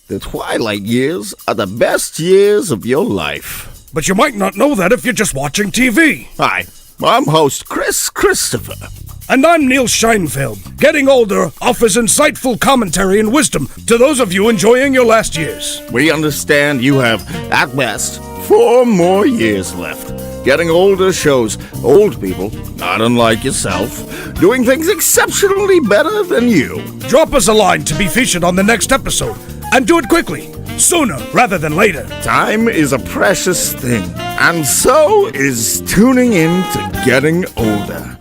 The twilight years are the best years of your life. But you might not know that if you're just watching TV. Hi, I'm host Chris Christopher. And I'm Neil Scheinfeld. Getting older offers insightful commentary and wisdom to those of you enjoying your last years. We understand you have, at best, 4 more years left. Getting older shows old people, not unlike yourself, doing things exceptionally better than you. Drop us a line to be featured on the next episode. And do it quickly, sooner rather than later. Time is a precious thing, and so is tuning in to Getting Older.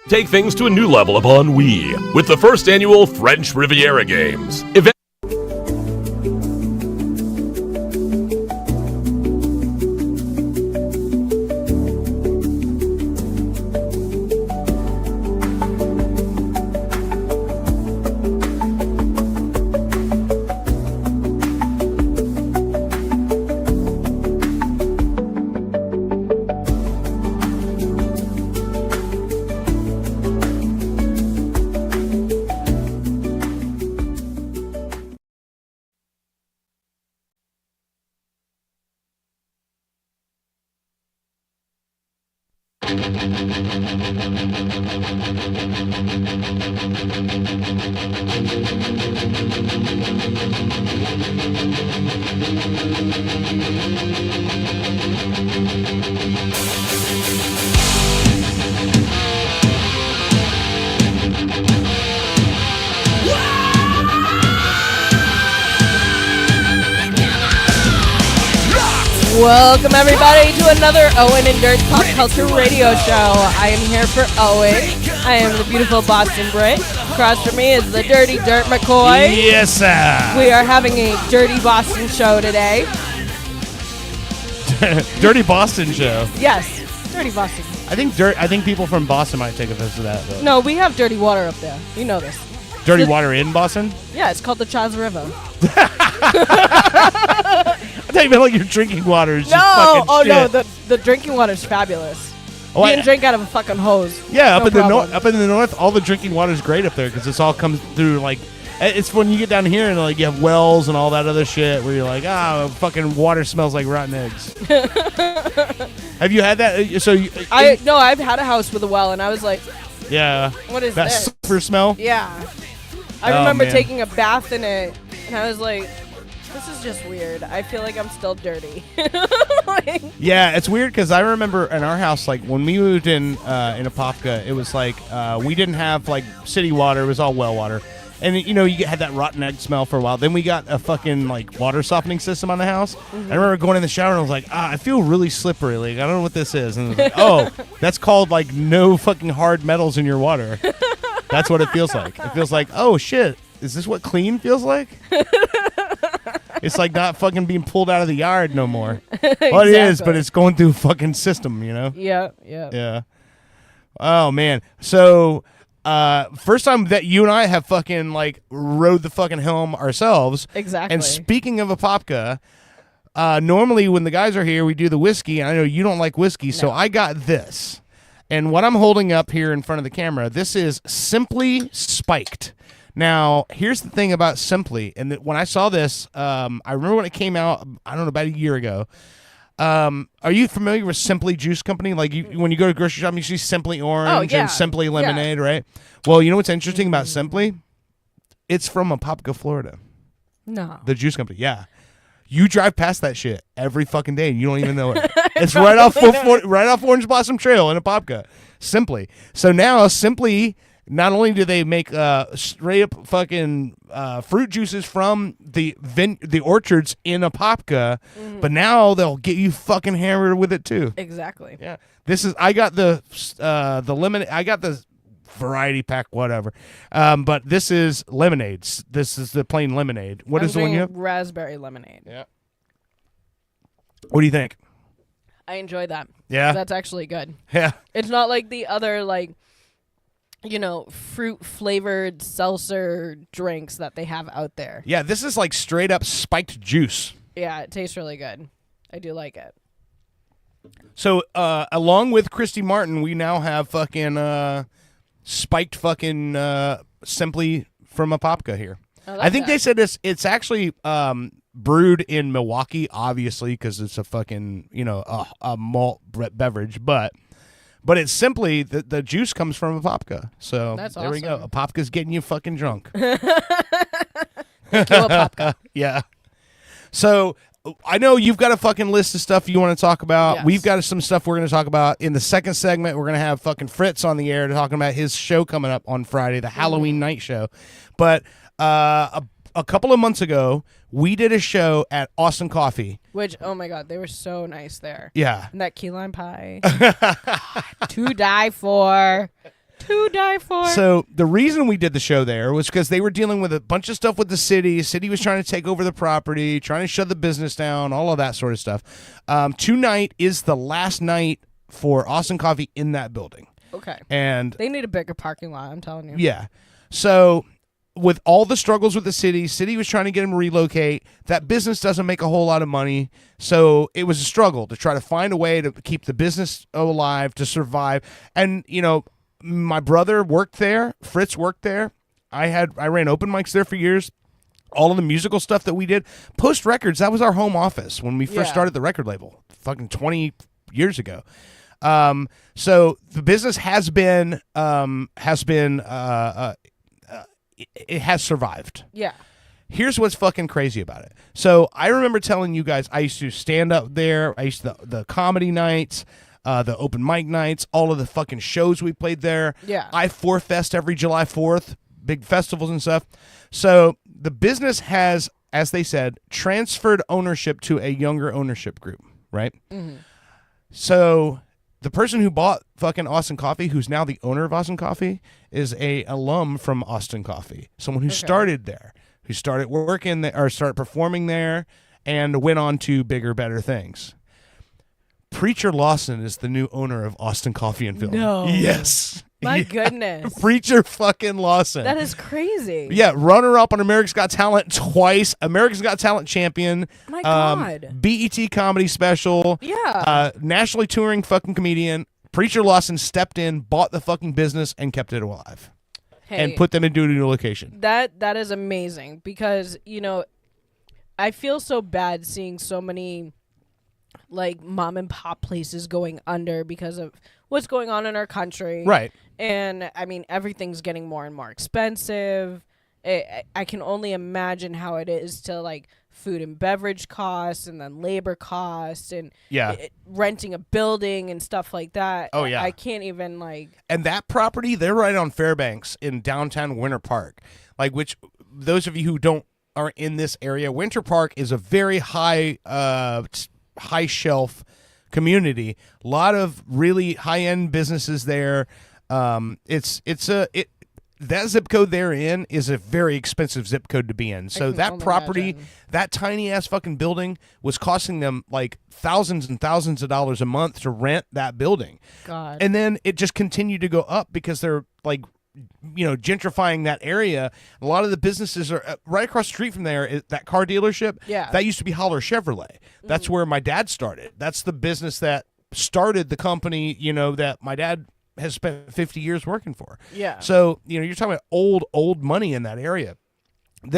Take things to a new level upon Wii with the first annual French Riviera Games. Welcome everybody to another Owen and Dirt Pop Culture Radio Show. I am here for Owen. I am the beautiful Boston Brit. Across from me is the Dirty Dirt McCoy. Yes, sir. We are having a Dirty Boston show today. Dirty Boston show. Yes, Dirty Boston. I think people from Boston might take offense to that. But. No, we have dirty water up there. You know this. Dirty water in Boston? Yeah, it's called the Charles River. I thought you meant like your drinking water is just fucking shit. No, the drinking water is fabulous. You can drink out of a fucking hose. Yeah, up No in the problem. up in the north, all the drinking water is great up there because this all comes through like. It's when you get down here and like you have wells and all that other shit where you're like, fucking water smells like rotten eggs. Have you had that? I've had a house with a well and I was like, yeah, what is that this? sulfur smell? Yeah. I remember taking a bath in it and I was like, this is just weird. I feel like I'm still dirty. Yeah, it's weird because I remember in our house, like when we moved in Apopka, it was like we didn't have like city water; it was all well water, and you had that rotten egg smell for a while. Then we got a fucking like water softening system on the house. Mm-hmm. I remember going in the shower and I was like, I feel really slippery. Like I don't know what this is, and I was like, oh, that's called like no fucking hard metals in your water. That's what it feels like. It feels like, oh shit, is this what clean feels like? It's like not fucking being pulled out of the yard no more. Exactly. Well, it is, but it's going through a fucking system, Yeah. Oh, man. So, first time that you and I have fucking, like, rode the fucking helm ourselves. Exactly. And speaking of Apopka, normally when the guys are here, we do the whiskey. And I know you don't like whiskey, so I got this. And what I'm holding up here in front of the camera, this is Simply Spiked. Now, here's the thing about Simply, and when I saw this, I remember when it came out, I don't know, about a year ago. Are you familiar with Simply Juice Company? Like, when you go to grocery shop, you see Simply Orange and Simply Lemonade, right? Well, you know what's interesting about Simply? It's from Apopka, Florida. No. The juice company, yeah. You drive past that shit every fucking day, and you don't even know it. It's right off Orange Blossom Trail in Apopka. Simply. So now, Simply... Not only do they make straight up fucking fruit juices from the orchards in Apopka, but now they'll get you fucking hammered with it too. Exactly. Yeah. I got the lemonade. I got the variety pack, whatever. But this is lemonade. This is the plain lemonade. What is the one you have? Raspberry lemonade. Yeah. What do you think? I enjoy that. Yeah. That's actually good. Yeah. It's not like the other fruit flavored seltzer drinks that they have out there. Yeah, this is like straight up spiked juice. Yeah, it tastes really good. I do like it. So, along with Christy Martin, we now have fucking spiked fucking Simply from Apopka here. I think they said it's actually brewed in Milwaukee, obviously, because it's a fucking a malt beverage, but it's simply the juice comes from Apopka. So there we go. Apopka's getting you fucking drunk. Thank you, Apopka. Yeah. So I know you've got a fucking list of stuff you want to talk about. Yes. We've got some stuff we're going to talk about. In the second segment, we're going to have fucking Fritz on the air talking about his show coming up on Friday, the Halloween night show. But a couple of months ago, we did a show at Austin Coffee. Which, oh my God, they were so nice there. Yeah. And that key lime pie. To die for. To die for. So the reason we did the show there was because they were dealing with a bunch of stuff with the city. The city was trying to take over the property, trying to shut the business down, all of that sort of stuff. Tonight is the last night for Austin Coffee in that building. Okay. And they need a bigger parking lot, I'm telling you. Yeah. So with all the struggles with the city was trying to get him to relocate. That business doesn't make a whole lot of money. So it was a struggle to try to find a way to keep the business alive, to survive. And, my brother worked there. Fritz worked there. I ran open mics there for years. All of the musical stuff that we did. Post Records, that was our home office when we first started the record label, fucking 20 years ago. So the business it has survived. Yeah. Here's what's fucking crazy about it. So I remember telling you guys, I used to stand up there. I used to the comedy nights, the open mic nights, all of the fucking shows we played there. Yeah. I-4 Fest every July 4th, big festivals and stuff. So the business has, as they said, transferred ownership to a younger ownership group, right? Mm-hmm. So the person who bought fucking Austin Coffee, who's now the owner of Austin Coffee, is a alum from Austin Coffee, someone who started there, who started working there, or started performing there, and went on to bigger, better things. Preacher Lawson is the new owner of Austin Coffee and Film. No. Yes. My goodness. Preacher fucking Lawson. That is crazy. Yeah, runner-up on America's Got Talent twice, America's Got Talent champion. My God. BET comedy special. Yeah. Nationally touring fucking comedian. Preacher Lawson stepped in, bought the fucking business, and kept it alive. Hey, and put them into a new location. That is amazing because, I feel so bad seeing so many like mom and pop places going under because of what's going on in our country. Right. And I mean, everything's getting more and more expensive. I can only imagine how it is to like food and beverage costs and then labor costs and renting a building and stuff like that. Oh, yeah. I can't even like. And that property, they're right on Fairbanks in downtown Winter Park. Like, which those of you who are in this area, Winter Park is a very high shelf community. A lot of really high end businesses there. That zip code they're in is a very expensive zip code to be in. So that property, that tiny ass fucking building was costing them like thousands and thousands of dollars a month to rent that building. God. And then it just continued to go up because they're like, gentrifying that area. A lot of the businesses are right across the street from there. That car dealership, that used to be Holler Chevrolet. That's where my dad started. That's the business that started the company, that my dad has spent 50 years working for. Yeah. So, you're talking about old money in that area.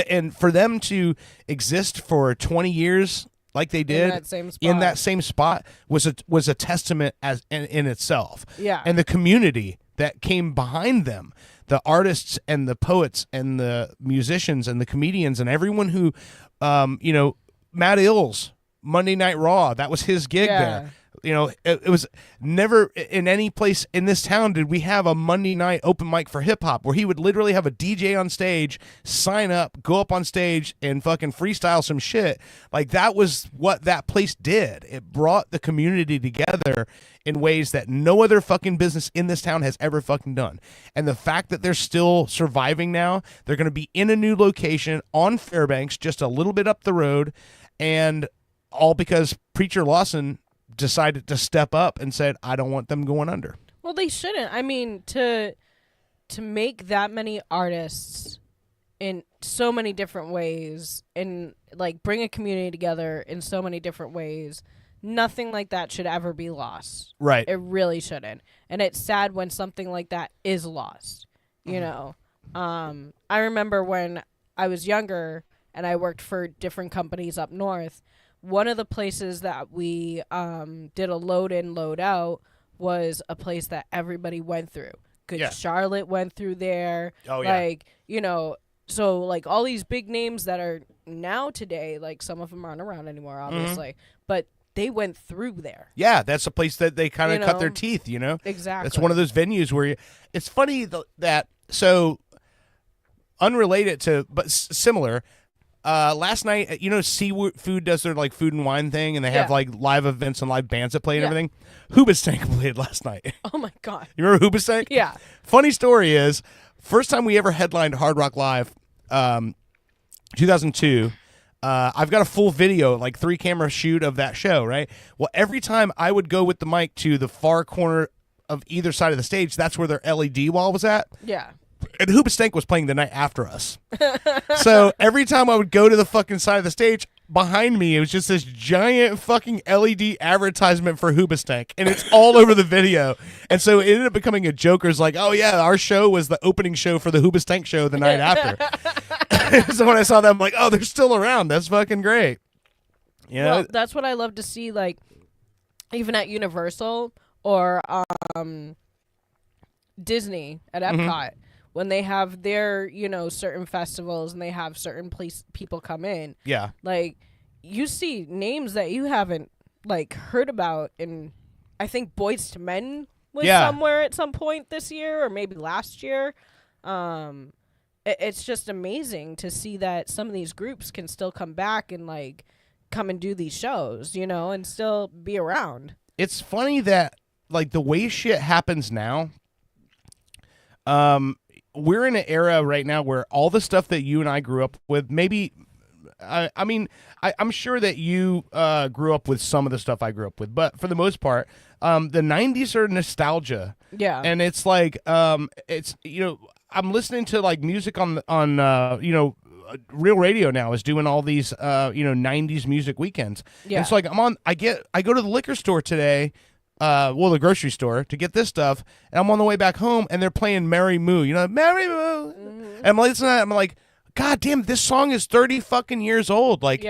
And for them to exist for 20 years like they did in that same spot was a testament in itself. Yeah. And the community that came behind them, the artists and the poets and the musicians and the comedians and everyone who, Matt Ills, Monday Night Raw, that was his gig there. It was never in any place in this town did we have a Monday night open mic for hip hop where he would literally have a DJ on stage, sign up, go up on stage and fucking freestyle some shit. Like that was what that place did. It brought the community together in ways that no other fucking business in this town has ever fucking done. And the fact that they're still surviving now, they're going to be in a new location on Fairbanks, just a little bit up the road, and all because Preacher Lawson decided to step up and said, I don't want them going under. Well, they shouldn't. I mean, to make that many artists in so many different ways and like bring a community together in so many different ways, nothing like that should ever be lost. Right. It really shouldn't. And it's sad when something like that is lost, I remember when I was younger and I worked for different companies up north, one of the places that we did a load in, load out was a place that everybody went through. Good Charlotte went through there. Oh, yeah. Like, you know, so like all these big names that are now today, like some of them aren't around anymore, obviously, but they went through there. Yeah, that's a place that they kind of cut know? their teeth, you know? Exactly. It's one of those venues where it's funny that, so unrelated to, but similar, last night, you know, Seafood does their like food and wine thing, and they have like live events and live bands that play and everything. Hoobastank played last night. Oh my God. You remember Hoobastank? Yeah. Funny story is, first time we ever headlined Hard Rock Live, 2002. I've got a full video, like 3-camera shoot of that show, right? Well, every time I would go with the mic to the far corner of either side of the stage, that's where their LED wall was at. Yeah. And Hoobastank was playing the night after us. So every time I would go to the fucking side of the stage, behind me, it was just this giant fucking LED advertisement for Hoobastank. And it's all over the video. And so it ended up becoming a joker's like, oh yeah, our show was the opening show for the Hoobastank show the night after. So when I saw that, I'm like, oh, they're still around. That's fucking great. You know? Well, that's what I love to see, like, even at Universal or Disney at Epcot. When they have their, you know, certain festivals and they have certain people come in. Yeah. Like, you see names that you haven't, like, heard about. And I think Boyz II Men was somewhere at some point this year or maybe last year. It's just amazing to see that some of these groups can still come back and, like, come and do these shows, you know, and still be around. It's funny that, like, the way shit happens now, we're in an era right now where all the stuff that you and I grew up with, maybe, I'm sure that you grew up with some of the stuff I grew up with, but for the most part, the 90s are nostalgia. Yeah. And it's like, it's, you know, I'm listening to like music on you know, Real Radio now is doing all these, you know, 90s music weekends. Yeah. And so like I go to the liquor store today, the grocery store to get this stuff, and I'm on the way back home, and they're playing Mary Moo. You know, Mary Moo. And I'm listening to that, I'm like, God damn, this song is 30 fucking years old. Like,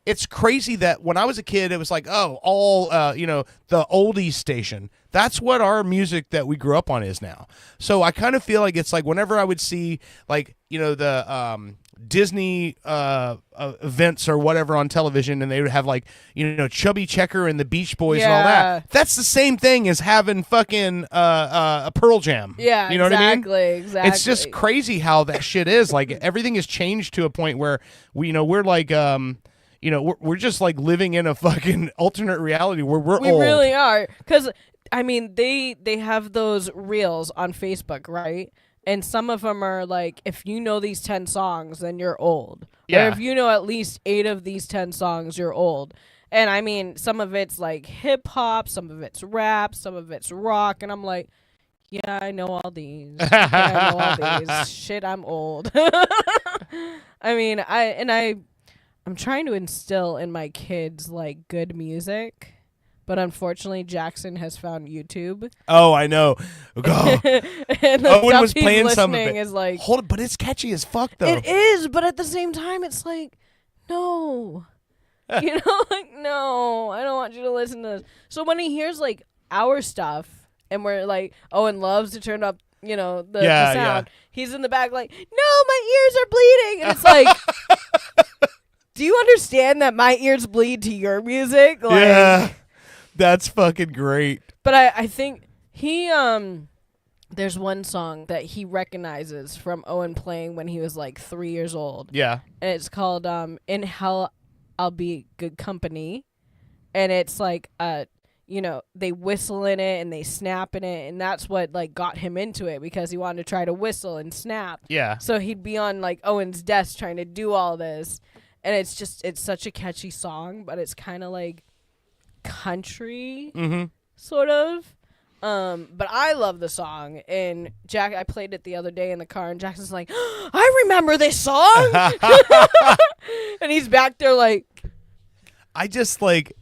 it's crazy that when I was a kid, it was like, oh, all, you know, the oldies station. That's what our music that we grew up on is now. So I kind of feel like it's like whenever I would see, like, you know, the Disney events or whatever on television, and they would have like, you know, Chubby Checker and the Beach Boys and all that. That's the same thing as having fucking a Pearl Jam. Yeah, you know what I mean? Exactly. It's just crazy how that shit is. Like, everything has changed to a point where we're like, you know, we're just like living in a fucking alternate reality where we're we old. really are, because I mean, they have those reels on Facebook, right? And some of them are like, if you know these 10 songs, then you're old. Yeah. Or if you know at least 8 of these 10 songs, you're old. And I mean, some of it's like hip hop, some of it's rap, some of it's rock. And I'm like, yeah, I know all these. Yeah, I know all these. Shit, I'm old. I mean, I'm trying to instill in my kids like good music. But unfortunately, Jackson has found YouTube. Oh, I know. Oh. And the Owen stuff was he's playing some of listening it. is like, Hold it, but it's catchy as fuck, though. it is, but at the same time, it's like, no. You know, like, no, I don't want you to listen to this. So when he hears, like, our stuff, and we're like, Owen loves to turn up, you know, the sound, he's in the back like, no, my ears are bleeding. And it's like, do you understand that my ears bleed to your music? Like, yeah. That's fucking great. But I think he there's one song that he recognizes from Owen playing when he was like 3 years old. Yeah. And it's called In Hell I'll Be Good Company. And it's like you know, they whistle in it and they snap in it, and that's what like got him into it, because he wanted to try to whistle and snap. Yeah. So he'd be on like Owen's desk trying to do all this. And it's such a catchy song, but it's kind of like country sort of, but I love the song. And I played it the other day in the car, and Jackson's like, I remember this song. And he's back there like, I just like,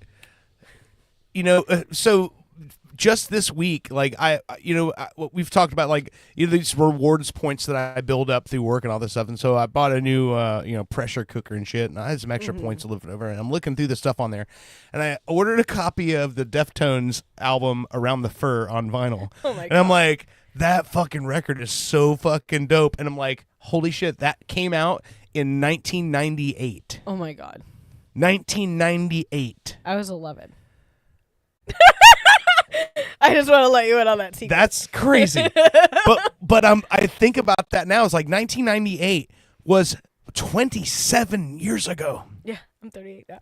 you know, so just this week, like we've talked about like these rewards points that I build up through work and all this stuff, and so I bought a new pressure cooker and shit, and I had some extra points to live over, and I'm looking through the stuff on there, and I ordered a copy of the Deftones album Around the Fur on vinyl. Oh my and God. I'm like, that fucking record is so fucking dope, and I'm like, holy shit, that came out in 1998. Oh my God. 1998. I was 11. I just want to let you in on that secret. That's crazy. but I think about that now. It's like 1998 was 27 years ago. Yeah, I'm 38 now.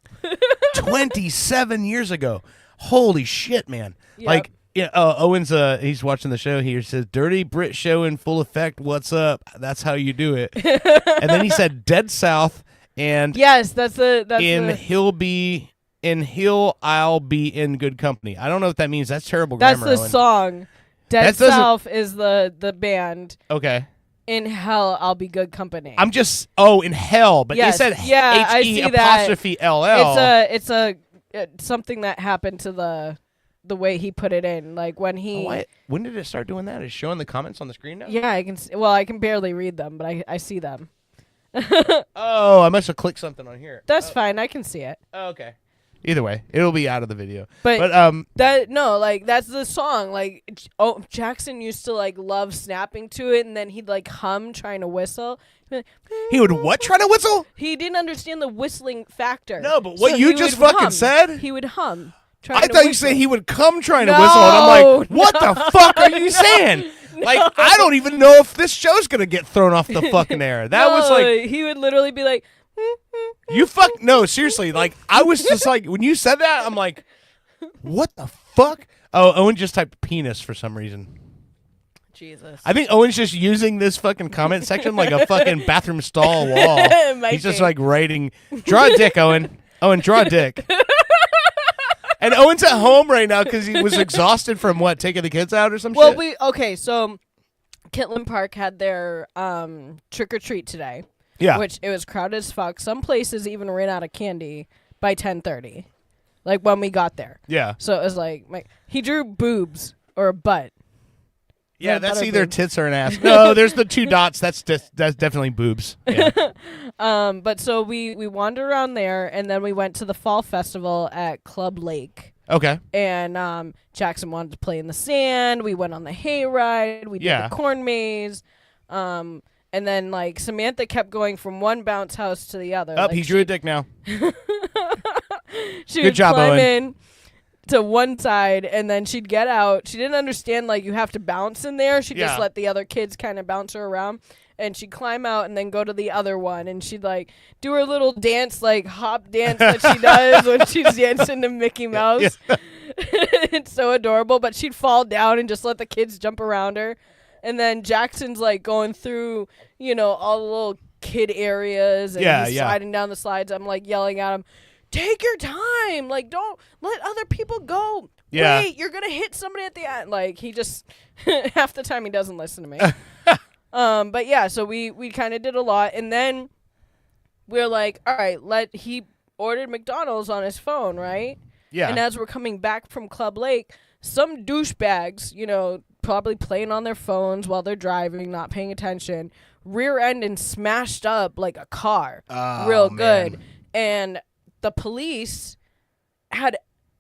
27 years ago. Holy shit, man. Yep. Like, Owen's he's watching the show here. He says, "Dirty Brit show in full effect. What's up? That's how you do it." And then he said, "Dead South." And Yes, that's I'll be in good company. I don't know what that means. That's terrible that's grammar. the Owen. song. Dead That doesn't- South is the band. Okay. In Hell, I'll be good company. I'm just in hell, but Yes, it said yeah, I H-E see that. apostrophe LL. It's something that happened to the way he put it in. Like when he. When did it start doing that? Is it showing the comments on the screen now? Yeah, I can. Well, I can barely read them, but I see them. Oh, I must have clicked something on here. That's fine. I can see it. Oh, okay. Either way, it'll be out of the video. But But that's the song. Like, Jackson used to like love snapping to it, and then he'd like hum trying to whistle. he would what? Trying to whistle? He didn't understand the whistling factor. No, but what So you he just would fucking hum. said? He would hum. I thought you said he would come trying to No, whistle, and I'm like, what the fuck are you no, saying? Like, I don't even know if this show's gonna get thrown off the fucking air. That was like, he would literally be like, no, seriously. Like, I was just like, when you said that, I'm like, what the fuck? Oh, Owen just typed penis for some reason. Jesus. I think Owen's just using this fucking comment section like a fucking bathroom stall wall. Might He's just be. like writing, draw a dick, Owen. Owen, draw a dick. And Owen's at home right now because he was exhausted from taking the kids out or some shit? So Kitland Park had their trick or treat today. Yeah. Which it was crowded as fuck. Some places even ran out of candy by 10:30. Like when we got there. Yeah. So it was like he drew boobs or a butt. Yeah, Yeah, that's butter either boobs. tits or an ass. No, there's the two dots. That's definitely boobs. Yeah. But so we wandered around there, and then we went to the fall festival at Club Lake. Okay. And Jackson wanted to play in the sand. We went on the hayride. We did the corn maze. And then like Samantha kept going from one bounce house to the other. He drew a dick now. She Good would job, climb Owen. in to one side, and then she'd get out. She didn't understand like you have to bounce in there. She just let the other kids kind of bounce her around. And she'd climb out and then go to the other one, and she'd like do her little dance, like hop dance that she does when she's dancing to Mickey Mouse. It's so adorable, but she'd fall down and just let the kids jump around her. And then Jackson's like going through, all the little kid areas, and he's sliding down the slides. I'm like yelling at him, "Take your time! Like, don't let other people go. Yeah. Wait, you're gonna hit somebody at the end." Like he just half the time he doesn't listen to me. But yeah, so we kind of did a lot, and then we're like, all right, he ordered McDonald's on his phone, right? Yeah. And as we're coming back from Club Lake, some douchebags, probably playing on their phones while they're driving, not paying attention, rear end and smashed up like a car, real good. Man. And the police had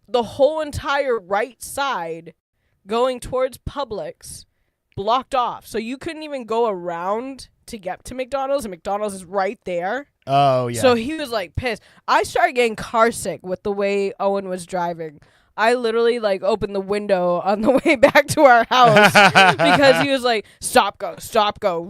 the whole entire right side going towards Publix blocked off, so you couldn't even go around to get to McDonald's, and McDonald's is right there. Oh yeah. So he was like pissed. I started getting car sick with the way Owen was driving. I literally like opened the window on the way back to our house because he was like, "Stop, go, stop, go."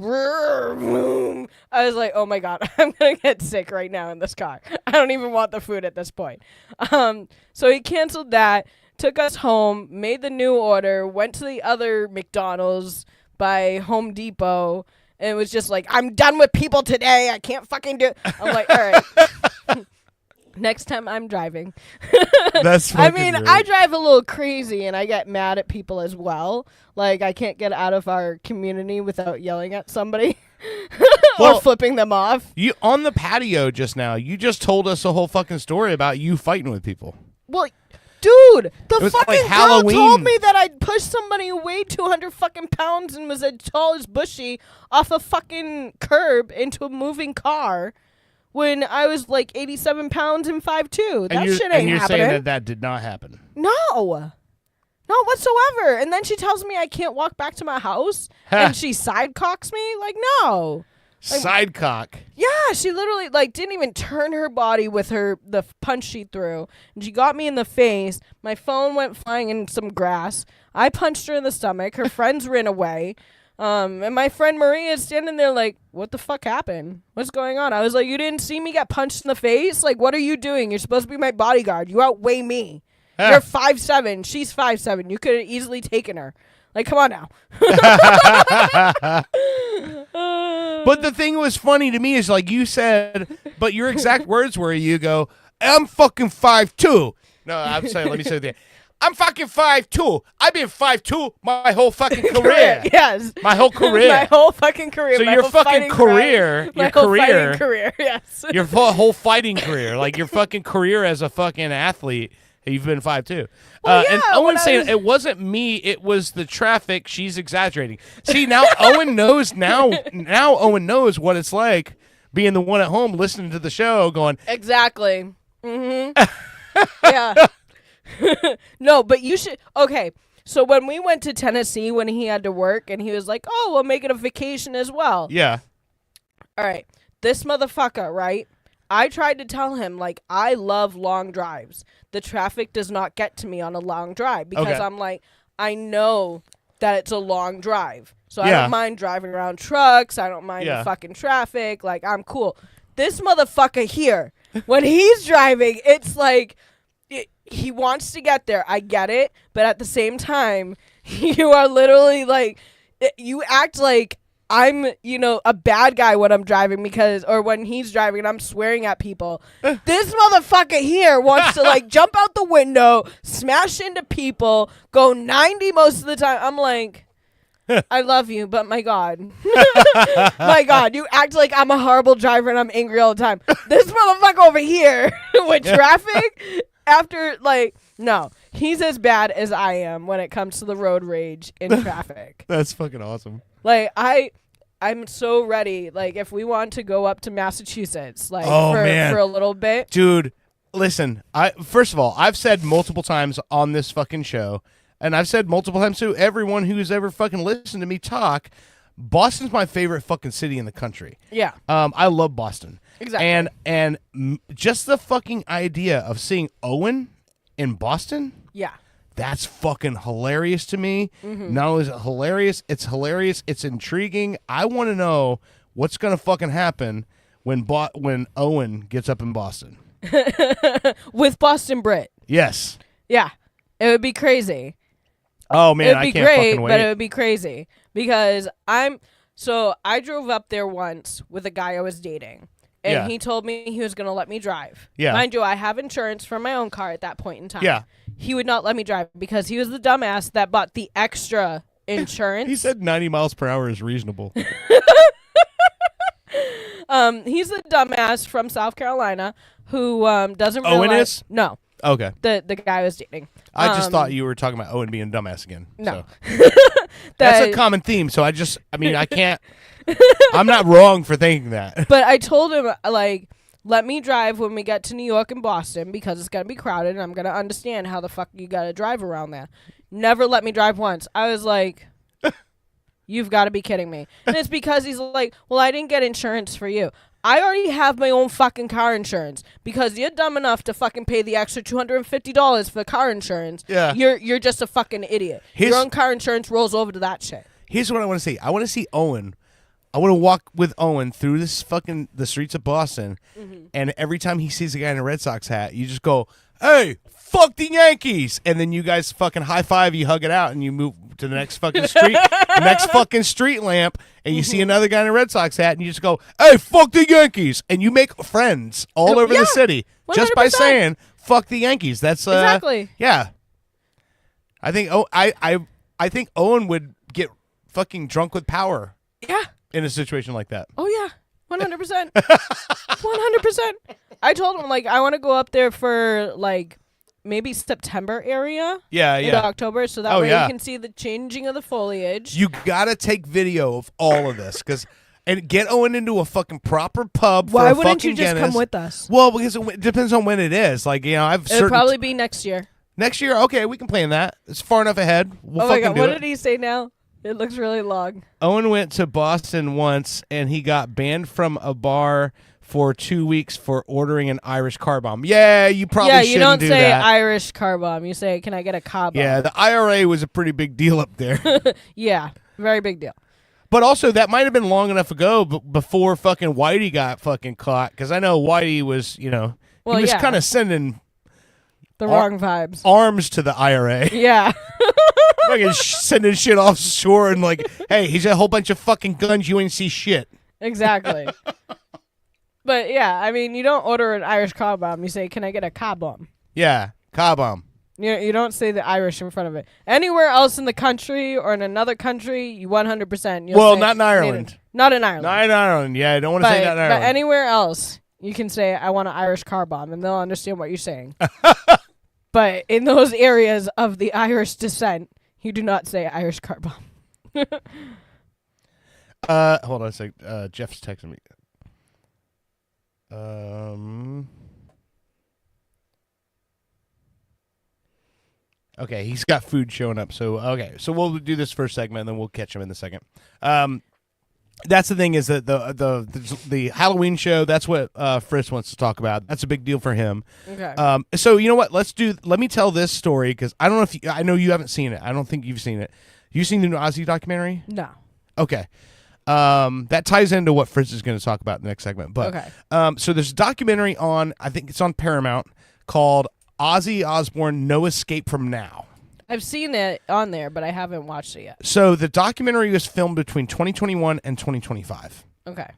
I was like, "Oh my God, I'm gonna get sick right now in this car. I don't even want the food at this point." So he canceled that. Took us home, made the new order, went to the other McDonald's by Home Depot, and it was just like, "I'm done with people today. I can't fucking do it." I'm like, all right. Next time I'm driving. That's I fucking mean, great. I drive a little crazy, and I get mad at people as well. Like, I can't get out of our community without yelling at somebody or flipping them off. You on the patio just now, you just told us a whole fucking story about you fighting with people. Well, Dude, the was fucking like girl Halloween. told me that I'd pushed somebody who weighed 200 fucking pounds and was as tall as Bushy off a fucking curb into a moving car when I was like 87 pounds and 5'2". That shit ain't and you're happening. saying that that did not happen. No. Not whatsoever. And then she tells me I can't walk back to my house and she sidecocks me. Like, no. Sidecock. Yeah, she literally like didn't even turn her body with the punch she threw. And she got me in the face. My phone went flying in some grass. I punched her in the stomach. Her friends ran away. And my friend Maria is standing there like, what the fuck happened? What's going on? I was like, you didn't see me get punched in the face? Like, what are you doing? You're supposed to be my bodyguard. You outweigh me. You're 5'7". She's 5'7". You could have easily taken her. Like, come on now. But the thing was funny to me is like you said, but your exact words were you go, I'm fucking 5'2". No, I'm sorry, let me say that. I'm fucking 5'2". I've been 5'2" my whole fucking career. Yes. My whole career. My whole fucking career. So my your whole fucking fighting career, my your whole career, fighting career, yes. your whole fighting career, like your fucking career as a fucking athlete, you've been 5'2". Well, And yeah, Owen's saying it wasn't me, it was the traffic. She's exaggerating. See, now Owen knows. Now Owen knows what it's like being the one at home listening to the show, going Exactly. Yeah. No, but you should. Okay, so when we went to Tennessee when he had to work, and he was like, "Oh, we'll make it a vacation as well." yeah. All right, this motherfucker, right? I tried to tell him, like, I love long drives. The traffic does not get to me on a long drive because Okay. I'm like, I know that it's a long drive. So I Yeah. don't mind driving around trucks. I don't mind Yeah. the fucking traffic. Like, I'm cool. This motherfucker here, when he's driving, it's like, he wants to get there. I get it. But at the same time, you are literally like, you act like I'm, a bad guy when I'm driving or when he's driving and I'm swearing at people. This motherfucker here wants to like jump out the window, smash into people, go 90 most of the time. I'm like, I love you, but my God. My God, you act like I'm a horrible driver and I'm angry all the time. This motherfucker over here with traffic after no, he's as bad as I am when it comes to the road rage in traffic. That's fucking awesome. Like, I'm so ready. Like, if we want to go up to Massachusetts, like, man. for a little bit. Dude, listen, first of all, I've said multiple times on this fucking show, and I've said multiple times to everyone who's ever fucking listened to me talk, Boston's my favorite fucking city in the country. Yeah. I love Boston. Exactly. And just the fucking idea of seeing Owen in Boston, Yeah. that's fucking hilarious to me. Not only is it hilarious, it's intriguing. I want to know what's going to fucking happen when Owen gets up in Boston. With Boston Brit. Yes. Yeah. It would be crazy. Oh, man, It'd I be can't great, fucking wait. but it would be crazy because I drove up there once with a guy I was dating. And Yeah. he told me he was going to let me drive. Yeah. Mind you, I have insurance for my own car at that point in time. Yeah. He would not let me drive because he was the dumbass that bought the extra insurance. He said 90 miles per hour is reasonable. He's the dumbass from South Carolina who doesn't Owen realize. is? No, Okay. the guy I was dating. I just thought you were talking about Owen being a dumbass again. No. So. That's a common theme, so I can't. I'm not wrong for thinking that. But I told him, like, let me drive when we get to New York and Boston because it's going to be crowded and I'm going to understand how the fuck you got to drive around there. Never let me drive once. I was like, you've got to be kidding me. And it's because he's like, well, I didn't get insurance for you. I already have my own fucking car insurance because you're dumb enough to fucking pay the extra $250 for car insurance. Yeah. You're just a fucking idiot. Your own car insurance rolls over to that shit. Here's what I want to see. I want to see Owen. I want to walk with Owen through the streets of Boston, and every time he sees a guy in a Red Sox hat, you just go, "Hey, fuck the Yankees!" And then you guys fucking high five, you hug it out, and you move to the next fucking street, the next fucking street lamp, and you see another guy in a Red Sox hat, and you just go, "Hey, fuck the Yankees!" And you make friends all over the city just by 100%. saying "fuck the Yankees." That's Exactly. Yeah. I think I think Owen would get fucking drunk with power. Yeah. In a situation like that. Oh, yeah. 100%. 100%. I told him, like, I want to go up there for, like, maybe September area. Yeah, Into yeah. October, so that Oh, way yeah. you can see the changing of the foliage. You gotta take video of all of this and get Owen into a fucking proper pub. Why for a wouldn't you fucking just Guinness. come with us? Well, because it depends on when it is. Like, you know, I've It'll certain probably be next year. next year. Okay, we can plan that. It's far enough ahead. We'll Oh my fucking god, do what it. did he say now? It looks really long. Owen went to Boston once, and he got banned from a bar for 2 weeks for ordering an Irish car bomb. Yeah, you probably Yeah, shouldn't you don't do say that. Irish car bomb. You say, "Can I get a car bomb?" Yeah, the IRA was a pretty big deal up there. Yeah, very big deal. But also, that might have been long enough ago before fucking Whitey got fucking caught. Because I know Whitey was, you know, Well, he was yeah. kind of sending The wrong vibes. arms to the IRA. Yeah. Fucking sending shit offshore and like, hey, he's got a whole bunch of fucking guns. You ain't see shit. Exactly. But yeah, I mean, you don't order an Irish car bomb. You say, "Can I get a car bomb?" Yeah, car bomb. You don't say the Irish in front of it. Anywhere else in the country or in another country, you 100%. you'll Well, say, not in "Need Ireland." it." Not in Ireland. Not in Ireland. Yeah, I don't want to say that in But Ireland. anywhere else, you can say, "I want an Irish car bomb," and they'll understand what you're saying. But in those areas of the Irish descent, you do not say Irish car bomb. Hold on a sec. Jeff's texting me. Okay, he's got food showing up. So so we'll do this first segment, and then we'll catch him in the second. That's the thing is that the Halloween show. That's what Frisk wants to talk about. That's a big deal for him. Okay. So you know what? Let me tell this story because I don't know if I know you haven't seen it. I don't think you've seen it. You seen the new Ozzy documentary? No. Okay. That ties into what Fritz is going to talk about in the next segment. But Okay. so there's a documentary on, I think it's on Paramount, called Ozzy Osbourne: No Escape from Now. I've seen it on there, but I haven't watched it yet. So the documentary was filmed between 2021 and 2025, Okay.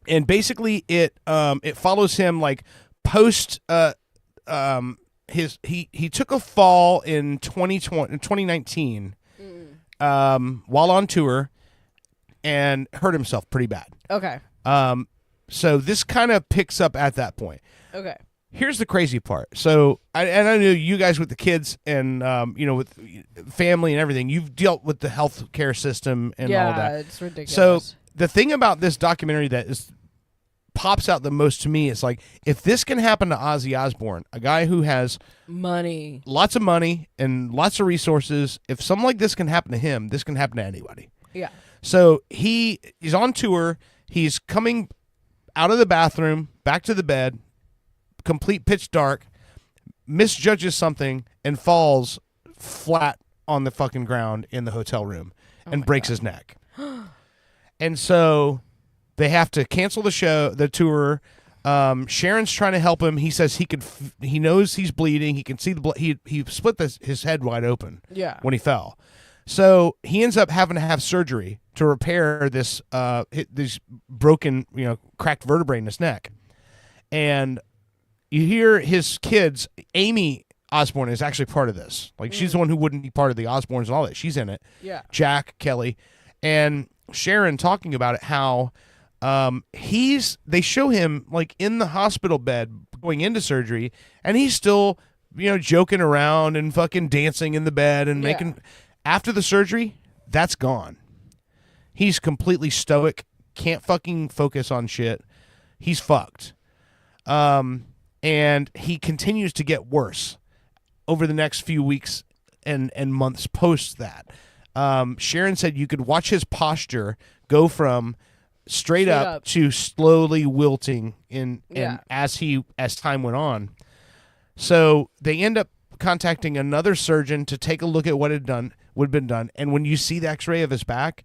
and basically it follows him like post he took a fall in 2019 while on tour and hurt himself pretty bad. Okay. So this kind of picks up at that point. Okay. Here's the crazy part. So, I know you guys with the kids and with family and everything. You've dealt with the healthcare system and all that. Yeah, it's ridiculous. So the thing about this documentary that pops out the most to me is like, if this can happen to Ozzy Osbourne, a guy who has money, lots of money and lots of resources, if something like this can happen to him, this can happen to anybody. yeah, So he's on tour. He's coming out of the bathroom, back to the bed, complete pitch dark, misjudges something, and falls flat on the fucking ground in the hotel room and breaks his neck. And so they have to cancel the tour. Sharon's trying to help him. He says he knows he's bleeding. He can see the blood. He split his head wide open yeah, when he fell. So he ends up having to have surgery to repair this broken, cracked vertebrae in his neck. And you hear his kids, Amy Osbourne is actually part of this. Like, she's the one who wouldn't be part of the Osbournes and all that. She's in it. yeah, Jack, Kelly, and Sharon talking about it, how they show him like in the hospital bed going into surgery, and he's still, joking around and fucking dancing in the bed and making. After the surgery, that's gone. He's completely stoic, can't fucking focus on shit. He's fucked. And he continues to get worse over the next few weeks and months post that. Sharon said you could watch his posture go from straight up to slowly wilting as time went on. So they end up contacting another surgeon to take a look at what had been done. And when you see the x-ray of his back,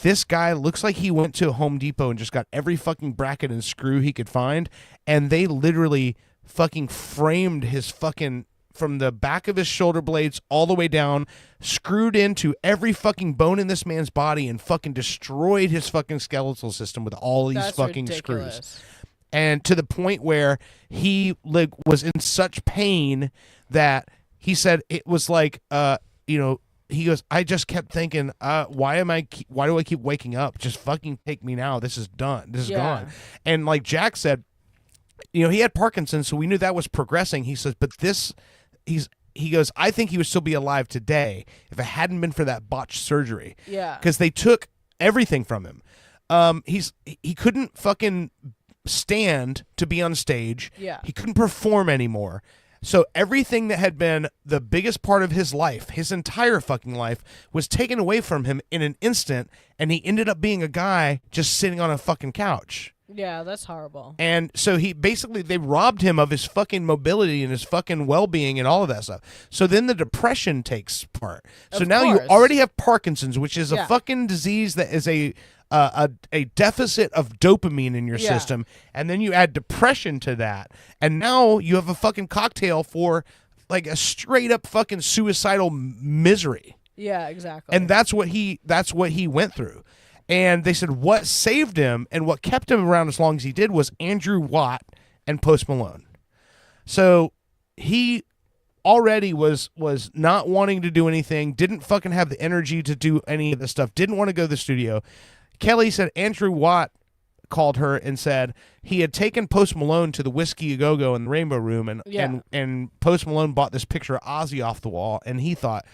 this guy looks like he went to Home Depot and just got every fucking bracket and screw he could find, and they literally fucking framed his fucking, from the back of his shoulder blades all the way down, screwed into every fucking bone in this man's body, and fucking destroyed his fucking skeletal system with all these that's fucking ridiculous. screws. And to the point where he was in such pain that he said it was like, he goes, I just kept thinking, why do I keep waking up? Just fucking take me now. This is done. This is gone. And like Jack said, he had Parkinson's, so we knew that was progressing. He says, but this he goes, I think he would still be alive today if it hadn't been for that botched surgery. Yeah. Because they took everything from him. He couldn't fucking stand to be on stage. Yeah. He couldn't perform anymore. So everything that had been the biggest part of his life, his entire fucking life, was taken away from him in an instant, and he ended up being a guy just sitting on a fucking couch. Yeah, that's horrible. And so they robbed him of his fucking mobility and his fucking well-being and all of that stuff. So then the depression takes part. So Of now you course. already have Parkinson's, which is a Yeah. fucking disease that is a deficit of dopamine in your Yeah. system, and then you add depression to that, and now you have a fucking cocktail for like a straight up fucking suicidal misery. Yeah, exactly. And that's what he went through. And they said what saved him and what kept him around as long as he did was Andrew Watt and Post Malone. So he already was not wanting to do anything, didn't fucking have the energy to do any of this stuff, didn't want to go to the studio. Kelly said Andrew Watt called her and said he had taken Post Malone to the Whiskey A Go Go in the Rainbow Room, and Post Malone bought this picture of Ozzy off the wall, and he thought,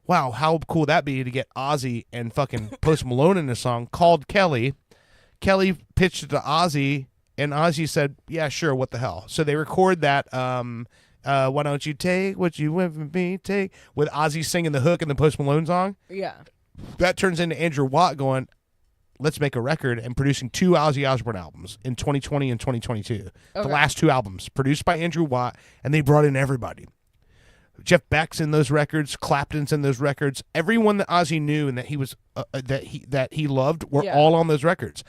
wow, how cool would that be to get Ozzy and fucking Post Malone in a song. Called Kelly. Kelly pitched it to Ozzy, and Ozzy said, yeah, sure, what the hell. So they record that why don't you take what you want from me, take, with Ozzy singing the hook in the Post Malone song. Yeah. That turns into Andrew Watt going, let's make a record, and producing 2 Ozzy Osbourne albums in 2020 and 2022. The Okay. last 2 albums produced by Andrew Watt, and they brought in everybody. Jeff Beck's in those records, Clapton's in those records. Everyone that Ozzy knew and that he was that he loved were Yeah. all on those records.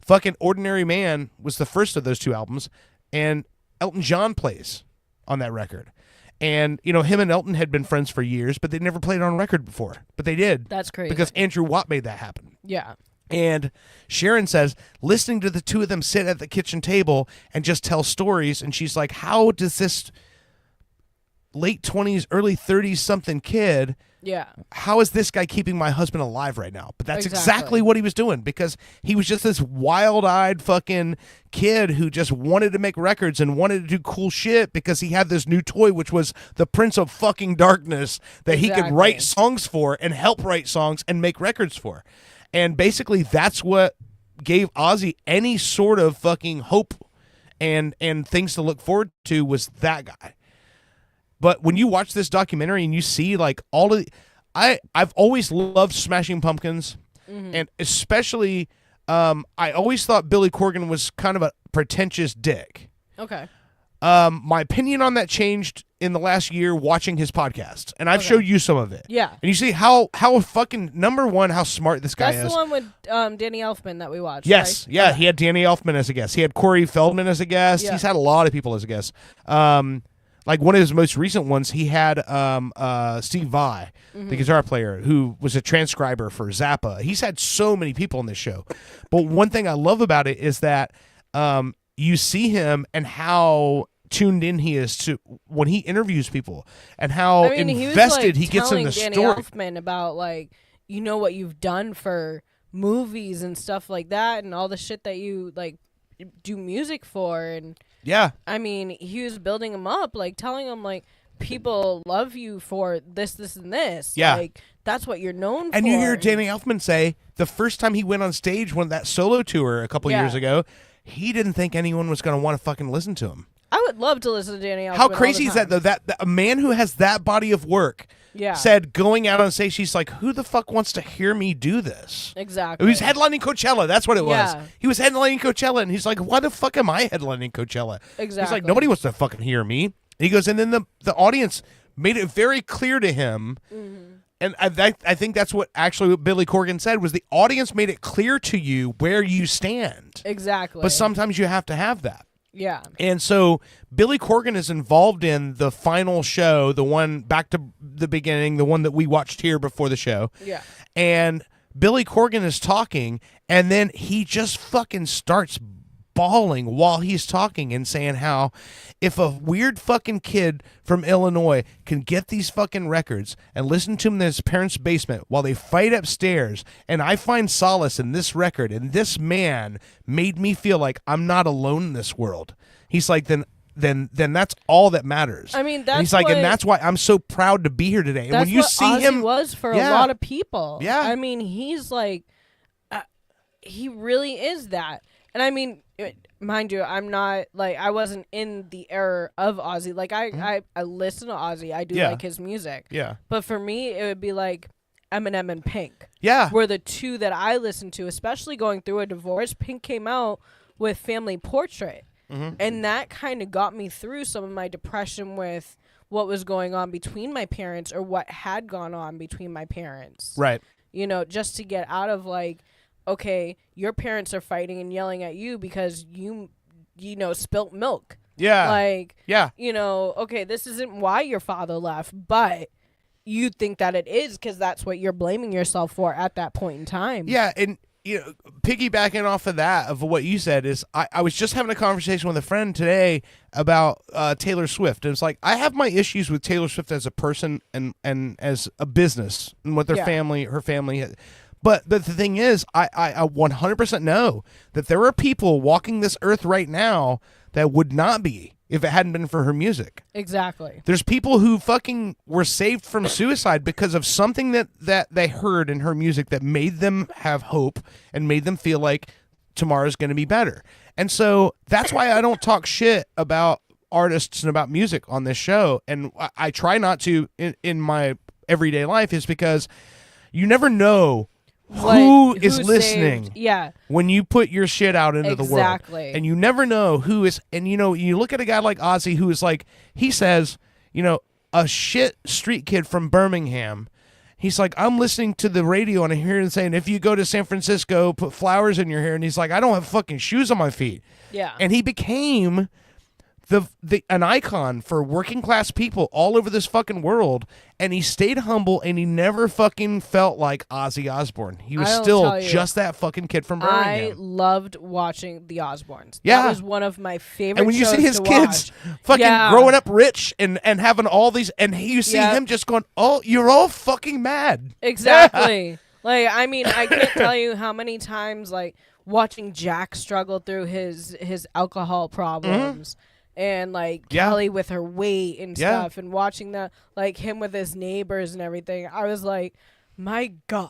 Fucking Ordinary Man was the first of those 2 albums, and Elton John plays on that record. And him and Elton had been friends for years, but they'd never played on record before. But they did. That's crazy. Because Andrew Watt made that happen. Yeah. And Sharon says, listening to the 2 of them sit at the kitchen table and just tell stories, and she's like, how does this late 20s, early 30s something kid, Yeah. how is this guy keeping my husband alive right now? But that's Exactly. exactly what he was doing, because he was just this wild-eyed fucking kid who just wanted to make records and wanted to do cool shit because he had this new toy, which was the Prince of fucking Darkness that he could Exactly. write songs for and help write songs and make records for. And basically that's what gave Ozzy any sort of fucking hope and things to look forward to, was that guy. But when you watch this documentary and you see like all of I've always loved Smashing Pumpkins, and especially I always thought Billy Corgan was kind of a pretentious dick. Okay. My opinion on that changed in the last year watching his podcast, and I've Okay. showed you some of it. Yeah. And you see how fucking, number one, how smart this guy That's is. the one with Danny Elfman that we watched. Yes, right? yeah, he had Danny Elfman as a guest. He had Corey Feldman as a guest. Yeah. He's had a lot of people as a guest. Like one of his most recent ones, he had Steve Vai, the guitar player, who was a transcriber for Zappa. He's had so many people on this show. But one thing I love about it is that you see him and how tuned in he is to when he interviews people, and how I mean, invested he he gets in telling the Danny story. Elfman about like what you've done for movies and stuff like that, and all the shit that you like do music for, and Yeah. I mean, he was building him up, like telling him like people love you for this, and this. Yeah. Like that's what you're known for. And you hear Danny Elfman say the first time he went on stage when that solo tour a couple Yeah. years ago, he didn't think anyone was going to want to fucking listen to him. I would love to listen to Danny Elfman. How all the crazy is that, time. though? That a man who has that body of work Yeah. said going out on stage, she's like, who the fuck wants to hear me do this? Exactly. He was headlining Coachella. That's what it was. Yeah. He was headlining Coachella, and he's like, why the fuck am I headlining Coachella? He's like, Exactly. nobody wants to fucking hear me. And he goes, and then the audience made it very clear to him. And I think that's what Billy Corgan said, was the audience made it clear to you where you stand. Exactly. But sometimes you have to have that. Yeah. And so Billy Corgan is involved in the final show, the one back to the beginning, the one that we watched here before the show. Yeah. And Billy Corgan is talking, and then he just fucking starts bawling while he's talking and saying how if a weird fucking kid from Illinois can get these fucking records and listen to them in his parents' basement while they fight upstairs, and I find solace in this record, and this man made me feel like I'm not alone in this world. He's like, then then that's all that matters. I mean, and that's he's like, what- and that's why I'm so proud to be here today. And That's when you what see Ozzy him, was for Yeah. a lot of people. Yeah. I mean, he's like, he really is that. And I mean, mind you, I'm not like I wasn't in the era of Ozzy. Like I listen to Ozzy. I do Yeah. like his music. yeah, But for me, it would be like Eminem and Pink yeah, were the two that I listened to, especially going through a divorce. Pink came out with Family Portrait. And that kind of got me through some of my depression with what was going on between my parents or what had gone on between my parents. right, You know, just to get out of like, okay, your parents are fighting and yelling at you because you know, spilt milk. yeah, Like, yeah. you know, okay, this isn't why your father left, but you think that it is because that's what you're blaming yourself for at that point in time. Yeah, and you know, piggybacking off of that, of what you said, is I was just having a conversation with a friend today about Taylor Swift, and it's like I have my issues with Taylor Swift as a person and as a business and what Yeah. her family. But the thing is, I 100% know that there are people walking this earth right now that would not be if it hadn't been for her music. Exactly. There's people who fucking were saved from suicide because of something that they heard in her music that made them have hope and made them feel like tomorrow's going to be better. And so that's why I don't talk shit about artists and about music on this show. And I try not to in my everyday life, is because you never know who is saved- listening Yeah. when you put your shit out into the world. Exactly. And you never know who is, and you know, you look at a guy like Ozzy who is like, he says, you know, a shit street kid from Birmingham. He's like, I'm listening to the radio and I'm hearing saying, if you go to San Francisco, put flowers in your hair. And he's like, I don't have fucking shoes on my feet. Yeah. And he became an icon for working class people all over this fucking world, and he stayed humble and he never fucking felt like Ozzy Osbourne. He was I'll still tell you, just that fucking kid from I Birmingham. loved watching the Osbournes. Yeah. That was one of my favorite And when you see shows his to kids watch. fucking Yeah. growing up rich and having all these, and you see Yeah. him just going, oh, you're all fucking mad. Exactly. Like, I mean, I can't tell you how many times, like, watching Jack struggle through his alcohol problems and, like, Yeah. Kelly with her weight and Yeah. stuff and watching that, like, him with his neighbors and everything. I was like, my God.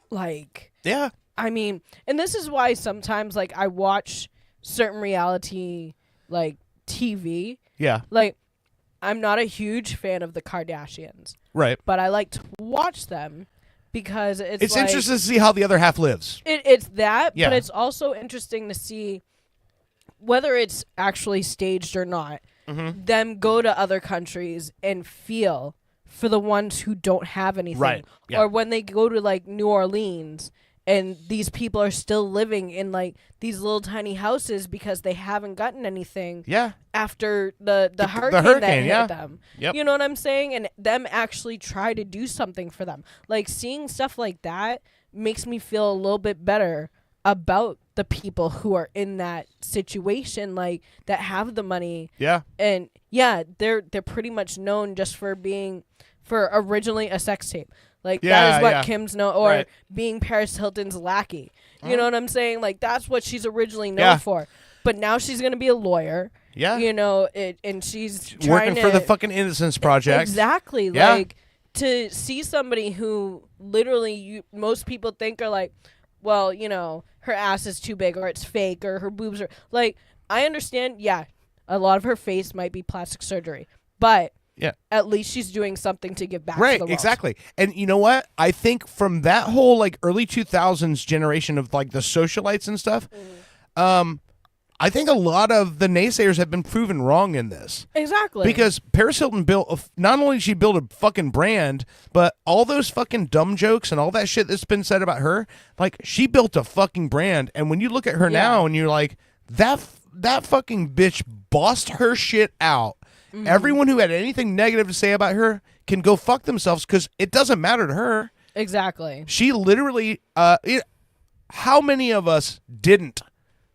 Like, Yeah. I mean, and this is why sometimes, like, I watch certain reality, like, TV. Yeah. Like, I'm not a huge fan of the Kardashians, Right. but I like to watch them because It's like, interesting to see how the other half lives. It's that, Yeah. but it's also interesting to see whether it's actually staged or not. Mm-hmm. Them go to other countries and feel for the ones who don't have anything, Right, yeah. or when they go to like New Orleans and these people are still living in like these little tiny houses because they haven't gotten anything Yeah. after the hurricane, hurricane, that yeah. hit them. Yep. You know what I'm saying? And them actually try to do something for them. Like seeing stuff like that makes me feel a little bit better about the people who are in that situation, like that have the money. Yeah. And yeah, they're pretty much known just for being for originally a sex tape. Like that Yeah, is what yeah. Kim's known, or Right. being Paris Hilton's lackey. You know what I'm saying? Like that's what she's originally known Yeah. for. But now she's gonna be a lawyer. Yeah. You know, and she's trying Working to, for the fucking Innocence Project. Exactly. Yeah. Like to see somebody who literally most people think are like, well, you know, her ass is too big or it's fake or her boobs are like, I understand, yeah, a lot of her face might be plastic surgery, but Yeah. at least she's doing something to give back to Right, the world. exactly. And you know what? I think from that whole like early 2000s generation of like the socialites and stuff, I think a lot of the naysayers have been proven wrong in this. Exactly. Because Paris Hilton built, not only did she build a fucking brand, but all those fucking dumb jokes and all that shit that's been said about her, like she built a fucking brand. And when you look at her Yeah. now and you're like, that fucking bitch bossed her shit out. Mm-hmm. Everyone who had anything negative to say about her can go fuck themselves because it doesn't matter to her. Exactly. She literally, how many of us didn't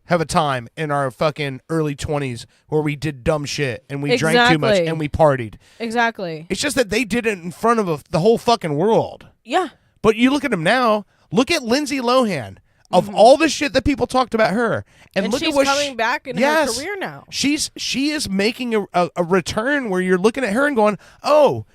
have a time in our fucking early 20s where we did dumb shit and we drank too much Exactly. and we partied? Exactly. It's just that they did it in front of the whole fucking world. Yeah. But you look at them now, look at Lindsay Lohan. of all the shit that people talked about her. And look she's at what coming back in her career now. She is making a return where you're looking at her and going, oh,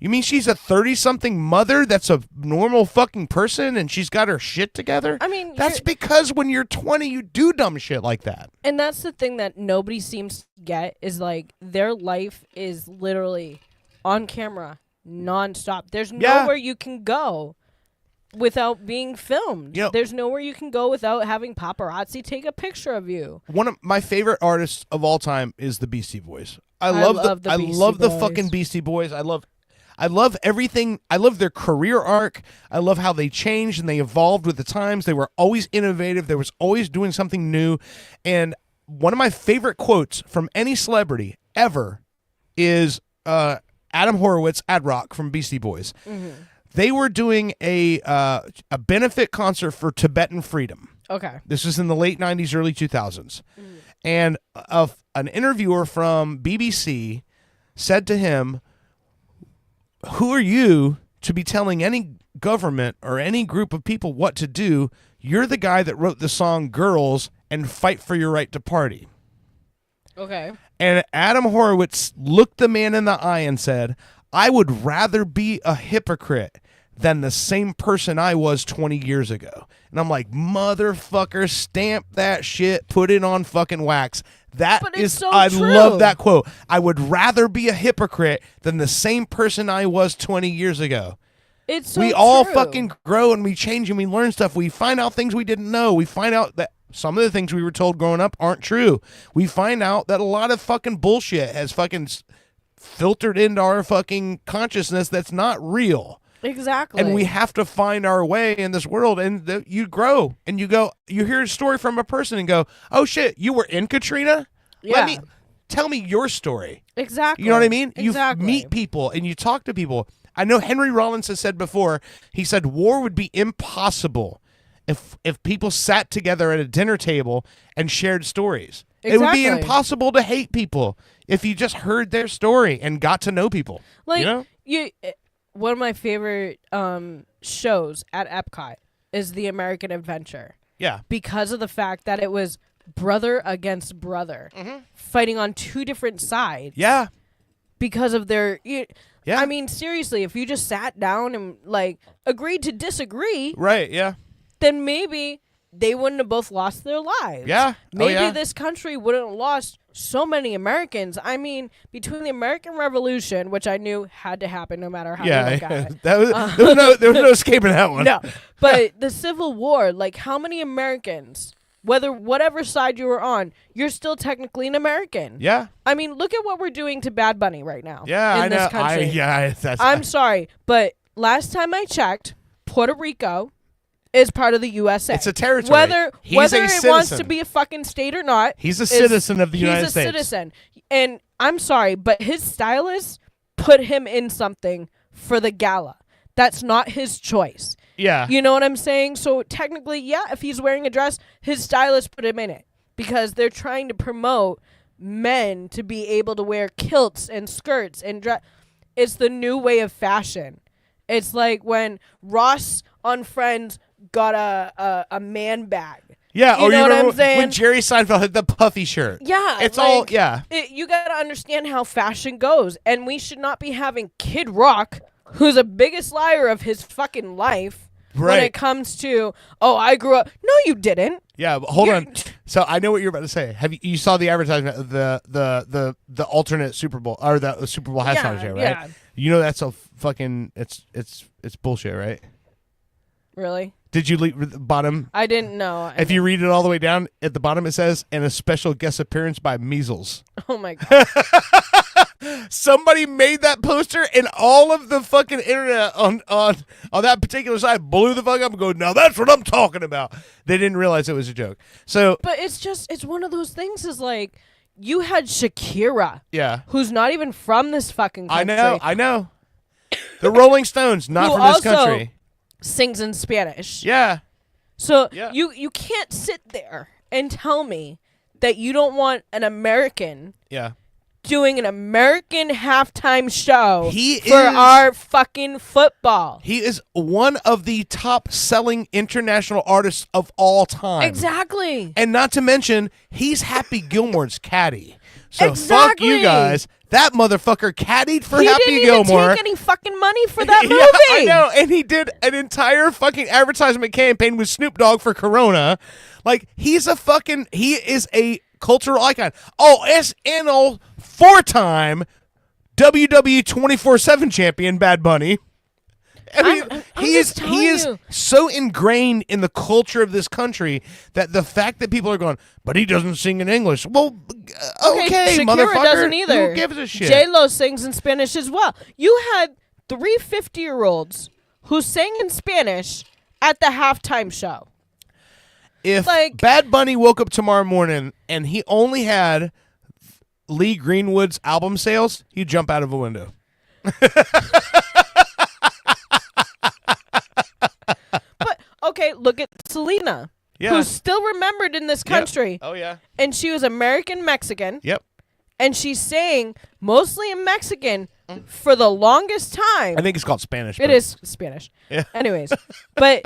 you mean she's a 30-something mother that's a normal fucking person and she's got her shit together? I mean, that's because when you're 20, you do dumb shit like that. And that's the thing that nobody seems to get is like their life is literally on camera nonstop. There's nowhere you can go without being filmed. There's nowhere you can go without having paparazzi take a picture of you. One of my favorite artists of all time is the Beastie Boys. I love the fucking Beastie Boys. I love everything. I love their career arc. I love how they changed and they evolved with the times. They were always innovative. They was always doing something new. And one of my favorite quotes from any celebrity ever is Adam Horowitz, Ad Rock from Beastie Boys. Mm-hmm. They were doing a benefit concert for Tibetan freedom. Okay. This was in the late 90s, early 2000s. And an interviewer from BBC said to him, who are you to be telling any government or any group of people what to do? You're the guy that wrote the song Girls and Fight for Your Right to Party. Okay. And Adam Horowitz looked the man in the eye and said, I would rather be a hypocrite than the same person I was 20 years ago. And I'm like, motherfucker, stamp that shit, put it on fucking wax. I love that quote. I would rather be a hypocrite than the same person I was 20 years ago. It's so we all true. fucking grow and we change and we learn stuff. We find out things we didn't know. We find out that some of the things we were told growing up aren't true. We find out that a lot of fucking bullshit has fucking filtered into our fucking consciousness that's not real. Exactly. And we have to find our way in this world. And you grow and you go, you hear a story from a person and go, oh shit, you were in Katrina? Yeah. Tell me your story. Exactly. You know what I mean? Exactly. You meet people and you talk to people. I know Henry Rollins has said before, he said war would be impossible if people sat together at a dinner table and shared stories. It would be impossible to hate people if you just heard their story and got to know people. Like, you know? One of my favorite shows at Epcot is The American Adventure. Yeah. Because of the fact that it was brother against brother fighting on two different sides. Yeah. Because of their... Yeah. I mean, seriously, if you just sat down and, like, agreed to disagree... Right, yeah. Then maybe they wouldn't have both lost their lives. Yeah. Maybe this country wouldn't have lost so many Americans. I mean, between the American Revolution, which I knew had to happen no matter how you look at it. there was no escaping that one. No. But the Civil War, like how many Americans, whatever side you were on, you're still technically an American. Yeah. I mean, look at what we're doing to Bad Bunny right now. Yeah, in this country. I'm sorry, but last time I checked, Puerto Rico is part of the USA. It's a territory. Whether it wants to be a fucking state or not. He's a citizen of the United States. He's a citizen. And I'm sorry, but his stylist put him in something for the gala. That's not his choice. Yeah. You know what I'm saying? So technically, yeah, if he's wearing a dress, his stylist put him in it. Because they're trying to promote men to be able to wear kilts and skirts and dress. It's the new way of fashion. It's like when Ross on Friends got a man bag. Yeah, you know what I'm saying? When Jerry Seinfeld had the puffy shirt. Yeah. It's like, all, yeah. You got to understand how fashion goes. And we should not be having Kid Rock, who's the biggest liar of his fucking life, when it comes to, oh, I grew up. No, you didn't. Yeah, but hold on. So I know what you're about to say. You saw the advertisement of the alternate Super Bowl, or the Super Bowl halftime show, right? Yeah. You know that's a fucking, it's bullshit, right? Really? Did you read the bottom? I didn't know. If you read it all the way down, at the bottom it says, and a special guest appearance by Measles. Oh my God. Somebody made that poster and all of the fucking internet on that particular side blew the fuck up and go, now that's what I'm talking about. They didn't realize it was a joke. So, but it's one of those things is like, you had Shakira. Yeah. Who's not even from this fucking country. I know. The Rolling Stones, not from this country. Sings in Spanish. Yeah. So you can't sit there and tell me that you don't want an American doing an American halftime show He for is- our fucking football. He is one of the top-selling international artists of all time. Exactly. And not to mention, he's Happy Gilmore's caddy. So fuck Exactly. you guys. That motherfucker caddied for He Happy didn't even Gilmore. take any fucking money for that movie. Yeah, I know. And he did an entire fucking advertisement campaign with Snoop Dogg for Corona. Like, he is a cultural icon. Oh, SNL 4-time WWE 24/7 champion, Bad Bunny. I mean, I'm he just is telling you. so ingrained in the culture of this country that the fact that people are going, but he doesn't sing in English. Well, okay, Shakira motherfucker. doesn't either. Who gives a shit? J-Lo sings in Spanish as well. You had 3 50-year-olds who sang in Spanish at the halftime show. If like- Bad Bunny woke up tomorrow morning and he only had Lee Greenwood's album sales, he'd jump out of a window. But okay, look at Selena, Yeah. who's still remembered in this country, Oh, yeah. and she was American Mexican, Yep. and she sang mostly in Mexican for the longest time. I think it's called Spanish. It but- is Spanish. Yeah. Anyways, but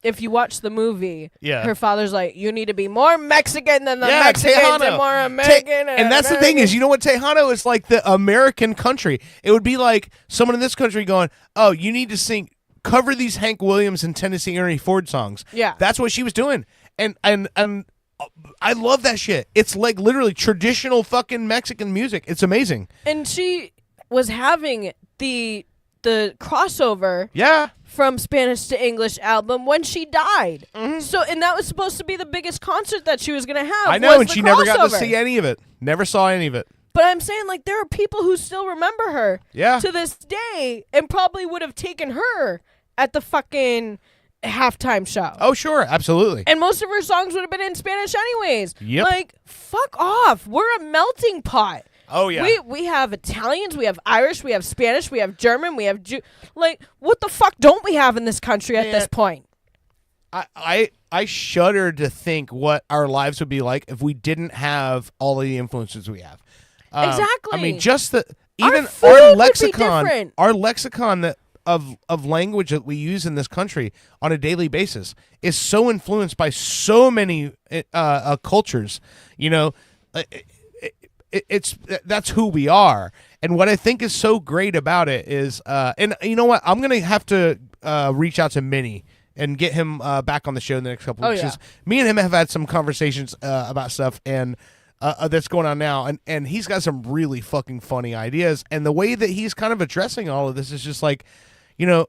if you watch the movie, Yeah. her father's like, you need to be more Mexican than the Yeah, Mexicans Tejano. and more American. And that's the thing is, you know what, Tejano is like the American country. It would be like someone in this country going, oh, you need to cover these Hank Williams and Tennessee Ernie Ford songs. Yeah. That's what she was doing. And I love that shit. It's like literally traditional fucking Mexican music. It's amazing. And she was having the crossover Yeah. from Spanish to English album when she died. Mm-hmm. So, and that was supposed to be the biggest concert that she was going to have. I know, was and the she never got to crossover. see any of it. Never saw any of it. But I'm saying, like, there are people who still remember her Yeah. to this day and probably would have taken her at the fucking halftime show. Oh, sure. Absolutely. And most of her songs would have been in Spanish anyways. Yep. Like, fuck off. We're a melting pot. Oh, yeah. We have Italians, we have Irish, we have Spanish, we have German, we have like, what the fuck don't we have in this country at this Man. point? I shudder to think what our lives would be like if we didn't have all of the influences we have. Exactly. I mean, just the Our even food our would be lexicon, different. our lexicon that of language that we use in this country on a daily basis is so influenced by so many cultures. You know, that's who we are. And what I think is so great about it is, and you know what, I'm gonna have to reach out to Minnie and get him back on the show in the next couple Oh, weeks. yeah. 'Cause me and him have had some conversations about stuff and that's going on now, and he's got some really fucking funny ideas. And the way that he's kind of addressing all of this is just like, you know,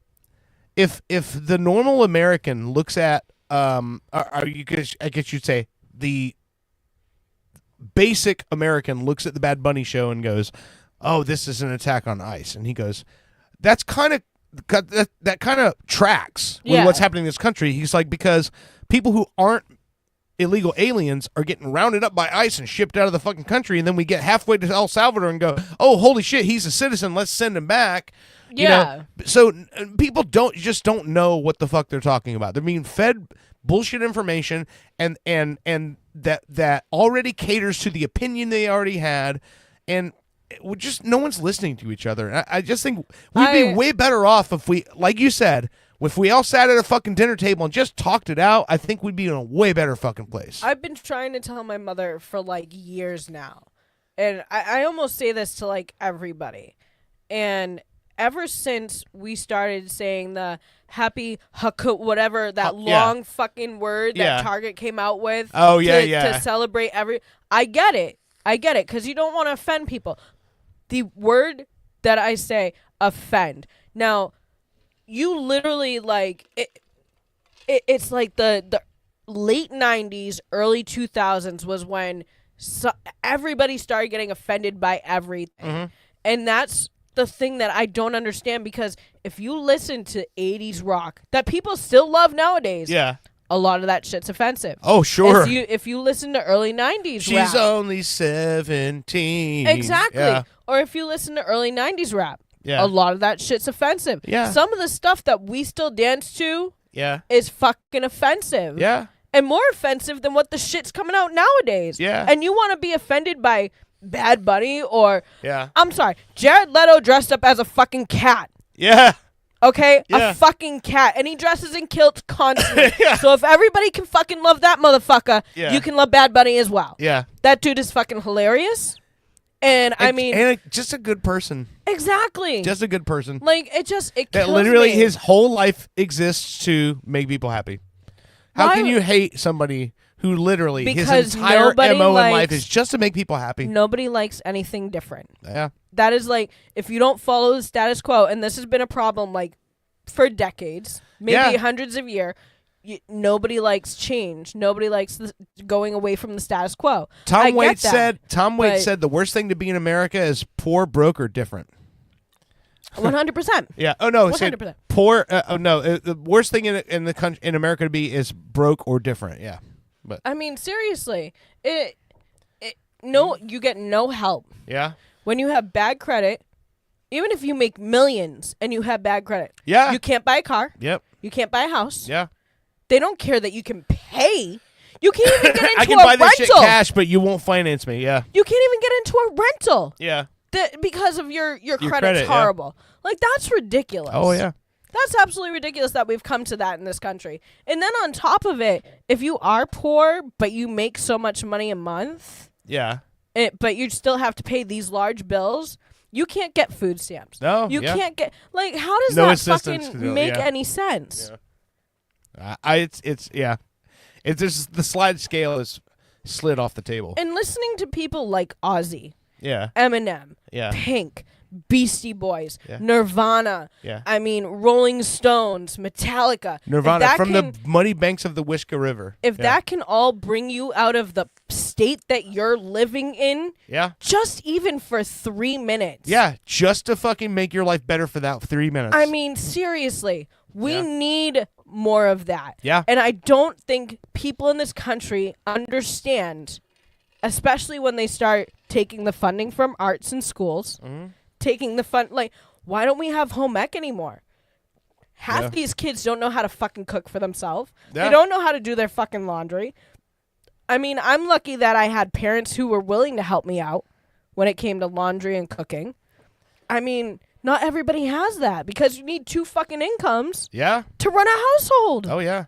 if the normal American looks at, I guess you'd say the basic American looks at the Bad Bunny show and goes, "Oh, this is an attack on ICE," and he goes, "That's kind of that kind of tracks with Yeah. what's happening in this country." He's like, because people who aren't illegal aliens are getting rounded up by ICE and shipped out of the fucking country, and then we get halfway to El Salvador and go, "Oh, holy shit, he's a citizen. Let's send him back." You know? Yeah. So people don't know what the fuck they're talking about. They're being fed bullshit information and that already caters to the opinion they already had, and no one's listening to each other. I just think we'd be way better off if we, like you said, if we all sat at a fucking dinner table and just talked it out. I think we'd be in a way better fucking place. I've been trying to tell my mother for like years now. And I almost say this to like everybody. And ever since we started saying the happy whatever, that yeah. long fucking word Yeah. that Target came out with. Oh, yeah, to, yeah. to celebrate I get it. Because you don't want to offend people. The word that I say, offend. Now, you literally like it's like the late 90s, early 2000s was when everybody started getting offended by everything. Mm-hmm. And that's the thing that I don't understand, because if you listen to 80s rock that people still love nowadays, yeah. a lot of that shit's offensive. Oh, sure. If you listen to early 90s She's rap. only 17. Exactly. Yeah. Or if you listen to early 90s rap, Yeah. a lot of that shit's offensive. Yeah. Some of the stuff that we still dance to Yeah. is fucking offensive. Yeah. And more offensive than what the shit's coming out nowadays. Yeah. And you want to be offended by Bad Bunny or Yeah. I'm sorry, Jared Leto dressed up as a fucking cat. Yeah. Okay, Yeah. a fucking cat, and he dresses in kilts constantly. Yeah. So if everybody can fucking love that motherfucker, Yeah. you can love Bad Bunny as well. Yeah. That dude is fucking hilarious, and I mean, just a good person. exactly. Just a good person. Like it That kills literally me. his whole life exists to make people happy. How Why can would- you hate somebody who literally Because his entire nobody MO in life likes- is just to make people happy? Nobody likes anything different. Yeah. That is like if you don't follow the status quo, and this has been a problem like for decades, maybe Yeah. hundreds of years. Nobody likes change. Nobody likes going away from the status quo. I Tom get Waits that, but- said the worst thing to be in America is poor, broke, or different. 100%. Yeah. Oh no. It said 100%. poor. The worst thing in the country in America to be is broke or different. Yeah. But I mean, seriously, you get no help yeah. when you have bad credit. Even if you make millions and you have bad credit, Yeah. you can't buy a car. Yep. You can't buy a house. Yeah. They don't care that you can pay. You can't even get into I can a buy this shit rental. cash, but you won't finance me. Yeah. You can't even get into a rental Yeah. because of your credit's credit, yeah. horrible. Like that's ridiculous. Oh yeah. That's absolutely ridiculous that we've come to that in this country. And then on top of it, if you are poor but you make so much money a month, Yeah. but you still have to pay these large bills, you can't get food stamps. No, You yeah. can't get like how does No that assistance, fucking make yeah. any sense? Yeah. It's yeah. It's just the slide scale is slid off the table. And listening to people like Ozzy, Yeah. Eminem, Yeah. Pink, Beastie Boys, Yeah. Nirvana, Yeah. I mean Rolling Stones, Metallica. If Nirvana that from can- the muddy banks of the Wishka River. If Yeah. that can all bring you out of the state that you're living in, Yeah. just even for 3 minutes. Yeah, just to fucking make your life better for that 3 minutes. I mean, seriously, we Yeah. need more of that. Yeah. And I don't think people in this country understand, especially when they start taking the funding from arts and schools, Mm-hmm. taking the fund, like, why don't we have home ec anymore? Half Yeah. these kids don't know how to fucking cook for themselves. Yeah. They don't know how to do their fucking laundry. I mean, I'm lucky that I had parents who were willing to help me out when it came to laundry and cooking. I mean, not everybody has that because you need 2 fucking incomes Yeah. to run a household. Oh yeah.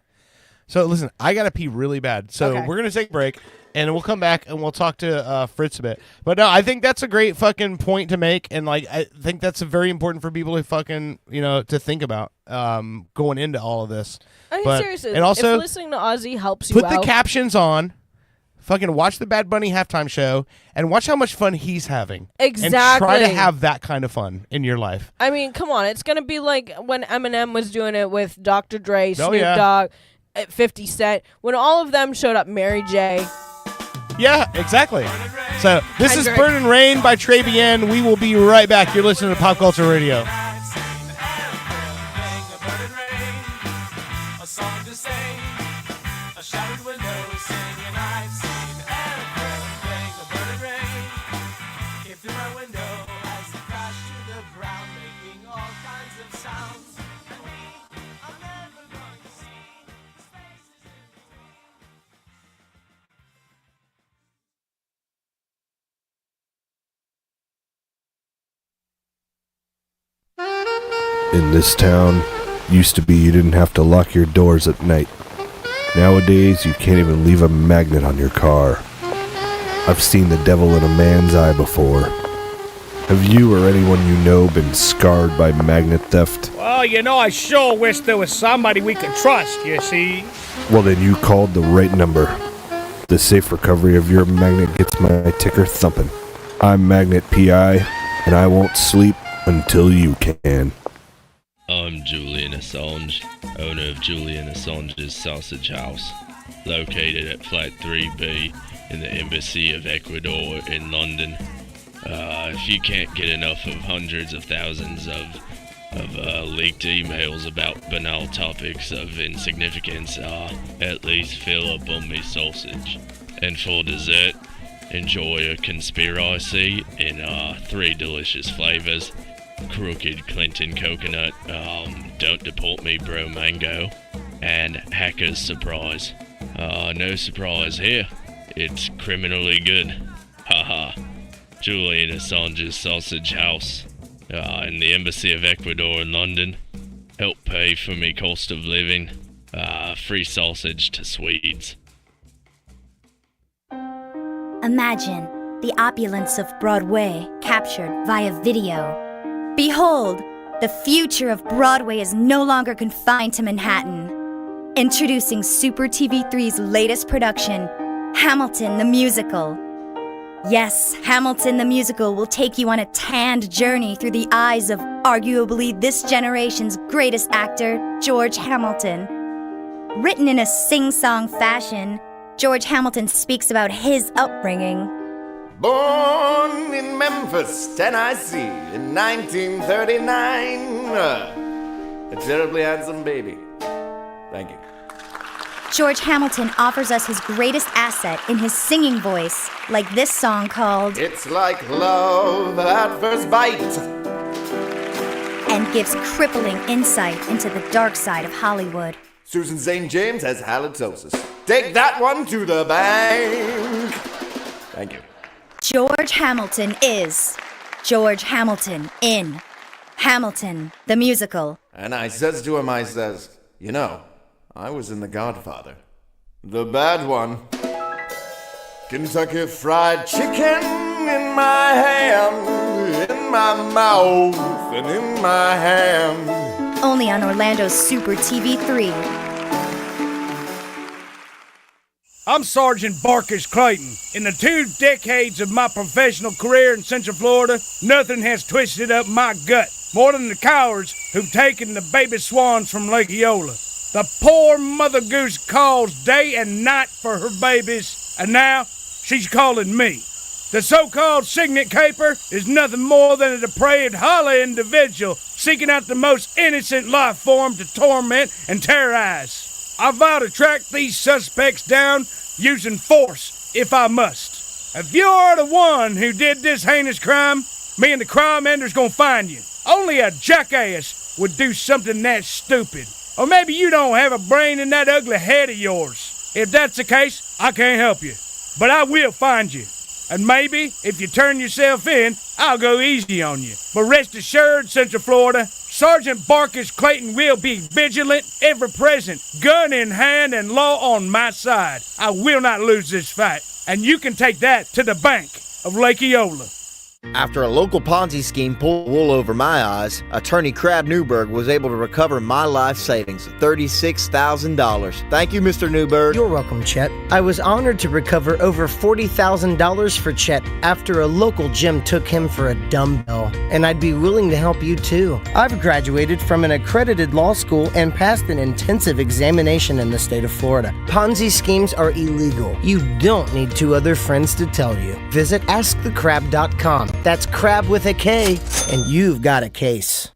So listen, I gotta pee really bad. So Okay. we're gonna take a break and we'll come back and we'll talk to Fritz a bit. But no, I think that's a great fucking point to make, and like I think that's very important for people to fucking to think about going into all of this. I mean, But- seriously, and also if listening to Ozzy helps you put out, the captions on. Fucking watch the Bad Bunny halftime show and watch how much fun he's having. And try to Exactly. have that kind of fun in your life. I mean, come on, it's gonna be like when Eminem was doing it with Dr. Dre, Snoop yeah. Dogg, 50 Cent, when all of them showed up, Mary J. Yeah, exactly. So this is Kendrick. Burn and Rain by Trey Bien. We will be right back. You're listening to Pop Culture Radio. In this town, used to be you didn't have to lock your doors at night. Nowadays, you can't even leave a magnet on your car. I've seen the devil in a man's eye before. Have you or anyone you know been scarred by magnet theft? Well, I sure wish there was somebody we could trust, you see. Well, then you called the right number. The safe recovery of your magnet gets my ticker thumping. I'm Magnet PI, and I won't sleep until you can. I'm Julian Assange, owner of Julian Assange's Sausage House, located at Flat 3B in the Embassy of Ecuador in London. If you can't get enough of hundreds of thousands of leaked emails about banal topics of insignificance, at least fill up on me sausage. And for dessert, enjoy a conspiracy in 3 delicious flavors. Crooked Clinton coconut, don't deport me bro mango, and hacker's surprise. No surprise here, it's criminally good. Haha. Julian Assange's Sausage House in the Embassy of Ecuador in London. Help pay for me cost of living. Free sausage to Swedes. Imagine the opulence of Broadway captured via video. Behold, the future of Broadway is no longer confined to Manhattan. Introducing Super TV3's latest production, Hamilton the Musical. Yes, Hamilton the Musical will take you on a tanned journey through the eyes of arguably this generation's greatest actor, George Hamilton. Written in a sing-song fashion, George Hamilton speaks about his upbringing. Born in Memphis, Tennessee in 1939. A terribly handsome baby. Thank you. George Hamilton offers us his greatest asset in his singing voice, like this song called It's Like Love at First Bite. and gives crippling insight into the dark side of Hollywood. Susan St. James has halitosis. Take that one to the bank. Thank you. George Hamilton is George Hamilton in Hamilton the Musical. And I says to him, I says, you know, I was in The Godfather. The bad one. Kentucky Fried Chicken in my hand, in my mouth, and in my hand. Only on Orlando's Super TV3. I'm Sergeant Barkis Clayton. In the 2 decades of my professional career in Central Florida, nothing has twisted up my gut more than the cowards who've taken the baby swans from Lake Eola. The poor mother goose calls day and night for her babies, and now she's calling me. The so-called signet caper is nothing more than a depraved, hollow individual seeking out the most innocent life form to torment and terrorize. I vow to track these suspects down using force if I must. If you're the one who did this heinous crime, me and the crime ender's gonna find you. Only a jackass would do something that stupid. Or maybe you don't have a brain in that ugly head of yours. If that's the case, I can't help you. But I will find you. And maybe, if you turn yourself in, I'll go easy on you. But rest assured, Central Florida, Sergeant Barkis Clayton will be vigilant, ever present, gun in hand and law on my side. I will not lose this fight. And you can take that to the bank of Lake Eola. After a local Ponzi scheme pulled wool over my eyes, attorney Crab Newberg was able to recover my life savings of $36,000. Thank you, Mr. Newberg. You're welcome, Chet. I was honored to recover over $40,000 for Chet after a local gym took him for a dumbbell, and I'd be willing to help you too. I've graduated from an accredited law school and passed an intensive examination in the state of Florida. Ponzi schemes are illegal. You don't need 2 other friends to tell you. Visit AskTheCrab.com. That's crab with a K, and you've got a case.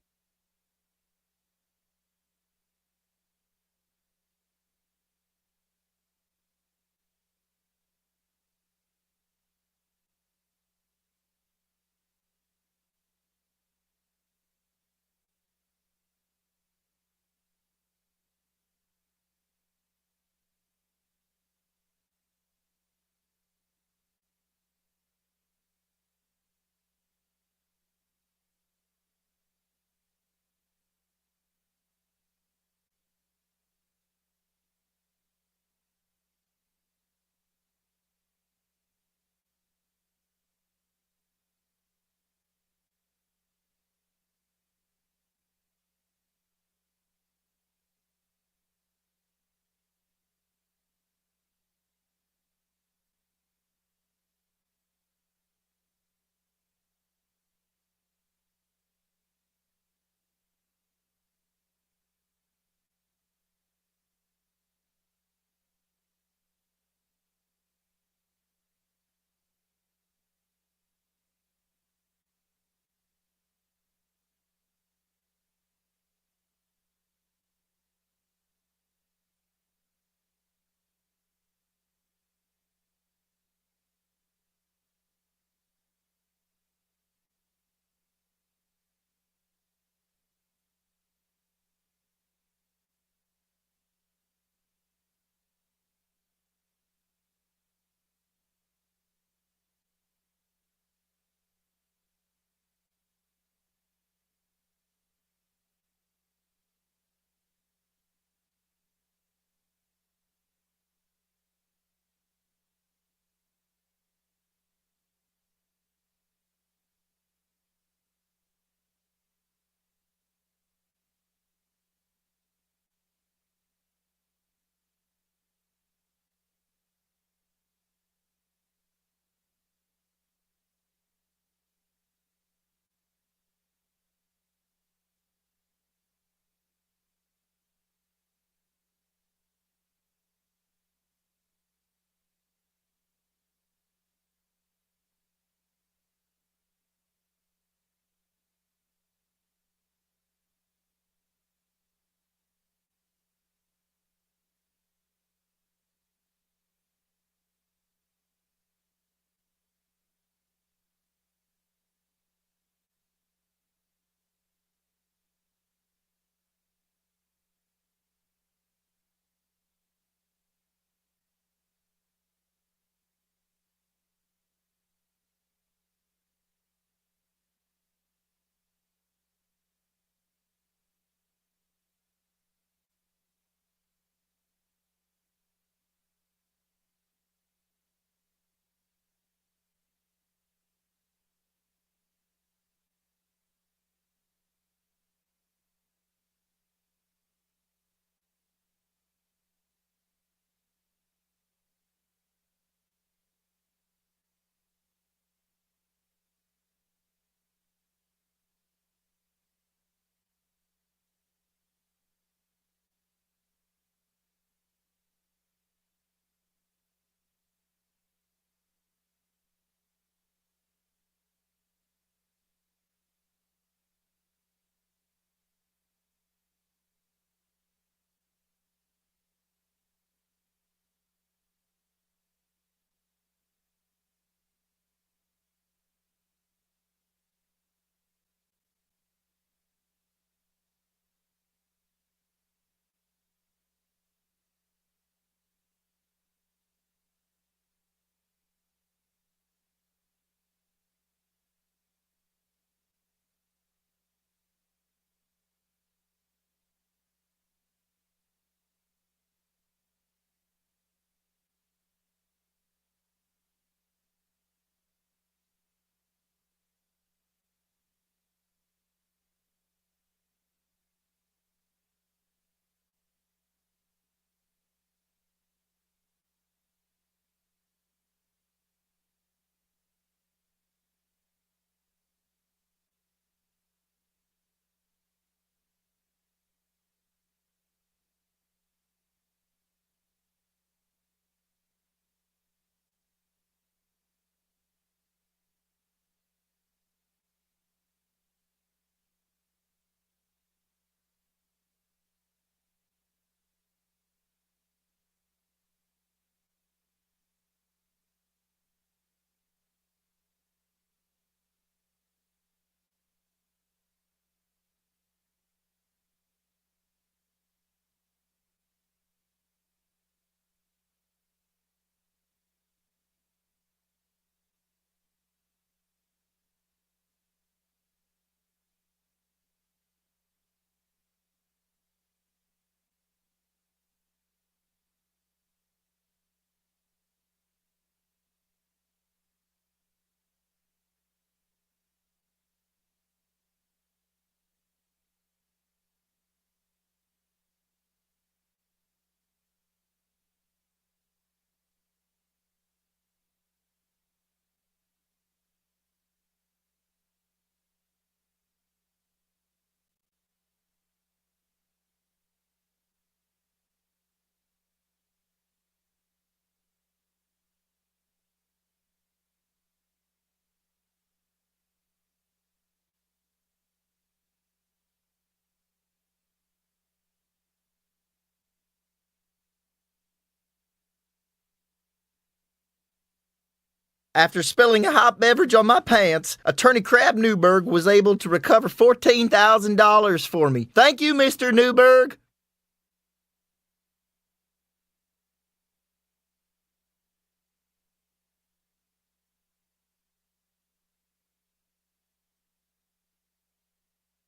After spilling a hot beverage on my pants, Attorney Crab Newberg was able to recover $14,000 for me. Thank you, Mr. Newberg.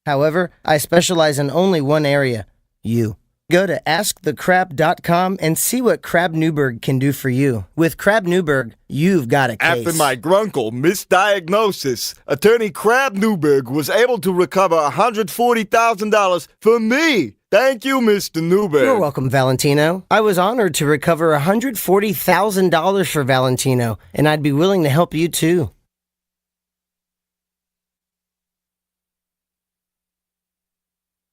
However, I specialize in only one area, you. Go to AskTheCrab.com and see what Crab Newberg can do for you. With Crab Newberg, you've got a case. After my grunkle misdiagnosis, Attorney Crab Newberg was able to recover $140,000 for me. Thank you, Mr. Newberg. You're welcome, Valentino. I was honored to recover $140,000 for Valentino, and I'd be willing to help you too.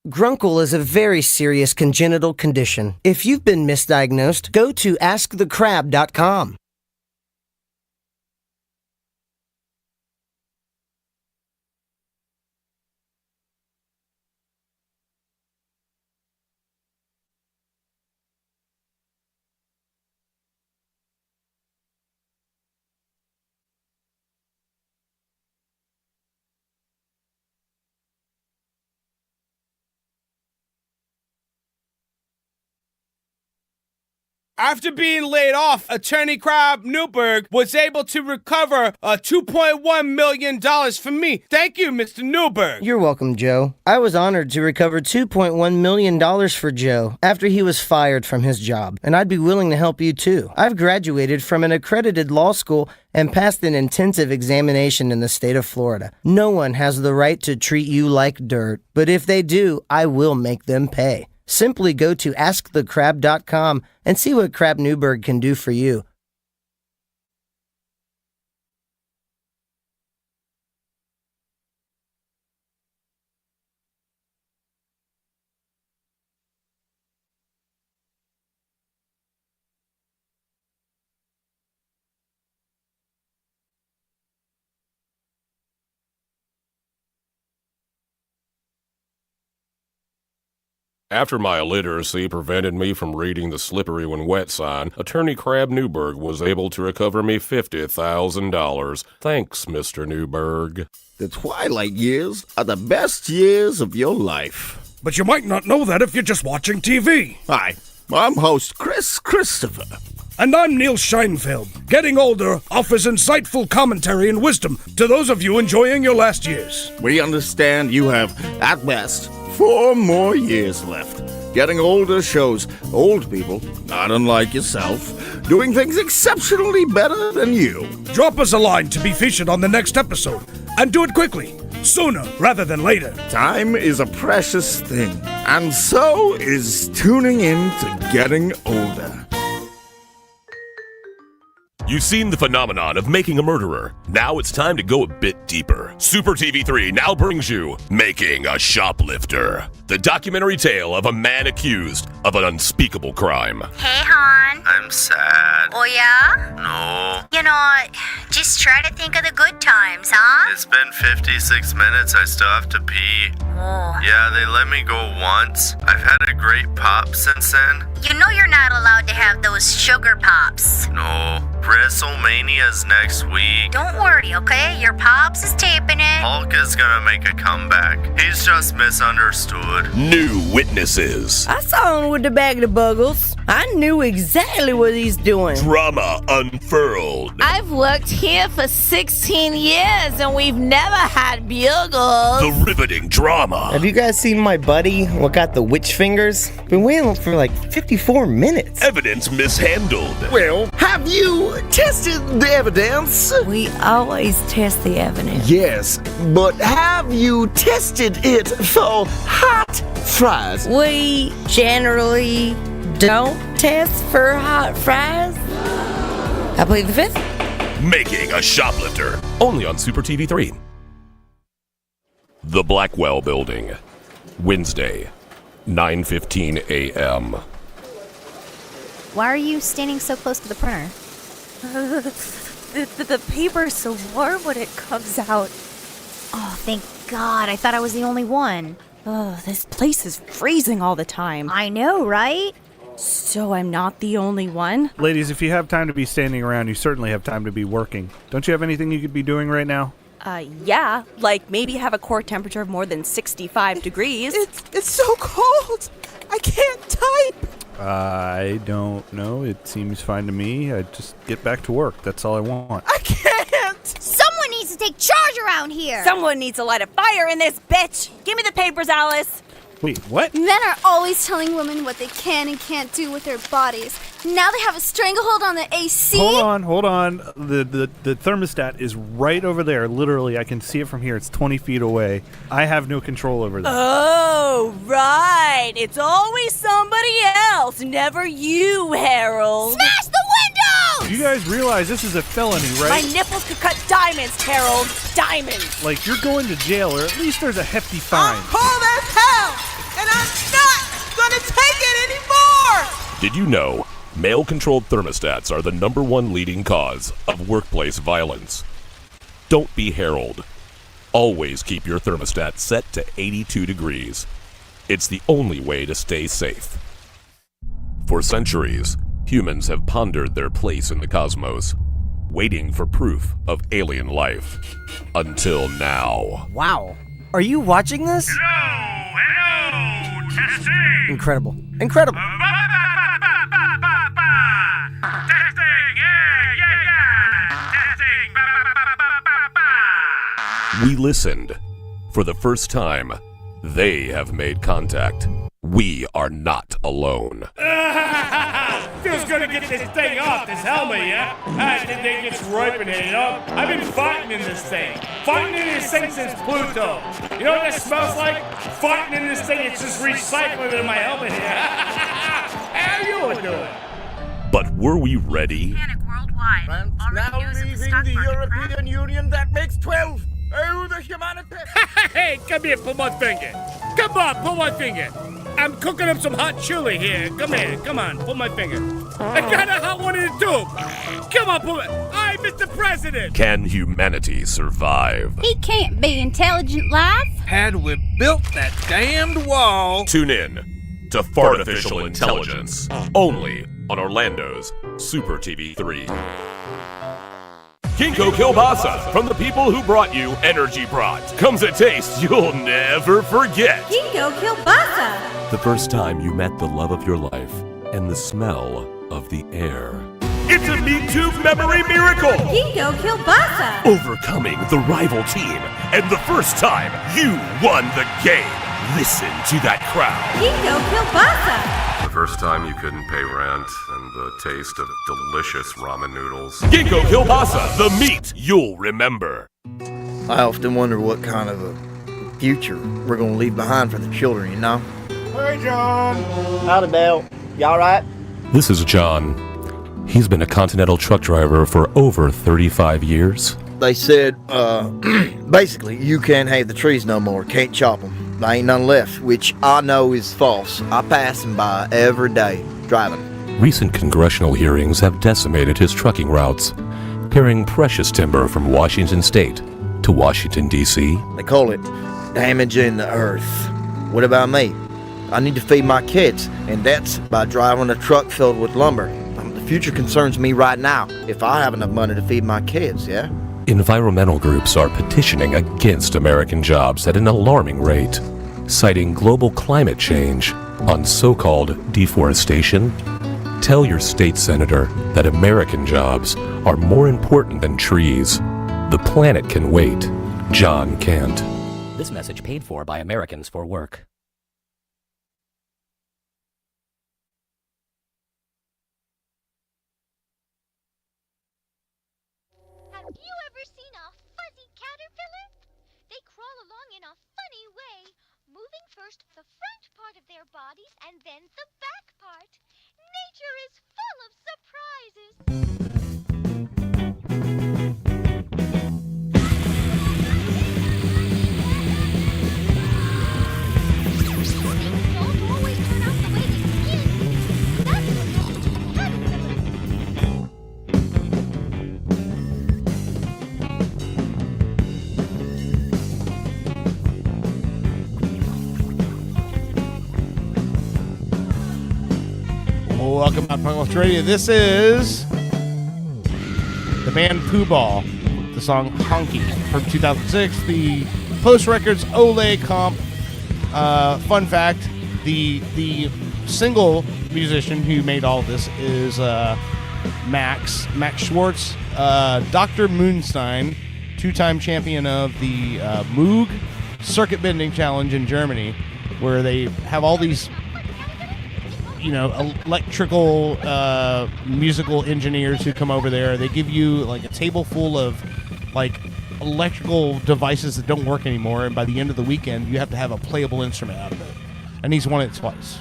Grunkle is a very serious congenital condition. If you've been misdiagnosed, go to AskTheCrab.com. After being laid off, Attorney Crab Newberg was able to recover $2.1 million for me. Thank you, Mr. Newberg. You're welcome, Joe. I was honored to recover $2.1 million for Joe after he was fired from his job, and I'd be willing to help you too. I've graduated from an accredited law school and passed an intensive examination in the state of Florida. No one has the right to treat you like dirt, but if they do, I will make them pay. Simply go to AskTheCrab.com and see what Crab Newberg can do for you. After my illiteracy prevented me from reading the slippery when wet sign, Attorney Crab Newberg was able to recover me $50,000. Thanks, Mr. Newberg. The twilight years are the best years of your life. But you might not know that if you're just watching TV. Hi, I'm host Chris Christopher. And I'm Neil Scheinfeld. Getting older offers insightful commentary and wisdom to those of you enjoying your last years. We understand you have, at best, 4 more years left. Getting older shows old people, not unlike yourself, doing things exceptionally better than you. Drop us a line to be featured on the next episode, and do it quickly, sooner rather than later. Time is a precious thing, and so is tuning in to Getting Older. You've seen the phenomenon of making a murderer. Now it's time to go a bit deeper. Super TV3 now brings you Making a Shoplifter, the documentary tale of a man accused of an unspeakable crime. Hey, hon. I'm sad. Oh, yeah? No. You know, just try to think of the good times, huh? It's been 56 minutes. I still have to pee. Oh. Yeah, they let me go once. I've had a great pop since then. You know you're not allowed to have those sugar pops. No. WrestleMania's next week. Don't worry, okay? Your pops is taping it. Hulk is gonna make a comeback. He's just misunderstood. New witnesses. I saw him with the bag of buggles. I knew exactly what he's doing. Drama unfurled. I've worked here for 16 years and we've never had bugles. The riveting drama. Have you guys seen my buddy? What got the witch fingers? Been waiting for like 54 minutes. Evidence mishandled. Well, have you tested the evidence? We always test the evidence. Yes, but have you tested it for hot fries? We generally don't test for hot fries. I plead the fifth. Making a Shoplifter. Only on Super TV3. The Blackwell Building. Wednesday, 9:15 a.m. Why are you standing so close to the printer? The paper's so warm when it comes out. Oh, thank God. I thought I was the only one. Ugh, this place is freezing all the time. I know, right? So I'm not the only one? Ladies, if you have time to be standing around, you certainly have time to be working. Don't you have anything you could be doing right now? Yeah, like maybe have a core temperature of more than 65 degrees. It's so cold. I can't type. I don't know. It seems fine to me. I just get back to work. That's all I want. I can't. Someone needs to take charge around here. Someone needs to light a fire in this bitch. Give me the papers, Alice. Wait, what? Men are always telling women what they can and can't do with their bodies. Now they have a stranglehold on the AC. Hold on. The thermostat is right over there. Literally, I can see it from here. It's 20 feet away. I have no control over that. Oh, right. It's always somebody else, never you, Harold. Smash the windows! You guys realize this is a felony, right? My nipples could cut diamonds, Harold. Diamonds. Like, you're going to jail, or at least there's a hefty fine. Cold as hell, and I'm not gonna take it anymore! Did you know male-controlled thermostats are the #1 leading cause of workplace violence? Don't be Harold. Always keep your thermostat set to 82 degrees. It's the only way to stay safe. For centuries, humans have pondered their place in the cosmos, waiting for proof of alien life. Until now. Wow. Are you watching this? Hello, testing. Incredible. Incredible. We listened. For the first time, they have made contact. We are not alone. Feels good to get this thing off, this helmet, yeah? I didn't think it's ripening, you know? I've been fighting in this thing. Fighting in this thing since Pluto. You know what that smells like? Fighting in this thing, it's just recycling it in my helmet here. How you doing? But were we ready? Panic worldwide. France now leaving the European Union. That makes 12. Oh, the humanity. Hey, come here, pull my finger. Come on, pull my finger. I'm cooking up some hot chili here. Come here, come on, pull my finger. I got a hot one in the tube. Come on, pull it. Hi, Mr. President. Can humanity survive? He can't be intelligent life. Had we built that damned wall. Tune in to Fartificial Intelligence, only on Orlando's Super TV 3. Ginkgo Kielbasa, from the people who brought you Energy Brat, comes a taste you'll never forget. Ginkgo Kielbasa. The first time you met the love of your life and the smell of the air. It's a Me Too memory miracle! Ginkgo Kielbasa. Overcoming the rival team, and the first time you won the game. Listen to that crowd. Ginkgo Kielbasa. The first time you couldn't pay rent, and the taste of delicious ramen noodles. Ginkgo Kielbasa, the meat you'll remember. I often wonder what kind of a future we're going to leave behind for the children, you know? Hey, John. Howdy, Dale. You all right? This is John. He's been a Continental truck driver for over 35 years. They said, basically, you can't have the trees no more, can't chop them. There ain't none left, which I know is false. I pass them by every day, driving. Recent congressional hearings have decimated his trucking routes, carrying precious timber from Washington State to Washington, D.C. They call it damaging the earth. What about me? I need to feed my kids, and that's by driving a truck filled with lumber. The future concerns me right now, if I have enough money to feed my kids, yeah? Environmental groups are petitioning against American jobs at an alarming rate, citing global climate change on so-called deforestation. Tell your state senator that American jobs are more important than trees. The planet can wait. John can't. This message paid for by Americans for Work. Have you ever seen a fuzzy caterpillar? They crawl along in a funny way, moving first the front part of their bodies and then the back part. Nature is full of surprises. welcome back to Pop Culture Radio. This is the band Pooh Ball, the song Honky from 2006, the Post Records Ole comp. Fun fact, the single musician who made all of this is Max Schwartz, Dr. Moonstein, two-time champion of the Moog Circuit Bending Challenge in Germany, where they have all these, electrical musical engineers who come over there. They give you like a table full of like electrical devices that don't work anymore, and by the end of the weekend, you have to have a playable instrument out of it. And he's won it twice.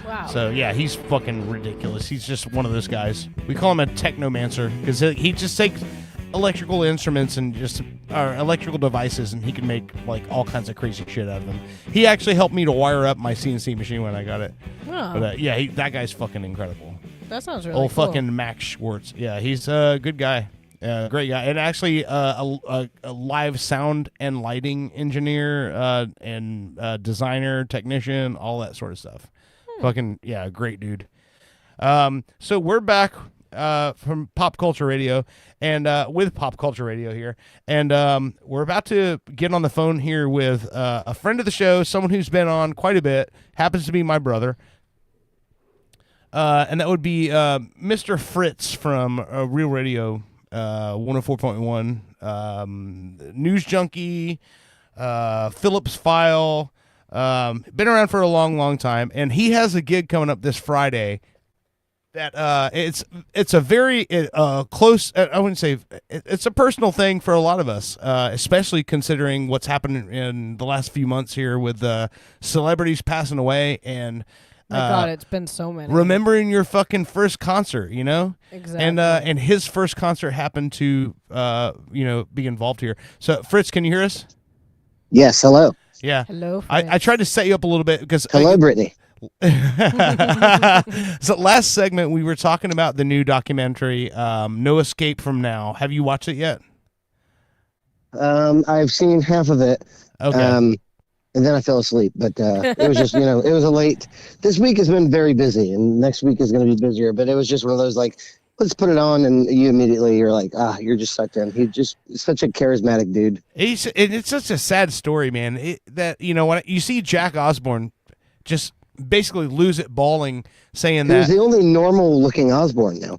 Wow. So yeah, he's fucking ridiculous. He's just one of those guys. We call him a technomancer because he just takes electrical instruments and electrical devices, and he can make like all kinds of crazy shit out of them. He actually helped me to wire up my CNC machine when I got it. Oh. But that guy's fucking incredible. That sounds really Old cool. Fucking Max Schwartz. Yeah, he's a good guy. Great guy. And actually a live sound and lighting engineer and designer, technician, all that sort of stuff. Fucking, great dude. So we're back from Pop Culture Radio and with Pop Culture Radio here. And we're about to get on the phone here with a friend of the show, someone who's been on quite a bit, happens to be my brother. And that would be Mr. Fritz from Real Radio 104.1, News Junkie, Phillips File, been around for a long time, and he has a gig coming up this Friday that it's a very close, I wouldn't say, it's a personal thing for a lot of us, especially considering what's happened in the last few months here with celebrities passing away and My God, it's been so many. remembering your fucking first concert, Exactly. and his first concert happened to be involved here. So Fritz, can you hear us? Yes, hello. Yeah. Hello, I tried to set you up a little bit because Hello, Brittany. So last segment we were talking about the new documentary, No Escape from Now. Have you watched it yet? I've seen half of it. Okay. And then I fell asleep, but it was just, it was a late. This week has been very busy, and next week is going to be busier. But it was just one of those let's put it on, and you're like, you're just sucked in. He's just such a charismatic dude. It's such a sad story, man. When you see Jack Osborne just basically lose it bawling, saying He was that the only normal-looking Osborne now.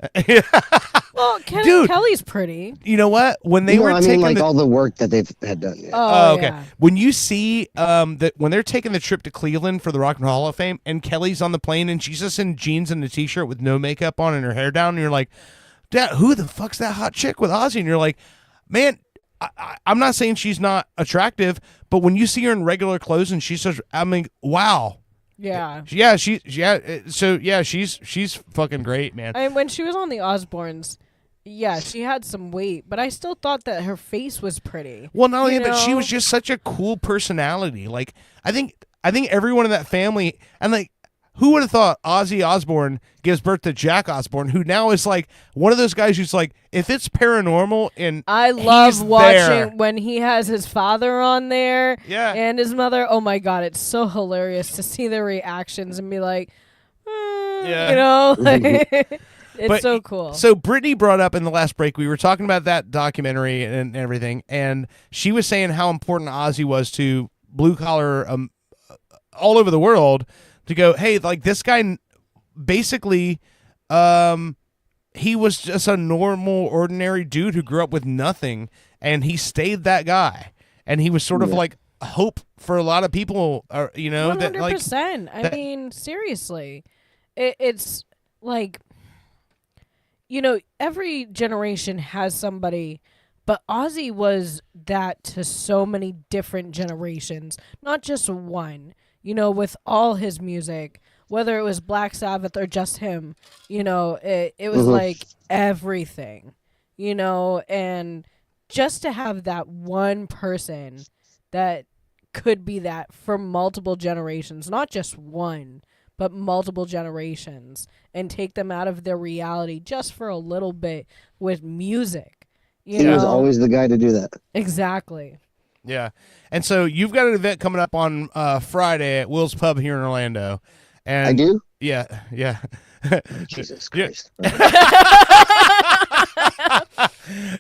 Well, Dude. Kelly's pretty. you know what when they were taking the, all the work that they've had done. Yeah. Oh, okay. yeah. When you see that when they're taking the trip to Cleveland for the Rock and Roll Hall of Fame, and Kelly's on the plane, and she's just in jeans and a t-shirt with no makeup on and her hair down, and you're like, Dad, who the fuck's that hot chick with Ozzy? And you're like, man, I'm not saying she's not attractive, but when you see her in regular clothes and she says, wow. Yeah. She's fucking great, man. And when she was on the Osbournes, she had some weight, but I still thought that her face was pretty. Well, not only that, but she was just such a cool personality. Like, I think everyone in that family, and like, who would have thought Ozzy Osbourne gives birth to Jack Osbourne, who now is like one of those guys who's like, if it's paranormal and I love he's watching there. when he has his father on there Yeah. and his mother. Oh my God, it's so hilarious to see their reactions and be like, it's But- so cool. So Brittany brought up in the last break, we were talking about that documentary and everything, and she was saying how important Ozzy was to blue collar all over the world, to go, hey, like this guy basically he was just a normal, ordinary dude who grew up with nothing, and he stayed that guy, and he was sort of like hope for a lot of people, that like 100%. I mean, seriously, it's like, every generation has somebody, but Ozzy was that to so many different generations, not just one. With all his music, whether it was Black Sabbath or just him, it was like everything, and just to have that one person that could be that for multiple generations, not just one, but multiple generations, and take them out of their reality just for a little bit with music. He was always the guy to do that. Exactly. Yeah. And so you've got an event coming up on Friday at Will's Pub here in Orlando. And I do? Yeah. Jesus Christ.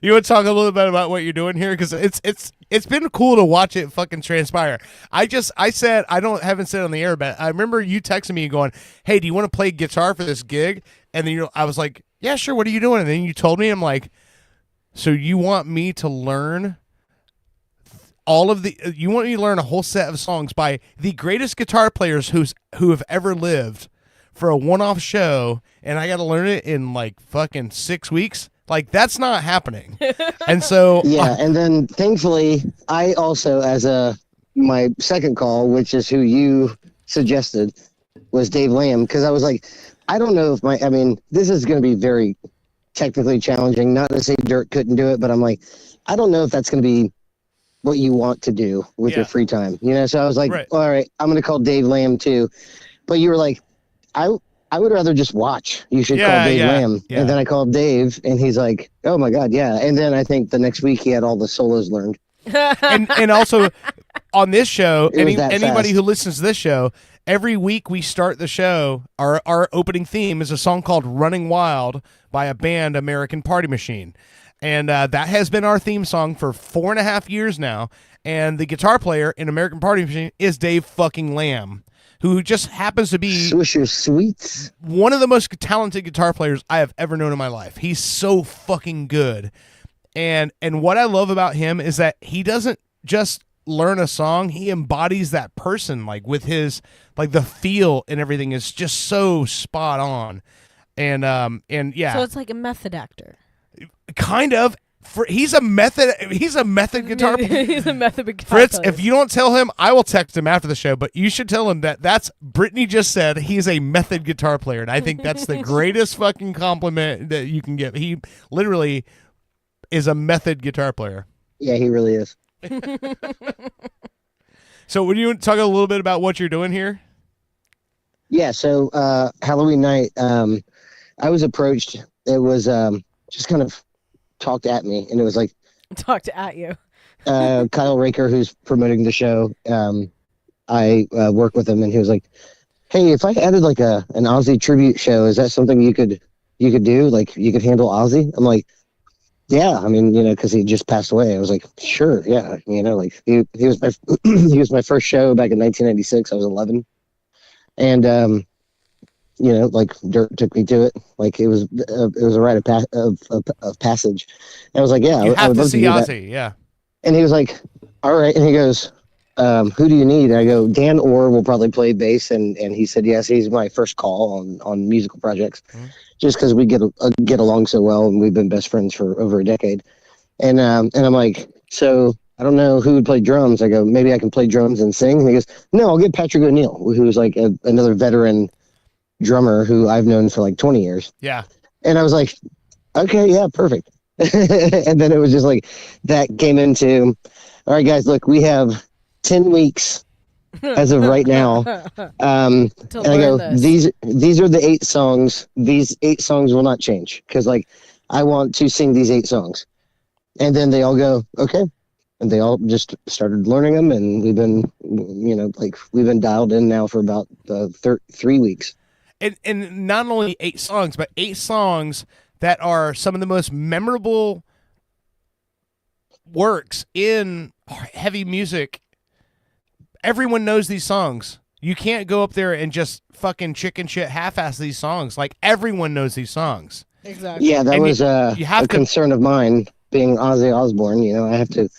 You want to talk a little bit about what you're doing here? Because it's been cool to watch it fucking transpire. I said I haven't said it on the air, but I remember you texting me going, "Hey, do you want to play guitar for this gig?" And then I was like, "Yeah, sure. What are you doing?" And then you told me, I'm like, "So you want me to learn you want me to learn a whole set of songs by the greatest guitar players who have ever lived for a one-off show, and I got to learn it in like fucking 6 weeks?" Like, that's not happening. And so yeah, and then thankfully I also, as my second call, which is who you suggested, was Dave Lamb, because I was like, I don't know if this is going to be very technically challenging. Not to say Dirk couldn't do it, but I'm like, I don't know if that's going to be what you want to do with your free time, So I was like, all right, I'm going to call Dave Lamb too. But you were like, I would rather just watch. You should call Dave Lamb. Yeah. And then I called Dave, and he's like, oh, my God, yeah. And then I think the next week he had all the solos learned. and also on this show, anybody who listens to this show, every week we start the show, our opening theme is a song called Running Wild by a band, American Party Machine. And that has been our theme song for 4.5 years now. And the guitar player in American Party Machine is Dave fucking Lamb, who just happens to be Swisher Sweets, one of the most talented guitar players I have ever known in my life. He's so fucking good. And what I love about him is that he doesn't just learn a song, he embodies that person, like with his, like the feel and everything is just so spot on. And yeah. So it's like a method actor. Kind of. He's a method guitar player. He's a method guitar Fritz, player. if you don't tell him, I will text him after the show, but you should tell him that's Brittany just said he's a method guitar player, and I think that's the greatest fucking compliment that you can give. He literally is a method guitar player. Yeah, he really is. So would you talk a little bit about what you're doing here? Yeah, so Halloween night, I was approached. It was just kind of talked at me, and it was like talked at you. Kyle Raker, who's promoting the show, I work with him, and he was like, "Hey, if I added like an Ozzy tribute show, is that something you could do? Like, you could handle Ozzy?" I'm like, "Yeah, I mean, because he just passed away." I was like, "Sure, yeah, like he was my he was my first show back in 1996. I was 11, and like Dirk took me to it. Like it was a rite of passage. And I was like, yeah, you I have would to love see to do that. Ozzy, yeah. And he was like, all right. And he goes, who do you need? And I go, Dan Orr will probably play bass. And he said, yes, he's my first call on musical projects, just because we get along so well, and we've been best friends for over a decade. And I'm like, so I don't know who would play drums. I go, maybe I can play drums and sing. And he goes, no, I'll get Patrick O'Neill, who's like another veteran drummer who I've known for like 20 years. Yeah. And I was like, okay, yeah, perfect. And then it was just like that came into, all right, guys, look, we have 10 weeks as of right now. And I go, these are the 8 songs. These 8 songs will not change, because like I want to sing these 8 songs. And then they all go, okay. And they all just started learning them, and we've been, we've been dialed in now for about 3 weeks. And not only 8 songs, but 8 songs that are some of the most memorable works in heavy music. Everyone knows these songs. You can't go up there and just fucking chicken shit half-ass these songs. Like, everyone knows these songs. Exactly. Yeah, that was a concern of mine, being Ozzy Osbourne. I have to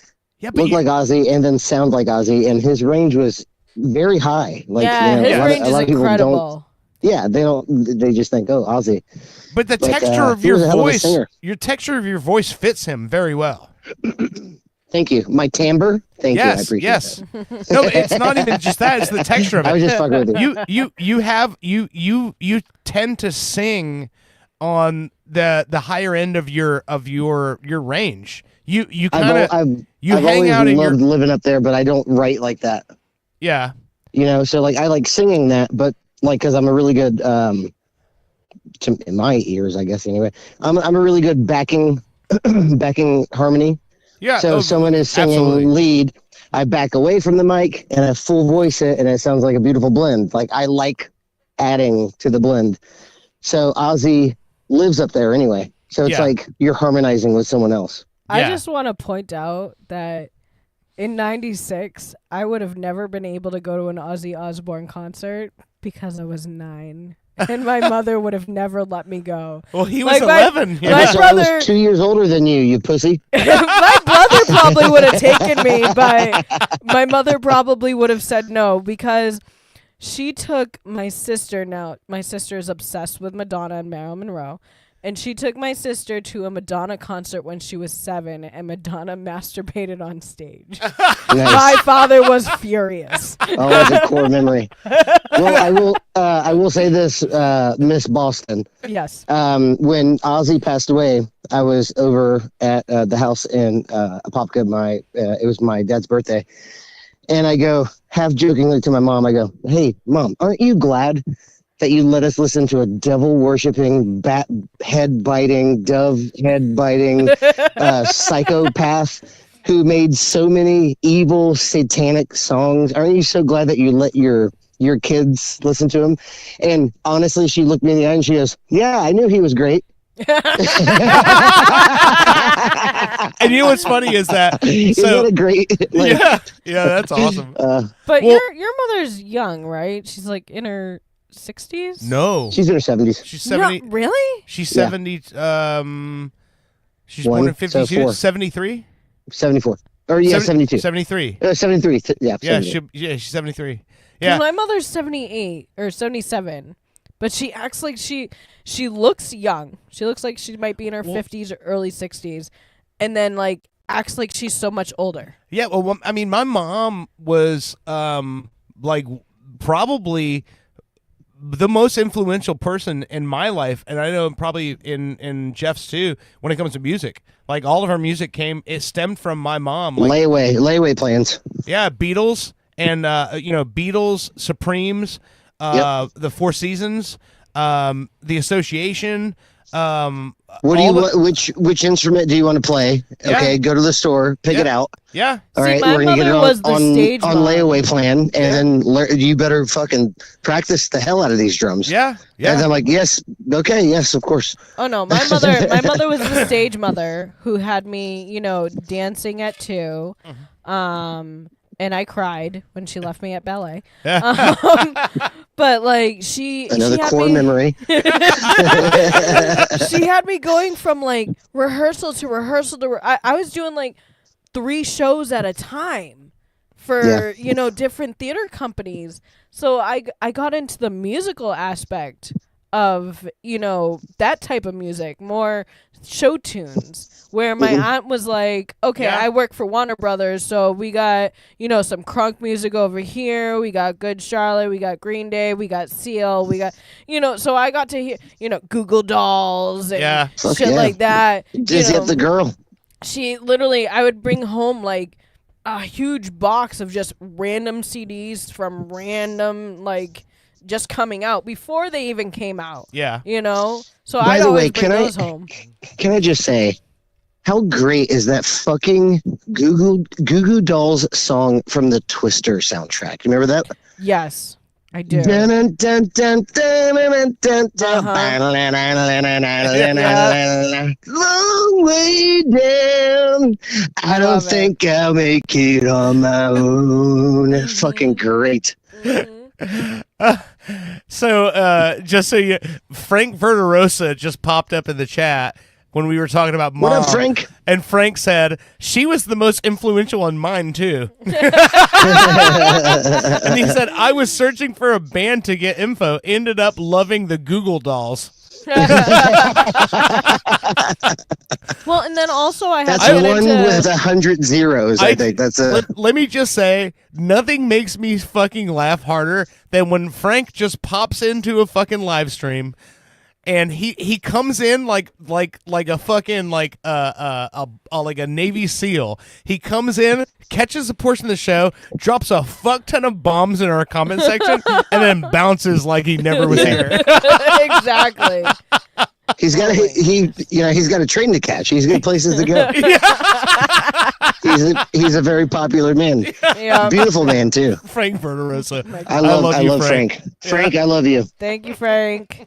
look like Ozzy and then sound like Ozzy, and his range was very high. Like, his range is incredible. Yeah, they just think, oh, Ozzy. But the texture of your voice fits him very well. Thank you. My timbre? Thank you. I appreciate that. No, it's not even just that, it's the texture of it. I was just fucking with you. You tend to sing on the higher end of your range. You kind of I've hang out in loved living up there, but I don't write like that. Yeah. So like I like singing that, but like, because I'm a really good, in my ears, I guess anyway, I'm a really good backing harmony. Yeah. So if someone is singing lead, I back away from the mic and I full voice it, and it sounds like a beautiful blend. Like, I like adding to the blend. So Ozzy lives up there anyway. So it's Yeah. like you're harmonizing with someone else. I just want to point out that in '96, I would have never been able to go to an Ozzy Osbourne concert because I was 9. And my mother would have never let me go. Well, he was Like, my- 11. My So brother, I was 2 years older than you pussy. my brother probably would have taken me, but my mother probably would have said no because she took my sister. Now, my sister is obsessed with Madonna and Marilyn Monroe. And she took my sister to a Madonna concert when she was 7, and Madonna masturbated on stage. My father was furious. Oh, that's a core memory. Well, I will say this, Miss Boston. Yes. When Ozzy passed away, I was over at the house in Apopka. It was my dad's birthday, and I go half jokingly to my mom. I go, "Hey, Mom, aren't you glad that you let us listen to a devil-worshipping, bat head-biting, dove head-biting psychopath who made so many evil, satanic songs? Aren't you so glad that you let your kids listen to him?" And honestly, she looked me in the eye and she goes, "Yeah, I knew he was great." And you know what's funny is that Isn't that a great? yeah, that's awesome. But Well- your mother's young, right? She's like in her 60s? No, she's in her 70s. She's 70. No, really? She's Yeah. 70. She's born in 52. 4. 73. 74. Or yeah, 72. 73. 73. Yeah. Yeah, 73. she's 73. 'Cause Yeah. my mother's 78 or 77, but she acts like she looks young. She looks like she might be in her 50s or early 60s, and then like acts like she's so much older. Yeah, well, I mean, my mom was like probably the most influential person in my life, and I know probably in Jeff's too when it comes to music. Like all of our music it stemmed from my mom. Like, layaway plans. Yeah, Beatles and Beatles, Supremes, the Four Seasons, the Association. What do you which instrument do you want to play? Yeah. Okay, go to the store, pick it out. Yeah. All See, right, my we're gonna get it mother was the on stage mom. layaway plan, and then you better fucking practice the hell out of these drums. Yeah. And I'm like, yes, okay, yes, of course. Oh no, my mother was the stage mother who had me, dancing at 2. And I cried when she left me at ballet. But like Another she had core me, memory. she had me going from like rehearsal to rehearsal to I was doing like 3 shows at a time for different theater companies. So I got into the musical aspect of that type of music, more show tunes, where my aunt was like, okay, I work for Warner Brothers, so we got some crunk music over here, we got Good Charlotte, we got Green Day, we got Seal, we got so I got to hear Google Dolls and shit like that. Dizzy Up the Girl. She literally, I would bring home like a huge box of just random CDs from random just coming out before they even came out. Yeah. So By I'd the always way, bring those home. Can I just say, how great is that fucking Goo Goo Dolls song from the Twister soundtrack? You remember that? Yes, I do. Dun, dun, dun, dun, dun, dun, dun. Long way down. I don't think I'll make it on my own. Fucking great. So, just so you, Frank Verderosa just popped up in the chat when we were talking about Mom. What up, Frank? And Frank said, she was the most influential on mine, too. And he said, I was searching for a band to get info, ended up loving the Google Dolls. Well, and then also I had That's to get one into with 100 zeros, I think. That's a... Let me just say, nothing makes me fucking laugh harder than when Frank just pops into a fucking live stream and he comes in like a fucking like a Navy SEAL. He comes in, catches a portion of the show, drops a fuck ton of bombs in our comment section, and then bounces like he never was here. Exactly. He's got a train to catch. He's got places to go. he's a very popular man. Yeah. Beautiful man too. Frank Verderosa. I love you, Frank. Frank, I love you. Thank you, Frank.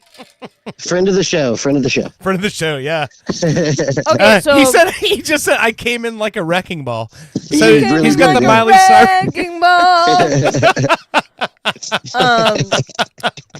Friend of the show. Friend of the show. Friend of the show, yeah. Okay, so he just said I came in like a wrecking ball. So He he's got really the did. Miley Cyrus. wrecking ball.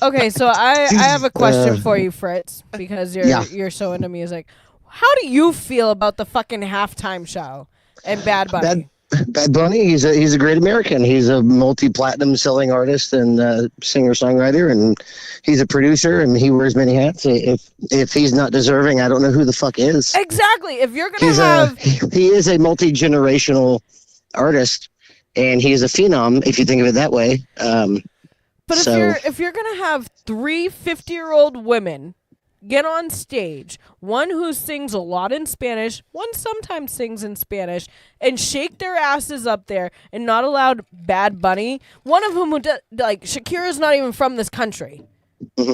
Okay, so I have a question for you, Fritz, because you're so into music. How do you feel about the fucking halftime show and Bad Bunny? Bad Bunny, he's a great American. He's a multi-platinum selling artist and singer-songwriter, and he's a producer, and he wears many hats. If he's not deserving, I don't know who the fuck is. Exactly. If you're gonna He is a multi-generational artist, and he is a phenom, if you think of it that way. But if you're gonna have 3 50-year-old women get on stage, one who sings a lot in Spanish, one sometimes sings in Spanish, and shake their asses up there and not allowed Bad Bunny, one of whom like Shakira's not even from this country,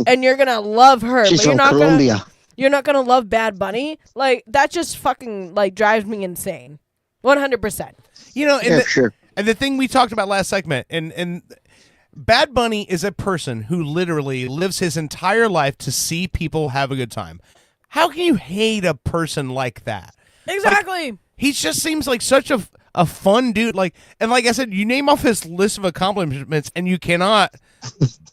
and you're gonna love her, She's but you're from not Colombia. you're not gonna love Bad Bunny. Like that just fucking like drives me insane. 100%. You know, Yeah, sure. And the thing we talked about last segment, and Bad Bunny is a person who literally lives his entire life to see people have a good time. How can you hate a person like that? Exactly. Like, he just seems like such a fun dude. Like I said, you name off his list of accomplishments, and you cannot.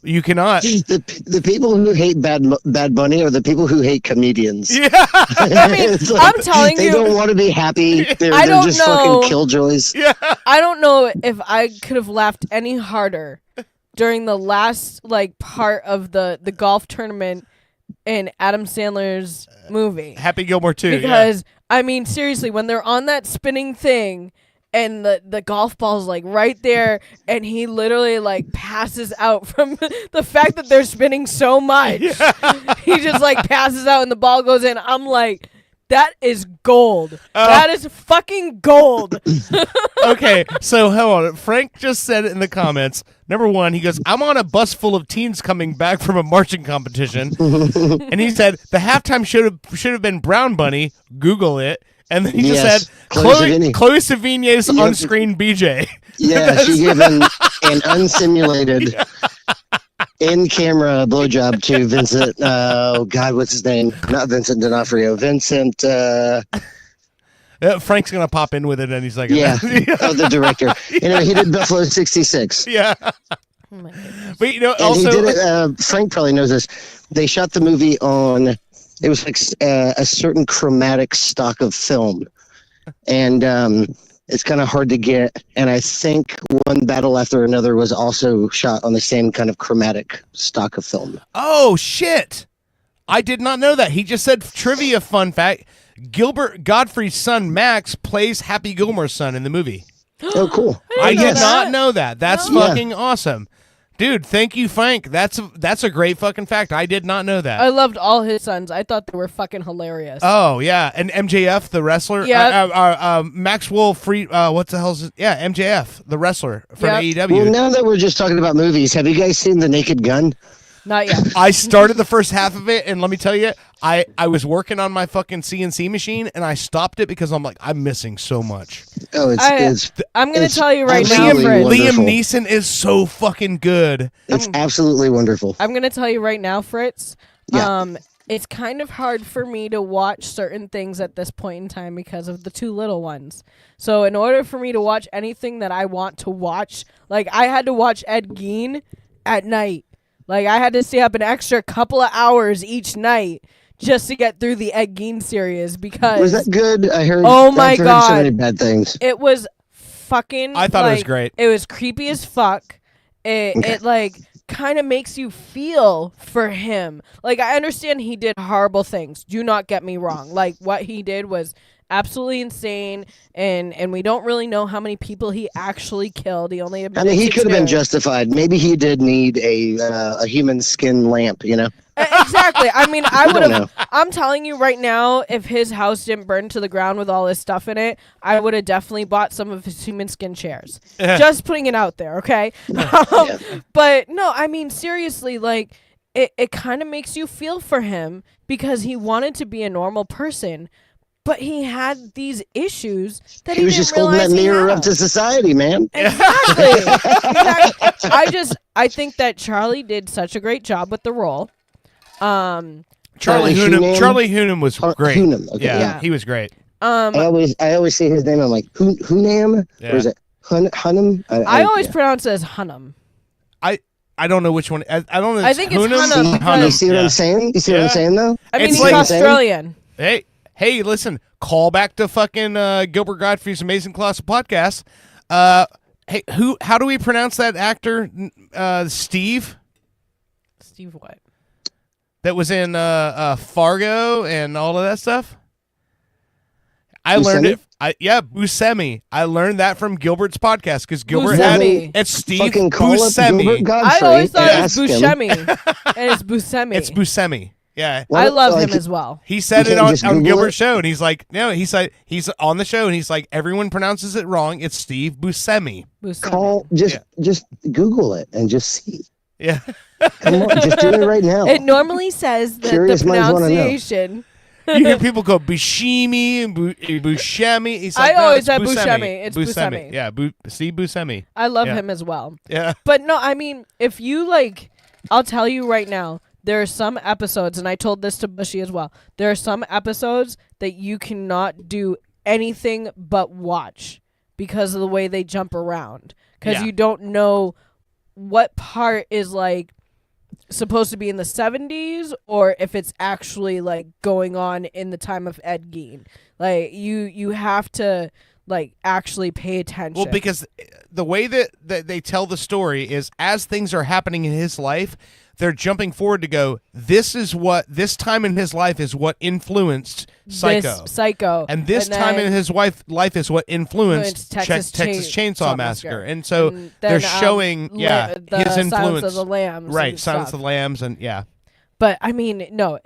The people who hate Bad Bunny are the people who hate comedians. Yeah. I mean, I'm telling they you, don't want to be happy. They're I don't just know. fucking killjoys. Yeah. I don't know if I could have laughed any harder during the last part of the golf tournament in Adam Sandler's movie. Happy Gilmore 2. Because I mean, seriously, when they're on that spinning thing and the golf ball's right there, and he literally passes out from the fact that they're spinning so much. Yeah. He just passes out and the ball goes in. I'm like, that is gold. That is fucking gold. Okay, so hold on. Frank just said it in the comments. Number one, he goes, I'm on a bus full of teens coming back from a marching competition. And he said, the halftime should have been Brown Bunny. Google it. And then he just said, Chloe Sevigny's on-screen BJ. Yeah, she gave an unsimulated in-camera blowjob to Vincent. Oh God, what's his name? Not Vincent D'Onofrio. Vincent. Frank's gonna pop in with it, and he's like, yeah, the director. Anyway, he did Buffalo '66. Yeah. But and also, he did it, Frank probably knows this. They shot the movie on. It was a certain chromatic stock of film, and it's kind of hard to get. And I think One Battle After Another was also shot on the same kind of chromatic stock of film. Oh shit! I did not know that. He just said trivia fun fact. Gilbert Godfrey's son Max plays Happy Gilmore's son in the movie. Oh, cool! I did not know that. That's fucking awesome. Dude, thank you, Frank. That's a great fucking fact. I did not know that. I loved all his sons. I thought they were fucking hilarious. Oh yeah, and MJF the wrestler. Yeah. Maxwell Free. What the hell's it? Yeah, MJF the wrestler from AEW. Well, now that we're just talking about movies, have you guys seen The Naked Gun? Not yet. I started the first half of it, and let me tell you, I was working on my fucking CNC machine, and I stopped it because I'm like, I'm missing so much. Oh, I'm going to tell you right now, Fritz. Liam Neeson is so fucking good. It's absolutely wonderful. I'm going to tell you right now, Fritz. Yeah. It's kind of hard for me to watch certain things at this point in time because of the two little ones. So in order for me to watch anything that I want to watch, I had to watch Ed Gein at night. I had to stay up an extra couple of hours each night just to get through the Ed Gein series because... Was that good? I heard, oh my I've heard God. so many bad things. It was fucking... I thought it was great. It was creepy as fuck. It kind of makes you feel for him. I understand he did horrible things. Do not get me wrong. What he did was absolutely insane, and we don't really know how many people he actually killed. He only admitted he could have been to. justified. Maybe he did need a human skin lamp, Exactly. I mean, I would don't have. know. I'm telling you right now, if his house didn't burn to the ground with all his stuff in it, I would have definitely bought some of his human skin chairs. Just putting it out there, okay? But no, I mean, seriously, it kind of makes you feel for him because he wanted to be a normal person. but he had these issues that He was didn't just holding that realize he mirror had. up to society, man. Exactly. I think that Charlie did such a great job with the role. Charlie Hunnam was great. Hunnam, okay, yeah, he was great. I always see his name. I'm like Hunnam, Yeah. or is it Hunnam? I always pronounce it as Hunnam. I don't know which one. I don't know. I think it's Hunnam. Hunnam because- You see what I'm saying? You see what I'm saying, though? I mean, It's he's like- Australian. Hey, listen. Call back to fucking Gilbert Godfrey's Amazing Colossal Podcast. Hey, how do we pronounce that actor? Steve. Steve what? That was in Fargo and all of that stuff. I learned it. Buscemi. I learned that from Gilbert's podcast because Gilbert had it's Steve Fucking call up Buscemi. Gilbert Godfrey I always thought and it was ask him. Buscemi, and it's Buscemi. It's Buscemi. Yeah, I love him as well. He said You it can't on just Google Gilbert's it? show, and he's like, no, he's on the show, and he's like, everyone pronounces it wrong. It's Steve Buscemi. Just Google it and just see. Yeah. Come on, just do it right now. It normally says that Curious the minds wanna know. pronunciation. You hear people go Buscemi and Buscemi. He's like, I no, always it's said Buscemi. Buscemi. It's Buscemi. Yeah, Steve Buscemi. I love Yeah. him as well. Yeah. But no, I mean, if you like, I'll tell you right now, there are some episodes, and I told this to Bushy as well. There are some episodes that you cannot do anything but watch because of the way they jump around. Because Yeah. you don't know what part is like supposed to be in the 70s or if it's actually like going on in the time of Ed Gein. Like you have to like actually pay attention. Well, because the way that they tell the story is as things are happening in his life, they're jumping forward to go, this time in his life is what influenced Psycho. And this time in then his life is what influenced Texas Chainsaw Massacre. And so And they're then, showing, the his Silence influence. of the Lambs Right, and Silence stuff. of the Lambs, and yeah. But I mean, no,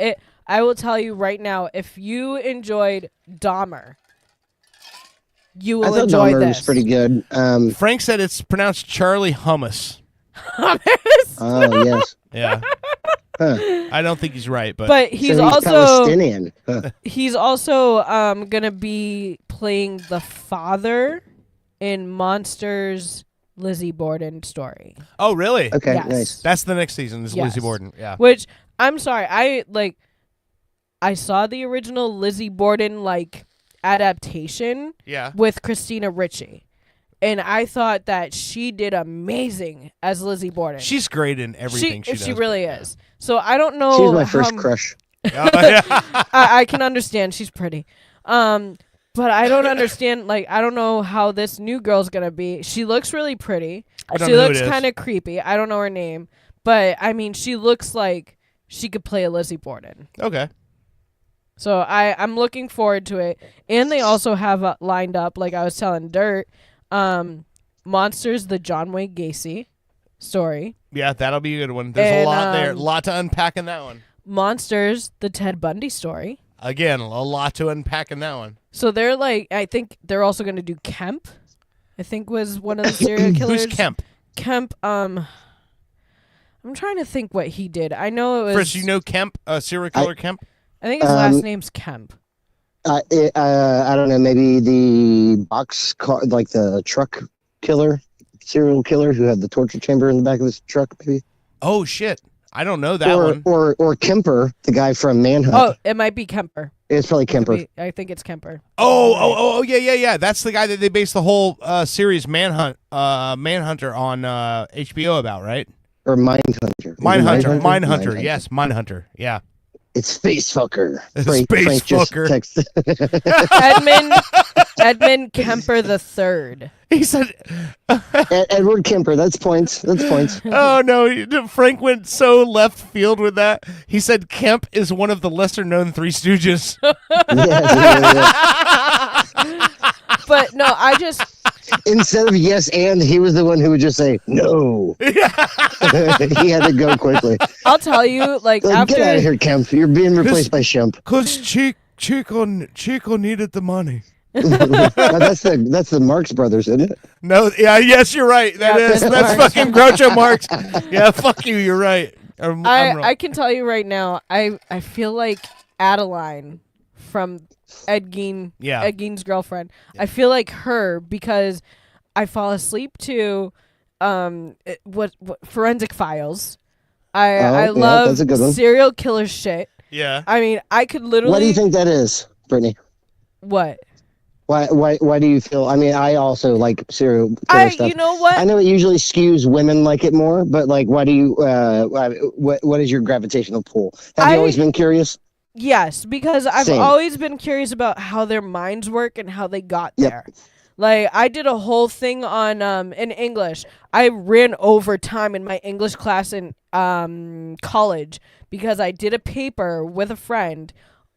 I will tell you right now, if you enjoyed Dahmer, you I will thought enjoy Dahmer this. was pretty good. Frank said it's pronounced Charlie Hummus. Oh yes. Yeah. Huh. I don't think he's right, but But he's So also Palestinian. Huh. he's also gonna be playing the father in Monsters Lizzie Borden story. Oh, really? Okay, Yes. nice. That's the next season is Lizzie Yes. Borden. Yeah. Which I'm sorry, I saw the original Lizzie Borden adaptation Yeah. with Christina Ricci. And I thought that she did amazing as Lizzie Borden. She's great in everything she does. She really is. So I don't know. She was my first crush. I can understand. She's pretty. But I don't understand. I don't know how this new girl's gonna be. She looks really pretty. I don't She know who looks it is. kind of creepy. I don't know her name, but I mean, she looks like she could play a Lizzie Borden. Okay. So I'm looking forward to it. And they also have lined up, like I was telling Dirt, Monsters, the John Wayne Gacy story. Yeah, that'll be a good one. There's a And, lot there. A lot to unpack in that one. Monsters, the Ted Bundy story. Again, a lot to unpack in that one. So they're I think they're also going to do Kemp. I think was one of the serial killers. Who's Kemp? Kemp, I'm trying to think what he did. I know it was. Chris, you know Kemp, serial killer Kemp? I think his last name's Kemp. I don't know. Maybe the box car, like the truck killer, serial killer who had the torture chamber in the back of his truck. Maybe. Oh shit! I don't know that one. Or Kemper, the guy from Manhunt. Oh, it might be Kemper. It's probably Kemper. I think it's Kemper. Oh, yeah. That's the guy that they based the whole series Manhunter on HBO about, right? Or Mindhunter. Mindhunter. Yes, Mindhunter. Yeah. It's Spacefucker. Space Frank just fucker. texted. Edmund Kemper the Third. He said Edward Kemper. That's points. That's points. Oh no, Frank went so left field with that. He said Kemp is one of the lesser known Three Stooges. But no, I just Instead of yes and, he was the one who would just say no. He had to go quickly. I'll tell you, Like, after get out of here, Kemp. You're being replaced by Shemp. Because Chico needed the money. That's the Marx Brothers, isn't it? No, yes, you're right. That's fucking Groucho Marx. Yeah, fuck you. You're right. I'm wrong. I can tell you right now, I feel like Adeline from Ed Gein, Yeah. Ed Gein's girlfriend. I feel like her because I fall asleep to what Forensic Files. I love that's a good one. serial killer shit. Yeah. I mean, I could literally. What do you think that is, Brittany? What? Why do you feel? I mean, I also like serial killer stuff. You know what? I know it usually skews women like it more, but like, why do you? What is your gravitational pull? Have you always been curious? Yes, because I've Same. always been curious about how their minds work and how they got Yep. there. Like I did a whole thing on in English. I ran over time in my English class in college because I did a paper with a friend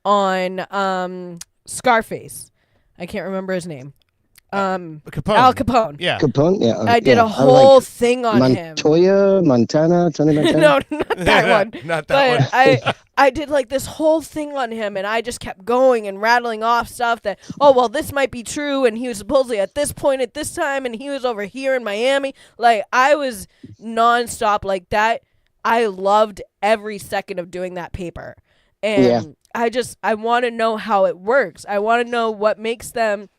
on Scarface. I can't remember his name. Capone. Al Capone. Yeah. Capone. Yeah. I did a whole thing on him. Tony Montana. No, not that one. Not that but one. I did like this whole thing on him, and I just kept going and rattling off stuff that, oh, well, this might be true, and he was supposedly at this point at this time, and he was over here in Miami. Like, I was nonstop like that. I loved every second of doing that paper. And I want to know how it works. I want to know what makes them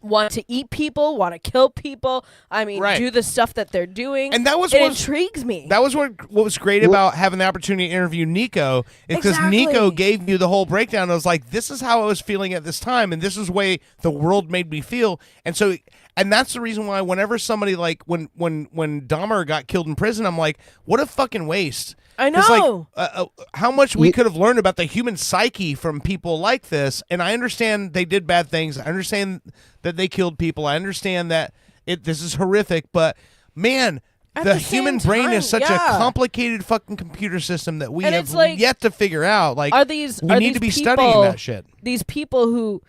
want to eat people, want to kill people. I mean, do the stuff that they're doing. And that was it what intrigues me. That was what was great about having the opportunity to interview Nico, is because Exactly. Nico gave you the whole breakdown. I was like, this is how I was feeling at this time, and this is the way the world made me feel. And so, and that's the reason why whenever somebody like when Dahmer got killed in prison, I'm like, what a fucking waste. I 'Cause, know. like, how much we could have learned about the human psyche from people like this. And I understand they did bad things. I understand that they killed people. I understand that this is horrific. But, man, the human brain is such a complicated fucking computer system that we And have it's like, yet to figure out. Like, we need to be studying that shit. These people who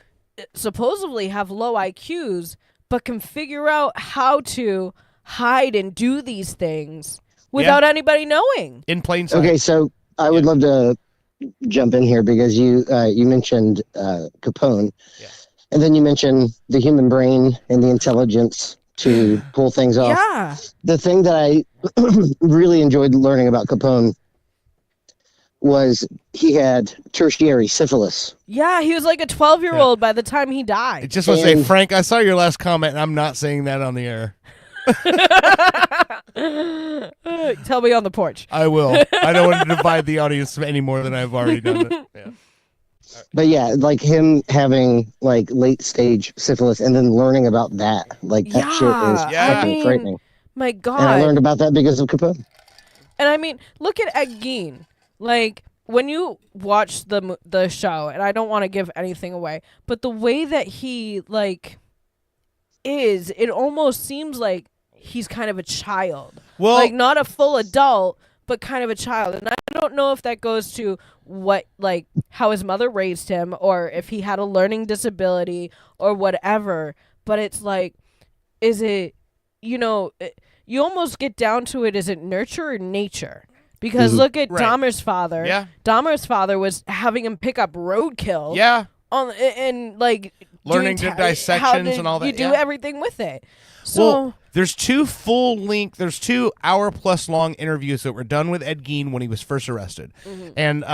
supposedly have low IQs but can figure out how to hide and do these things without anybody knowing. In plain sight. Okay, so I would love to jump in here because you mentioned Capone, and then you mentioned the human brain and the intelligence to pull things off. Yeah. The thing that I really enjoyed learning about Capone was he had tertiary syphilis. Yeah, he was like a 12-year-old by the time he died. I just want to say, Frank, I saw your last comment, and I'm not saying that on the air. Tell me on the porch. I will. I don't want to divide the audience any more than I've already done it. Yeah. But yeah, like him having like late stage syphilis and then learning about that, like that shit is fucking frightening. My God. And I learned about that because of Capone. And I mean, look at Ed Gein. Like, when you watch the show, and I don't want to give anything away, but the way that he, like, is, it almost seems like he's kind of a child. Well, like, not a full adult, but kind of a child. And I don't know if that goes to what, like, how his mother raised him, or if he had a learning disability, or whatever. But it's like, is it, you know, you almost get down to it, is it nurture or nature? Because look at Dahmer's father. Yeah. Dahmer's father was having him pick up roadkill. Yeah. And like Learning doing to dissections and all that. You do yeah. everything with it. So well, there's two 2 hour-plus long interviews that were done with Ed Gein when he was first arrested, and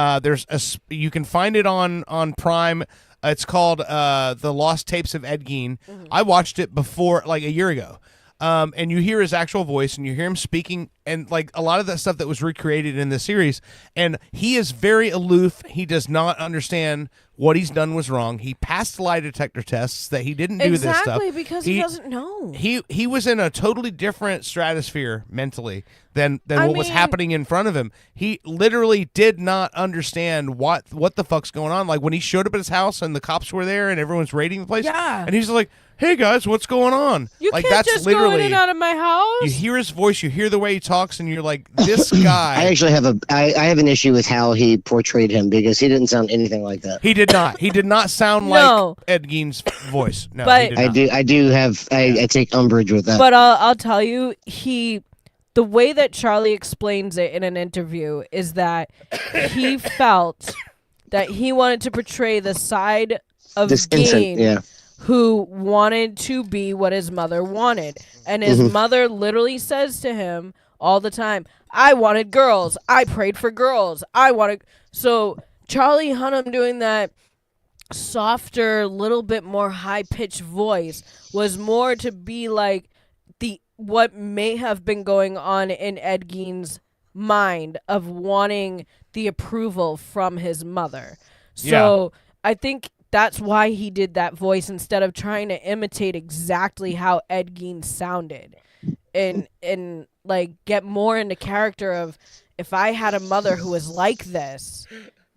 you can find it on Prime. It's called The Lost Tapes of Ed Gein. I watched it before, like a year ago. And you hear his actual voice, and you hear him speaking, and like a lot of that stuff that was recreated in the series. And he is very aloof. He does not understand what he's done was wrong. He passed lie detector tests that he didn't do this stuff. Exactly, because he doesn't know. He was in a totally different stratosphere mentally than what was happening in front of him. He literally did not understand what the fuck's going on. Like when he showed up at his house and the cops were there and everyone's raiding the place. Yeah. And he's like, "Hey guys, what's going on?" You like can't that's just literally go in and out of my house. you hear his voice, you hear the way he talks, and you're like, this guy. I actually have I have an issue with how he portrayed him because he didn't sound anything like that. He did not. He did not sound No. like Ed Gein's voice. No, But- he did not. I take umbrage with that. But I'll tell you, the way that Charlie explains it in an interview is that he felt that he wanted to portray the side of This Gein innocent, who wanted to be what his mother wanted. And his mother literally says to him all the time, "I wanted girls. I prayed for girls. I wanted..." So Charlie Hunnam doing that softer, little bit more high-pitched voice was more to be like what may have been going on in Ed Gein's mind of wanting the approval from his mother. So I think that's why he did that voice instead of trying to imitate exactly how Ed Gein sounded, and like get more into character of, if I had a mother who was like this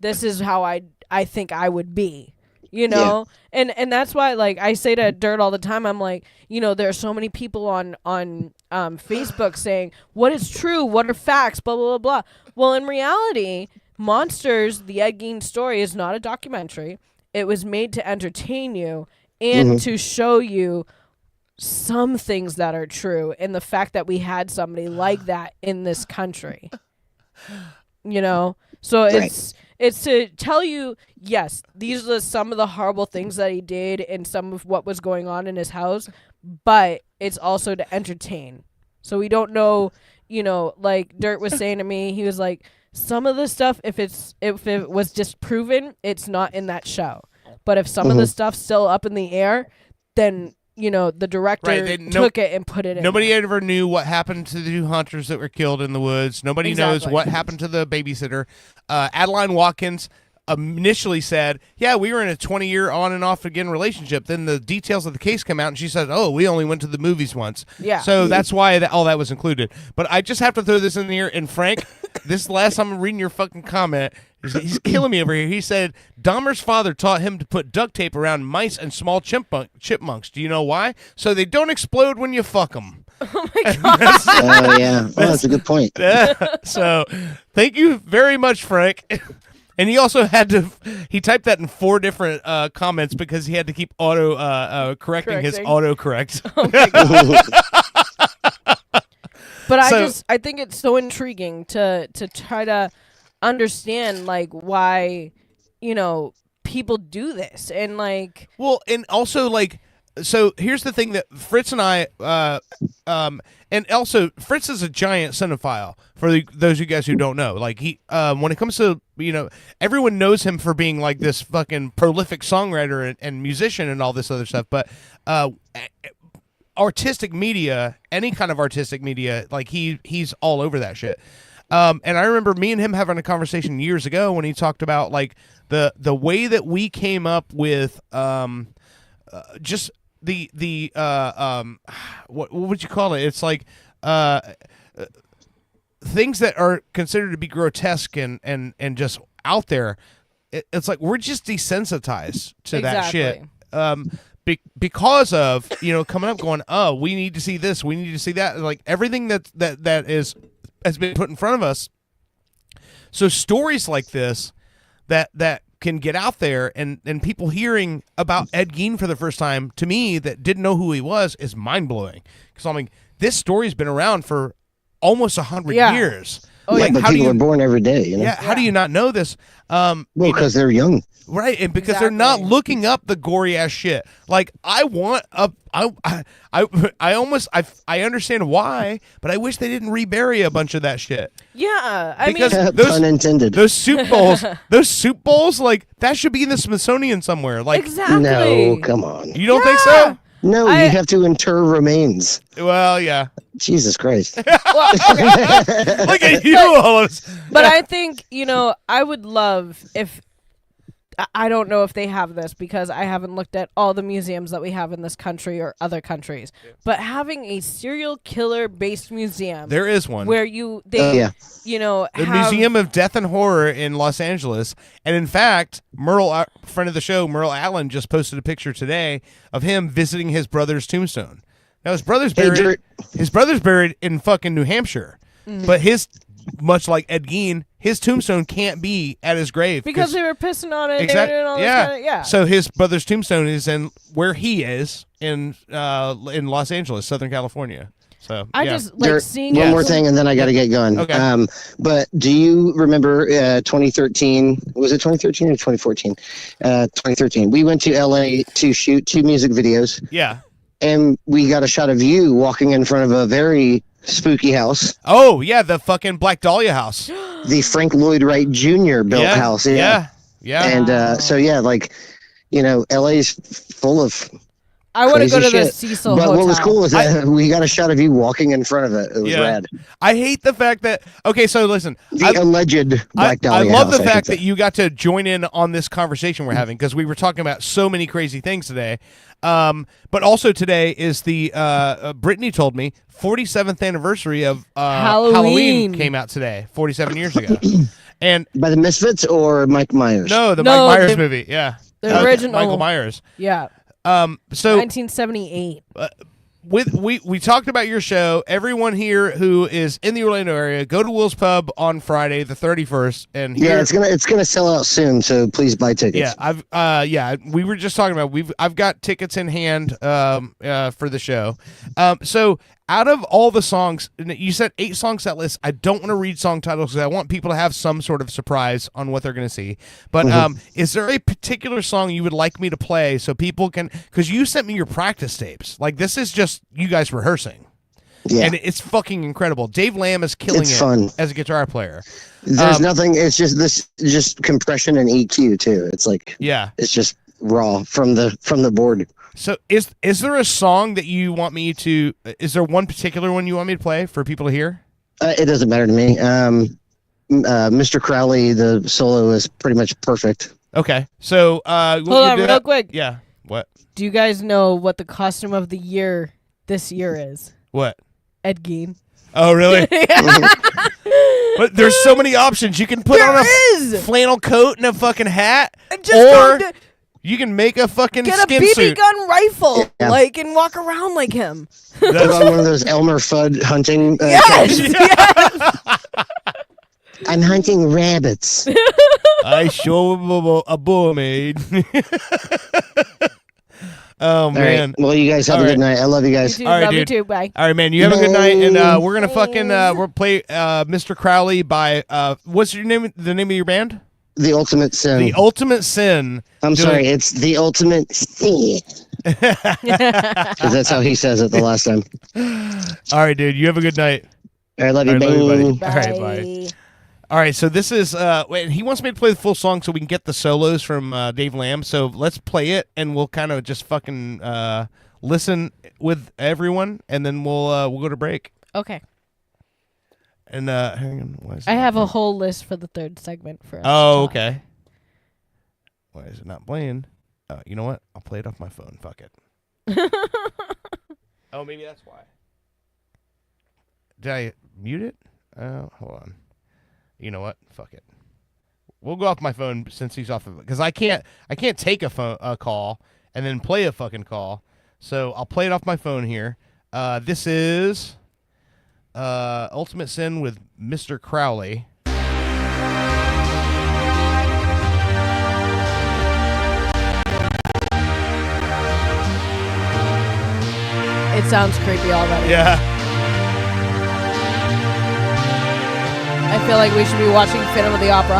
is how I think I would be. You know, and that's why, like, I say to Dirt all the time, I'm like, you know, there are so many people on Facebook saying, what is true? What are facts? Blah, blah, blah, blah. Well, in reality, Monsters, the Ed Gein story, is not a documentary. It was made to entertain you and to show you some things that are true, and the fact that we had somebody like that in this country. You know? So it's to tell you, yes, these are some of the horrible things that he did and some of what was going on in his house, but it's also to entertain. So we don't know, you know, like Dirt was saying to me, he was like, some of the stuff, if it was disproven, it's not in that show. But if some of the stuff's still up in the air, then, you know, the director took it and put it in. Nobody ever knew what happened to the two hunters that were killed in the woods. Nobody knows what happened to the babysitter. Adeline Watkins initially said, yeah, we were in a 20-year on and off again relationship. Then the details of the case come out, and she said, oh, we only went to the movies once. Yeah. So that's why all that was included. But I just have to throw this in here. And Frank, this last time I'm reading your fucking comment, he's killing me over here. He said, Dahmer's father taught him to put duct tape around mice and small chipmunks. Do you know why? So they don't explode when you fuck them. Oh, my God. Oh, yeah. Well, that's a good point. So thank you very much, Frank. And he also he typed that in 4 different comments because he had to keep correcting his autocorrect. Oh my God. But I think it's so intriguing to try to understand, like, why, you know, people do this, and like, well, and also, like, so here's the thing that Fritz and I and also Fritz is a giant cinephile, for those of you guys who don't know. Like, he when it comes to, you know, everyone knows him for being like this fucking prolific songwriter and musician and all this other stuff, but artistic media, any kind of artistic media, like he's all over that shit. And I remember me and him having a conversation years ago when he talked about, like, the way that we came up with just the what would you call it? It's like things that are considered to be grotesque and just out there. It's like we're just desensitized to that shit. Because of, you know, coming up going, oh, we need to see this, we need to see that, like everything that has been put in front of us. So stories like this that can get out there and people hearing about Ed Gein for the first time, to me, that didn't know who he was, is mind-blowing. Because I mean, this story's been around for almost 100 years. Oh, yeah, but people are born every day, you know? Yeah, how do you not know this? Well, because they're young. Right, and because they're not looking up the gory ass shit. Like, I understand why, but I wish they didn't rebury a bunch of that shit. Yeah, I mean, pun intended. Those soup bowls, like, that should be in the Smithsonian somewhere. Like, exactly. No, come on. You don't think so? No, you have to inter remains. Well, yeah. Jesus Christ. Look at you, Olives. But I think, you know, I would love if, I don't know if they have this because I haven't looked at all the museums that we have in this country or other countries, but having a serial killer based museum. There is one. Where you know, the Museum of Death and Horror in Los Angeles. And in fact, Merle, friend of the show, Merle Allen, just posted a picture today of him visiting his brother's tombstone. Now his brother's buried in fucking New Hampshire, but much like Ed Gein, his tombstone can't be at his grave because they were pissing on it. Exactly. Yeah. So his brother's tombstone is in where he is in Los Angeles, Southern California. So I just like seeing one more thing, and then I got to get going. Okay. But do you remember 2013? Was it 2013 or 2014? 2013. We went to LA to shoot 2 music videos. Yeah. And we got a shot of you walking in front of a very spooky house. Oh, yeah, the fucking Black Dahlia house. The Frank Lloyd Wright Jr. built house. Yeah. And so, yeah, like, LA's full of. I want to go to the shit. Cecil But Hotel. what was cool was that we got a shot of you walking in front of it. It was rad. I hate the fact that. Okay, so listen. The alleged Black Dahlia I love house, the I should fact say. that you got to join in on this conversation we're having because we were talking about so many crazy things today. But also today is the Brittany told me 47th anniversary of Halloween came out today, 47 years ago. And by the Misfits or Mike Myers? No, Mike Myers movie. Yeah, the original Michael Myers. Yeah. So 1978. We talked about your show. Everyone here who is in the Orlando area, go to Will's Pub on Friday the 31st, and it's gonna sell out soon. So please buy tickets. Yeah, we were just talking about I've got tickets in hand for the show. So out of all the songs, you said 8 song set list. I don't want to read song titles because I want people to have some sort of surprise on what they're going to see. But is there a particular song you would like me to play so people can? Because you sent me your practice tapes. Like this is just you guys rehearsing. Yeah. And it's fucking incredible. Dave Lamb is killing It's it fun. as a guitar player. There's nothing. It's just compression and EQ too. It's like it's just raw from the board. So is there a song that you want me to? Is there one particular one you want me to play for people to hear? It doesn't matter to me. Mr. Crowley, the solo is pretty much perfect. Okay, so Hold on, real quick. Yeah, what? Do you guys know what the costume of the year this year is? What? Ed Gein. Oh, really? But there's so many options. You can put on a flannel coat and a fucking hat, or you can make a fucking Get a skin BB suit. gun rifle, Yeah. and walk around like him. Put on one of those Elmer Fudd hunting. Yes. I'm hunting rabbits. I show a bull made. Oh All man! right. Well, you guys have a good night. I love you guys. You too. Love you too. Bye. All right, man. You have a good night, and we're gonna fucking we'll play Mr. Crowley by what's your name? The name of your band? The Ultimate Sin. The Ultimate Sin. I'm sorry, it's The Ultimate Sin. 'Cause that's how he says it the last time. All right, dude. You have a good night. I love you, All right, buddy. All right, bye. All right, so this is wait, he wants me to play the full song so we can get the solos from Dave Lamb. So let's play it, and we'll kind of just fucking listen with everyone, and then we'll go to break. Okay. And hang on, why is I it have not a whole list for the third segment for us. Oh, okay. Why is it not playing? You know what? I'll play it off my phone. Fuck it. Oh, maybe that's why. Did I mute it? Hold on. You know what? Fuck it. We'll go off my phone since he's off of it because I can't take a call and then play a fucking call. So I'll play it off my phone here. This is Ultimate Sin with Mr. Crowley. It sounds creepy already. Yeah. I feel like we should be watching Phantom of the Opera.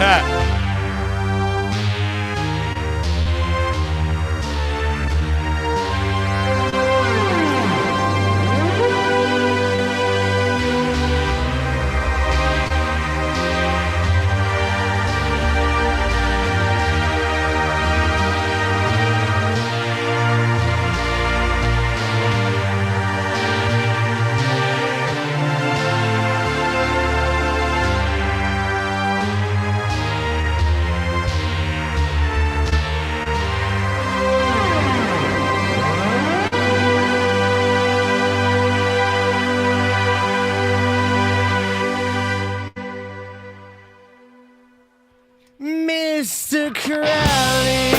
Mr. Crowley,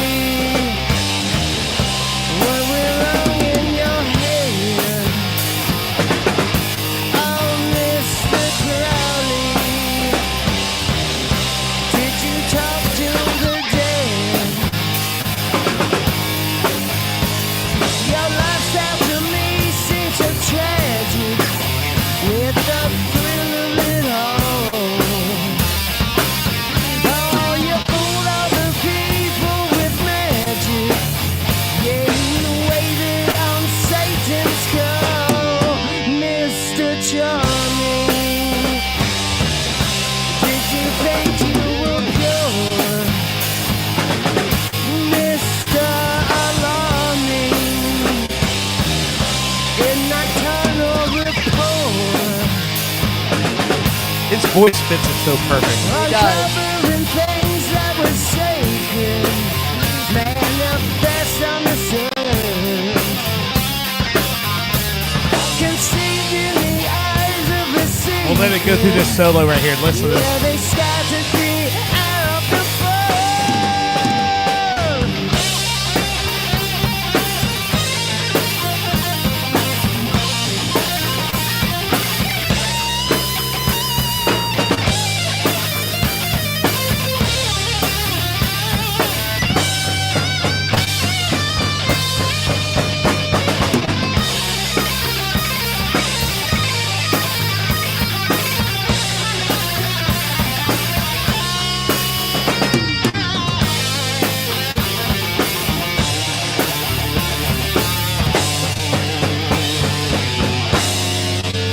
what went wrong in your head? Oh, Mr. Crowley, did you talk to the dead? Your lifestyle to me seems so tragic, with the thrill of it all. Oh, you fooled all the people voice fits it so perfect. He does. We'll let it go through this solo right here. Listen to this.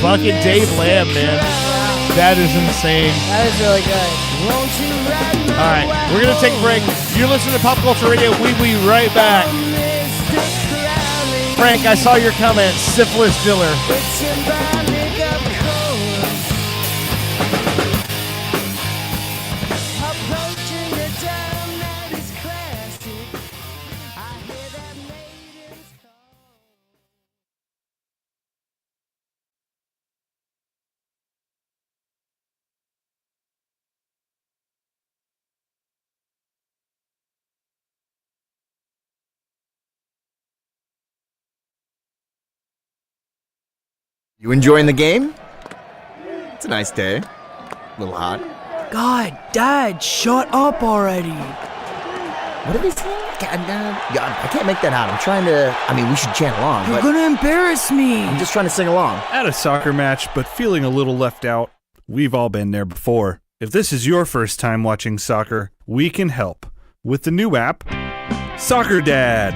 Fucking Dave Lamb, man. That is insane. That is really good. All right, we're going to take a break. You're listening to Pop Culture Radio. We'll be right back. Frank, I saw your comment. Syphilis Diller. You enjoying the game? It's a nice day. A little hot. God, Dad, shut up already. What are they saying? I can't make that out. I'm trying to... I mean, we should chant along, You're but... gonna embarrass me. I'm just trying to sing along. At a soccer match, but feeling a little left out. We've all been there before. If this is your first time watching soccer, we can help with the new app, Soccer Dad.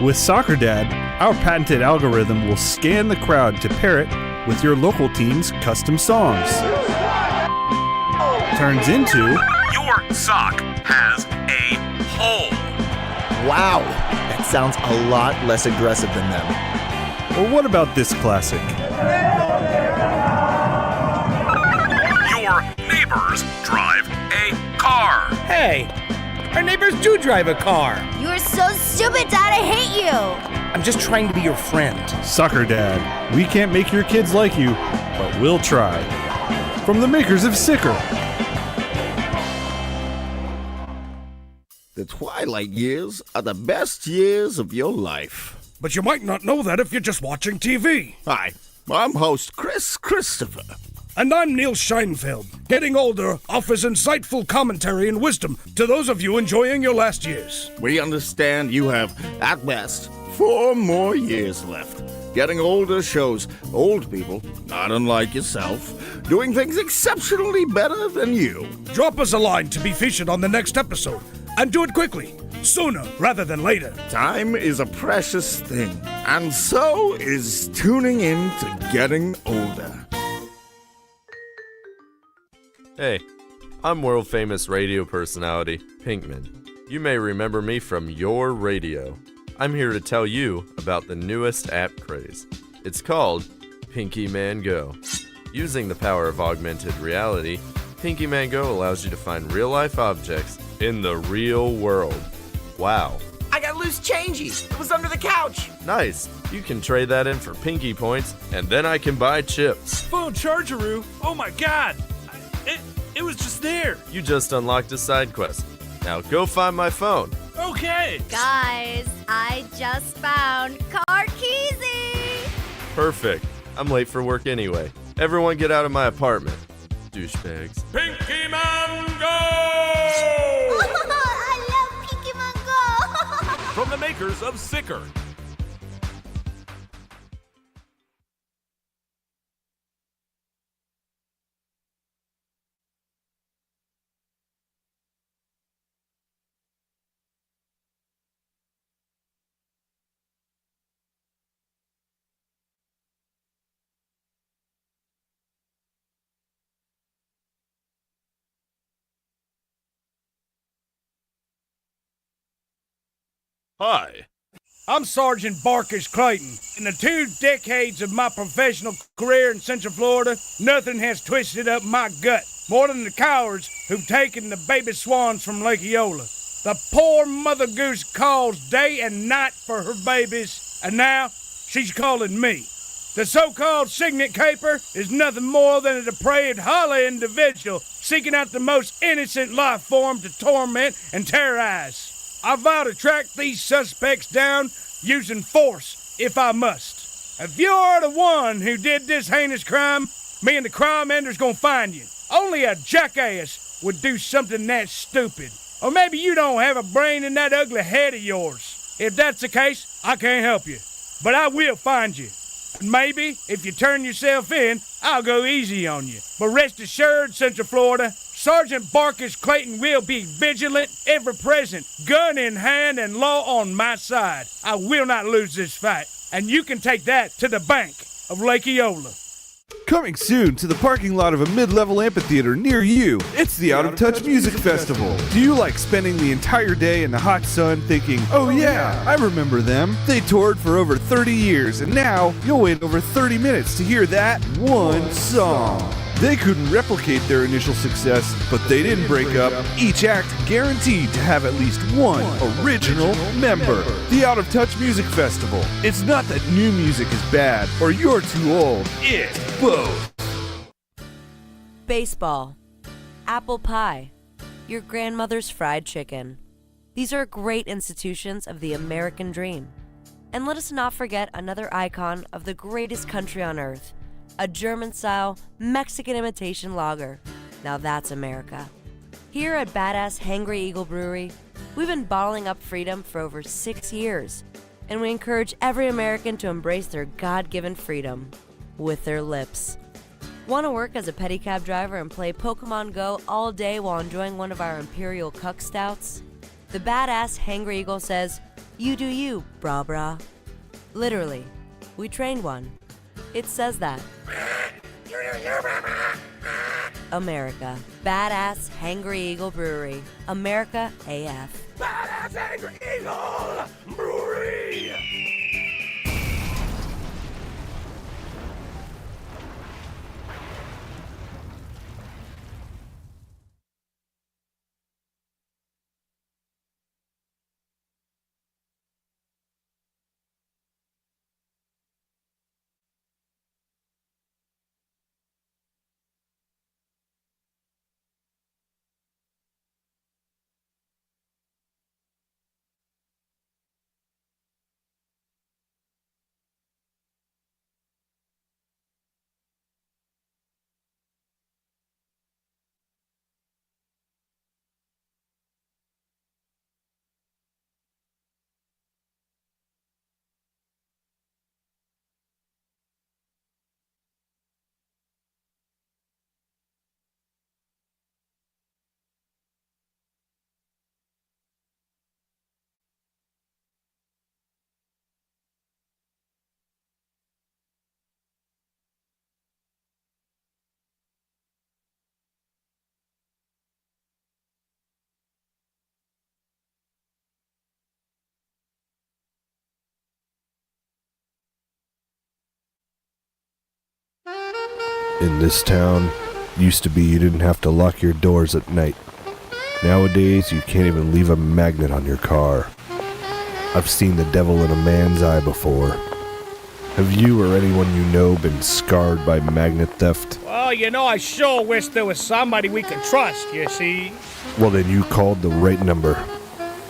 With Soccer Dad, our patented algorithm will scan the crowd to pair it with your local team's custom songs. Turns into... Your sock has a hole. Wow, that sounds a lot less aggressive than them. Or what about this classic? Your neighbors drive a car. Hey, our neighbors do drive a car. You are so stupid, Dad. I hate you. I'm just trying to be your friend. Soccer Dad. We can't make your kids like you, but we'll try. From the makers of Sicker. The twilight years are the best years of your life. But you might not know that if you're just watching TV. Hi, I'm host Chris Christopher. And I'm Neil Scheinfeld. Getting older offers insightful commentary and wisdom to those of you enjoying your last years. We understand you have, at best, 4 more years left. Getting older shows old people, not unlike yourself, doing things exceptionally better than you. Drop us a line to be featured on the next episode. And do it quickly, sooner rather than later. Time is a precious thing, and so is tuning in to Getting Older. Hey, I'm world-famous radio personality, Pinkman. You may remember me from your radio. I'm here to tell you about the newest app craze. It's called Pinky Man Go. Using the power of augmented reality, Pinky Man Go allows you to find real-life objects in the real world. Wow. I got loose changies. It was under the couch. Nice. You can trade that in for Pinky points, and then I can buy chips. Phone chargeroo. Oh my god. It was just there. You just unlocked a side quest. Now go find my phone. Okay. Guys, I just found Car Keezy. Perfect. I'm late for work anyway. Everyone get out of my apartment. Douchebags. Pinky Man Go! I love Pinky Mango. From the makers of Sicker. Hi, I'm Sergeant Barkish Clayton. In the 2 decades of my professional career in Central Florida, nothing has twisted up my gut more than the cowards who've taken the baby swans from Lake Eola. The poor mother goose calls day and night for her babies, and now she's calling me. The so-called signet caper is nothing more than a depraved, hollow individual seeking out the most innocent life form to torment and terrorize. I vow to track these suspects down using force if I must. If you're the one who did this heinous crime, me and the crime ender's gonna find you. Only a jackass would do something that stupid. Or maybe you don't have a brain in that ugly head of yours. If that's the case, I can't help you. But I will find you. And maybe, if you turn yourself in, I'll go easy on you. But rest assured, Central Florida, Sergeant Barkish Clayton will be vigilant, ever present, gun in hand and law on my side. I will not lose this fight. And you can take that to the bank of Lake Eola. Coming soon to the parking lot of a mid-level amphitheater near you, it's the Out of Touch Music Festival. Do you like spending the entire day in the hot sun thinking, oh yeah, I remember them? They toured for over 30 years and now you'll wait over 30 minutes to hear that one song. They couldn't replicate their initial success, but they didn't break up. Each act guaranteed to have at least one original member. The Out of Touch Music Festival. It's not that new music is bad or you're too old. It's both. Baseball, apple pie, your grandmother's fried chicken. These are great institutions of the American dream. And let us not forget another icon of the greatest country on earth. A German-style, Mexican imitation lager. Now that's America. Here at Badass Hangry Eagle Brewery, we've been bottling up freedom for over 6 years, and we encourage every American to embrace their God-given freedom with their lips. Want to work as a pedicab driver and play Pokemon Go all day while enjoying one of our Imperial Cuck Stouts? The Badass Hangry Eagle says, you do you, brah brah. Literally, we trained one. It says that. America. Badass Hangry Eagle Brewery. America AF. Badass Hangry Eagle Brewery! In this town, used to be you didn't have to lock your doors at night. Nowadays, you can't even leave a magnet on your car. I've seen the devil in a man's eye before. Have you or anyone you know been scarred by magnet theft? Well, I sure wish there was somebody we could trust, you see. Well, then you called the right number.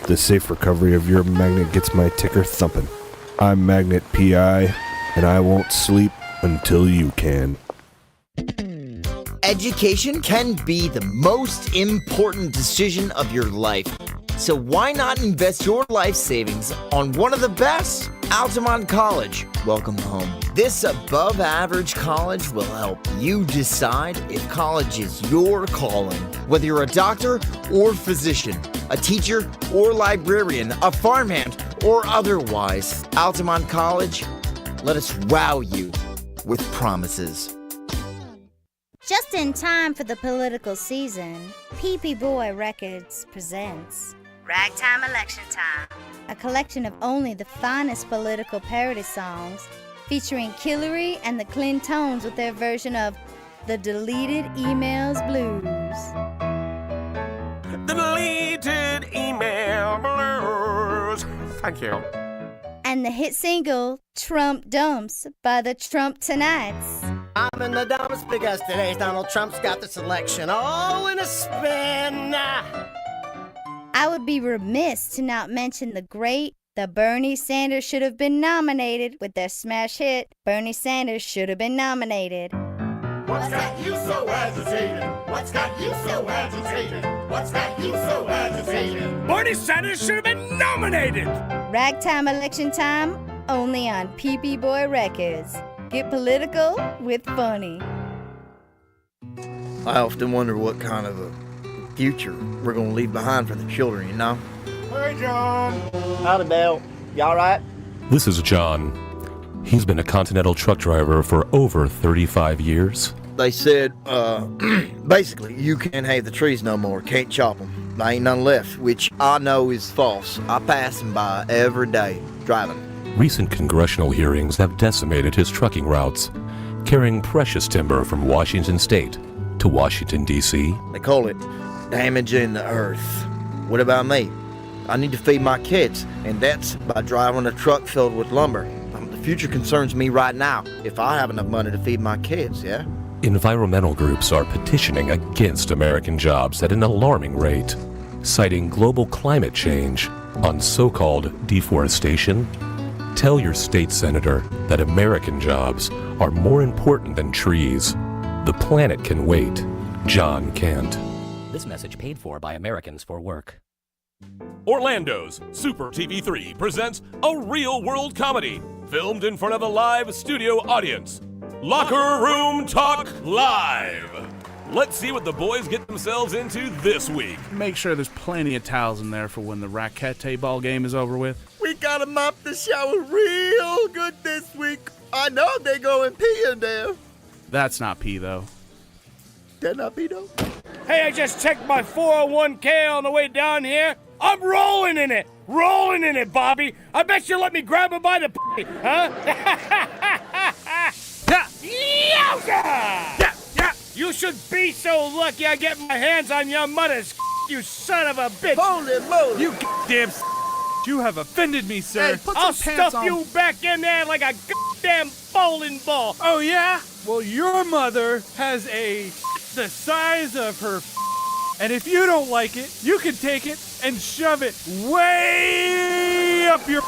The safe recovery of your magnet gets my ticker thumping. I'm Magnet PI, and I won't sleep until you can. Education can be the most important decision of your life. So why not invest your life savings on one of the best? Altamont College. Welcome home. This above-average college will help you decide if college is your calling. Whether you're a doctor or physician, a teacher or librarian, a farmhand or otherwise, Altamont College, let us wow you with promises. Just in time for the political season, PP Boy Records presents Ragtime Election Time. a collection of only the finest political parody songs, featuring Killary and the Clintones with their version of the Deleted Emails Blues. Deleted email blues. Thank you. And the hit single Trump Dumps by the Trump Tonights. I'm in the dumps because today's Donald Trump's got the selection all in a spin. I would be remiss to not mention the Bernie Sanders should have been nominated with their smash hit, Bernie Sanders should have been nominated. What's got you so agitated? What's got you so agitated? What's got you so agitated? Bernie Sanders should have been nominated! Ragtime election time, only on PP Boy Records. Get political with funny. I often wonder what kind of a future we're going to leave behind for the children, you know? Hey, John. Howdy, Bill. You all right? This is John. He's been a Continental truck driver for over 35 years. They said, basically, you can't have the trees no more, can't chop them. There ain't none left, which I know is false. I pass them by every day, driving. Recent congressional hearings have decimated his trucking routes, carrying precious timber from Washington State to Washington, D.C. They call it damaging the earth. What about me? I need to feed my kids, and that's by driving a truck filled with lumber. The future concerns me right now, if I have enough money to feed my kids, yeah? Environmental groups are petitioning against American jobs at an alarming rate, citing global climate change on so-called deforestation. Tell your state senator that American jobs are more important than trees. The planet can wait. John can't. This message paid for by Americans for Work. Orlando's Super TV3 presents a real-world comedy filmed in front of a live studio audience. Locker Room Talk Live. Let's see what the boys get themselves into this week. Make sure there's plenty of towels in there for when the racquet ball game is over with. We gotta mop the shower real good this week. I know they go and pee in there. That's not pee, though. That not pee, though? Hey, I just checked my 401k on the way down here. I'm rolling in it. Rolling in it, Bobby. I bet you let me grab him by the huh? Yeah. You should be so lucky I get my hands on your mother's you son of a bitch. Holy moly. You goddamn you have offended me, sir. Hey, I'll stuff you back in there like a goddamn bowling ball. Oh, yeah? Well, your mother has the size of her and if you don't like it, you can take it and shove it way up your...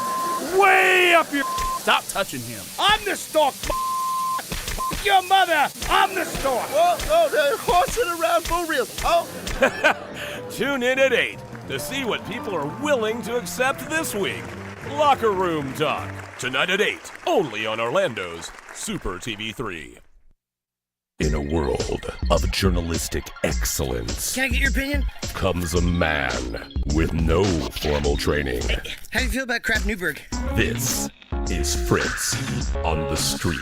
Stop touching him. I'm the stork, your mother. I'm the stork. Oh, they're horsing around for real. Oh. Tune in at 8 to see what people are willing to accept this week. Locker Room Talk, tonight at 8, only on Orlando's Super TV3. In a world of journalistic excellence, Can I get your opinion? comes a man with no formal training. How do you feel about Crap Newberg? This is Fritz on the Street.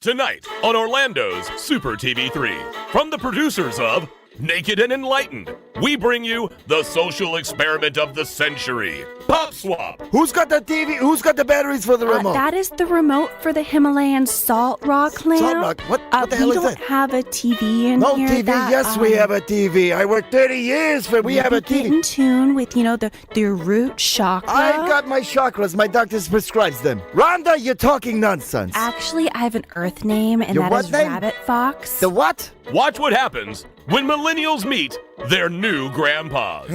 Tonight on Orlando's Super TV 3, from the producers of Naked and Enlightened, we bring you the social experiment of the century, Pop Swap. Who's got the TV? Who's got the batteries for the remote? That is the remote for the Himalayan salt rock lamp. Salt rock? What the hell is We that? don't have a TV in No here. TV. Yes, we have a TV. I worked 30 years for. We have a Get TV. in tune with, the root chakra. I got my chakras. My doctor prescribes them. Rhonda, you're talking nonsense. Actually, I have an Earth name, and Your that what is name? Rabbit Fox. The what? Watch what happens when millennials meet their new grandpas.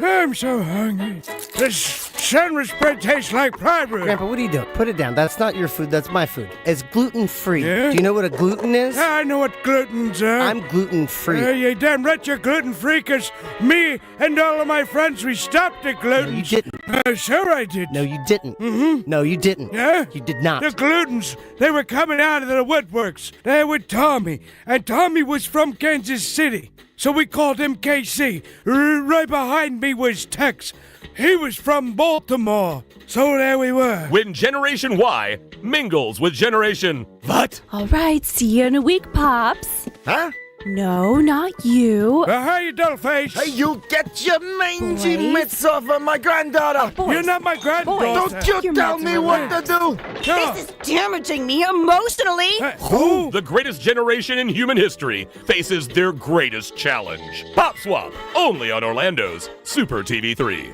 I'm so hungry. This sandwich bread tastes like pride root. Grandpa, what are you doing? Put it down. That's not your food. That's my food. It's gluten-free. Yeah? Do you know what a gluten is? I know what gluten's are. I'm gluten-free. You damn right you're gluten-free, 'cause me and all of my friends, we stopped at gluten. No, you didn't. Sure I did. No, you didn't. Mm-hmm. No, you didn't. Yeah? You did not. The glutens, they were coming out of the woodworks. They were Tommy, and Tommy was from Kansas City. So we called him KC. Right behind me was Tex. He was from Baltimore. So there we were. When Generation Y mingles with Generation What? All right, see you in a week, Pops. Huh? No, not you. How you doing, face? Hey, you get your mangy Boys. mitts off of my granddaughter. You're not my granddaughter. Don't you Your tell mitts me are what wet. to do. This is damaging me emotionally. Who? The greatest generation in human history faces their greatest challenge. Pop Swap, only on Orlando's Super TV 3.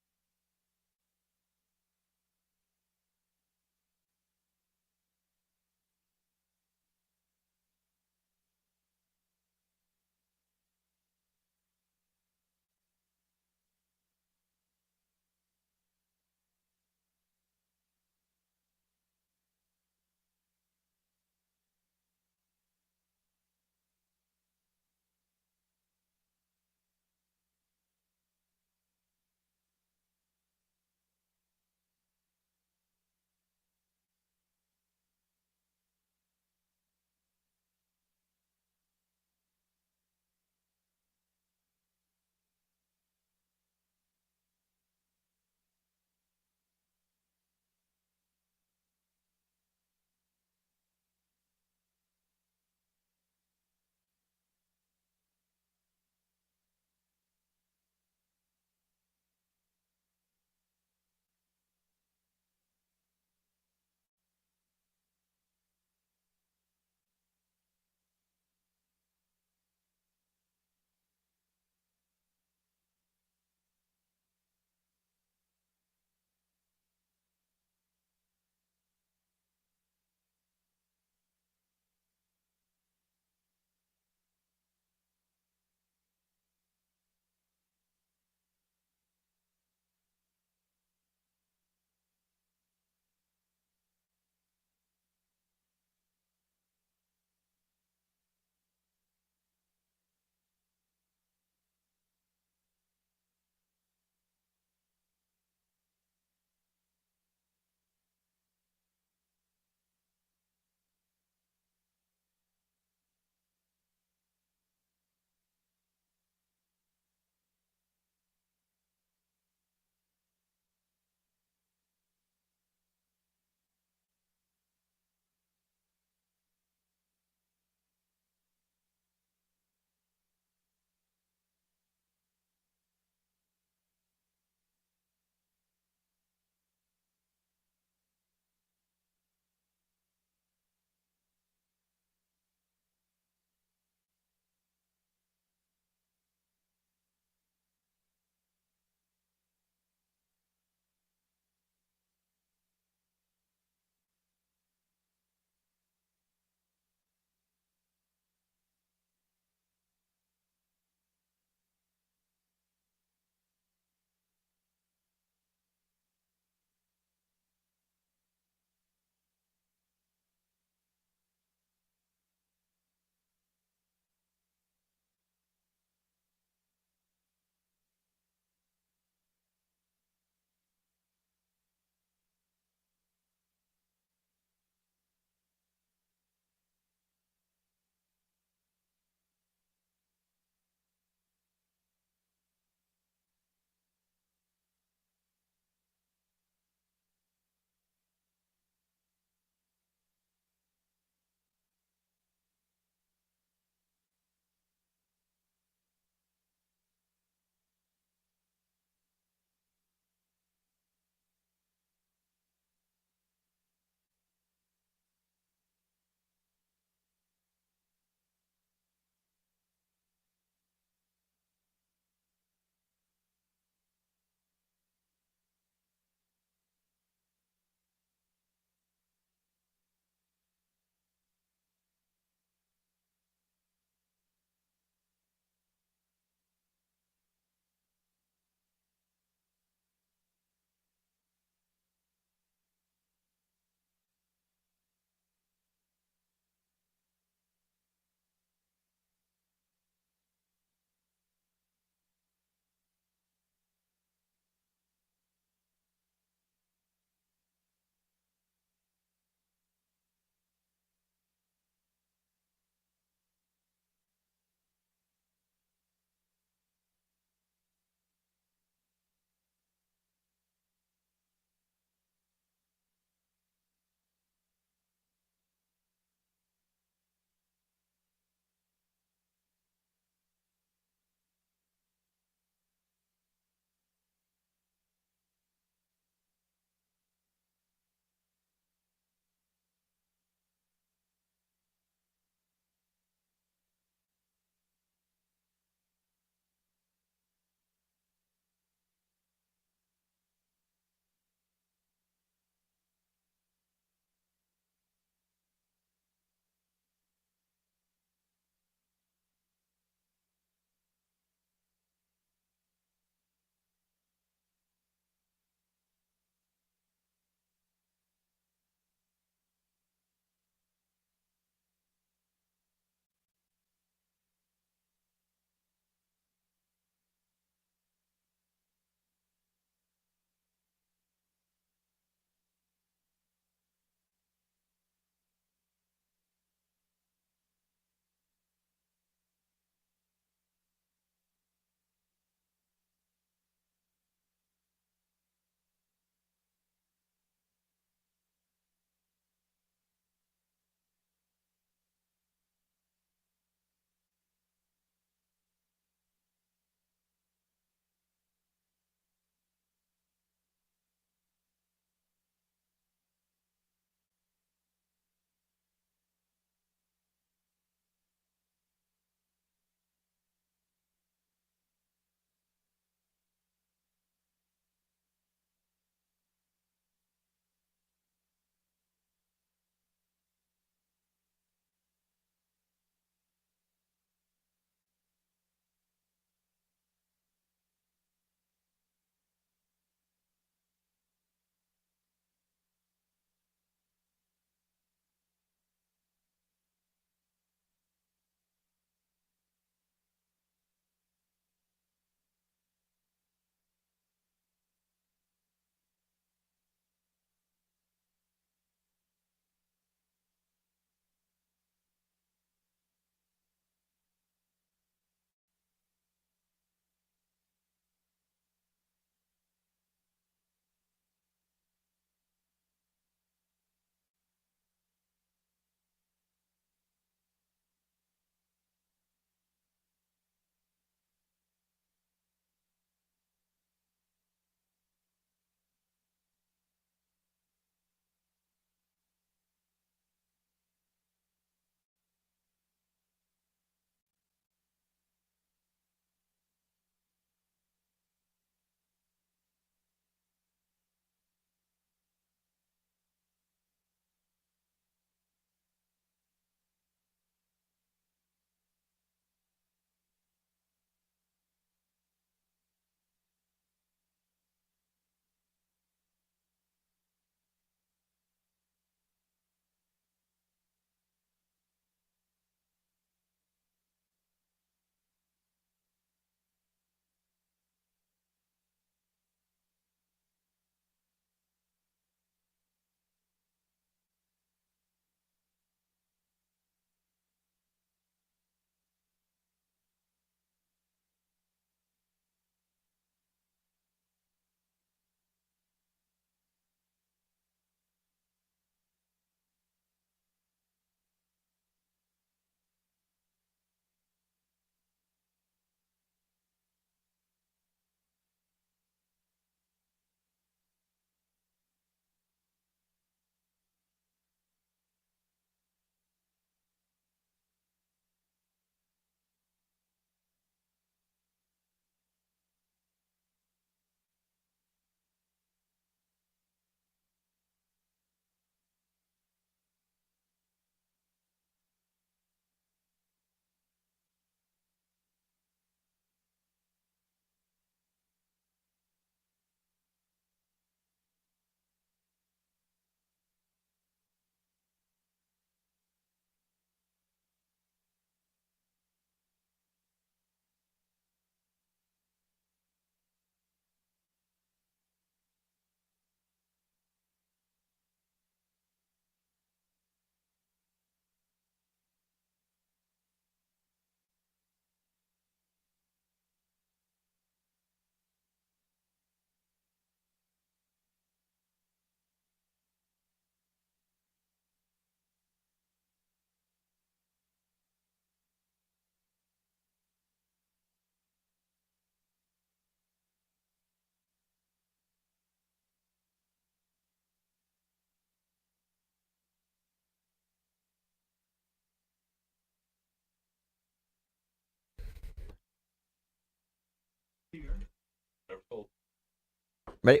Ready?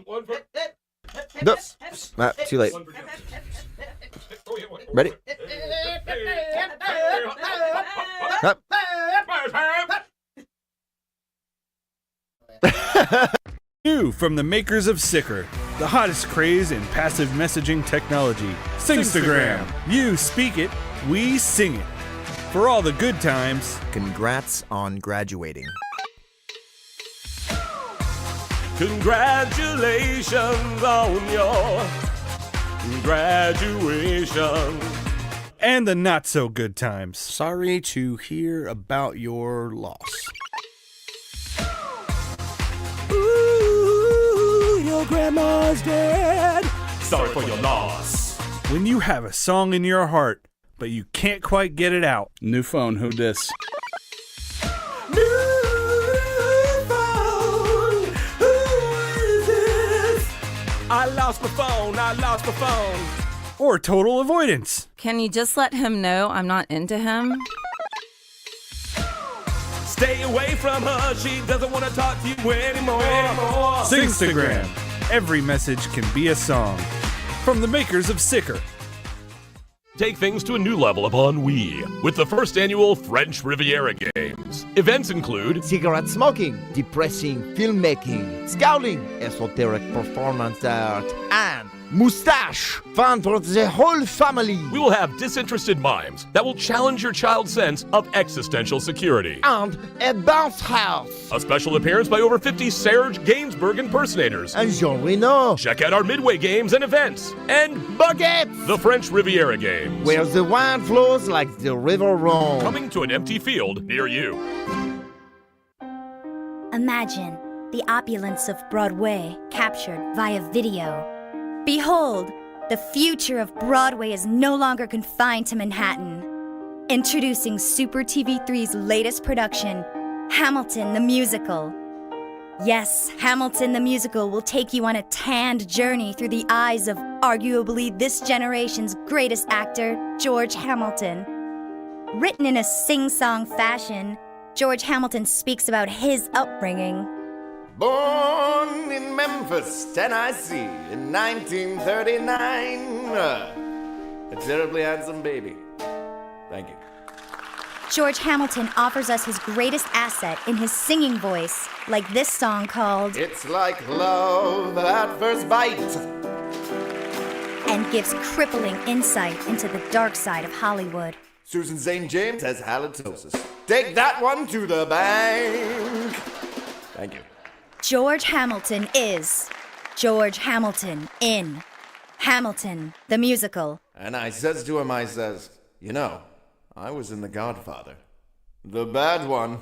One for... Nope. Too late. Ready? Up. New from the makers of Sicker, the hottest craze in passive messaging technology. Singstagram. You speak it, we sing it. For all the good times. Congrats on graduating. Congratulations on your graduation. And the not so good times. Sorry to hear about your loss. Ooh, your grandma's dead. Sorry for your loss. When you have a song in your heart, but you can't quite get it out. New phone, who dis? I lost my phone. Or total avoidance. Can you just let him know I'm not into him? Stay away from her, she doesn't want to talk to you anymore. Singstagram. Every message can be a song. From the makers of Sicker. Take things to a new level upon Wii with the first annual French Riviera Games. Events include cigarette smoking, depressing filmmaking, scouting, esoteric performance art, and mustache. Fun for the whole family. We will have disinterested mimes that will challenge your child's sense of existential security. And a bounce house. A special appearance by over 50 Serge Gainsbourg impersonators. And Jean Reno. Check out our Midway games and events. And Buckets. The French Riviera Games. Where the wine flows like the river Rhone. Coming to an empty field near you. Imagine the opulence of Broadway captured via video. Behold, the future of Broadway is no longer confined to Manhattan. Introducing Super TV3's latest production, Hamilton the Musical. Yes, Hamilton the Musical will take you on a tanned journey through the eyes of arguably this generation's greatest actor, George Hamilton. Written in a sing-song fashion, George Hamilton speaks about his upbringing. Born in Memphis, Tennessee in 1939. A terribly handsome baby. Thank you. George Hamilton offers us his greatest asset in his singing voice, like this song called It's Like Love at First Bite. And gives crippling insight into the dark side of Hollywood. Susan St. James has halitosis. Take that one to the bank. Thank you. George Hamilton is George Hamilton in Hamilton the Musical. And I says to him, I says, you know, I was in The Godfather. The bad one.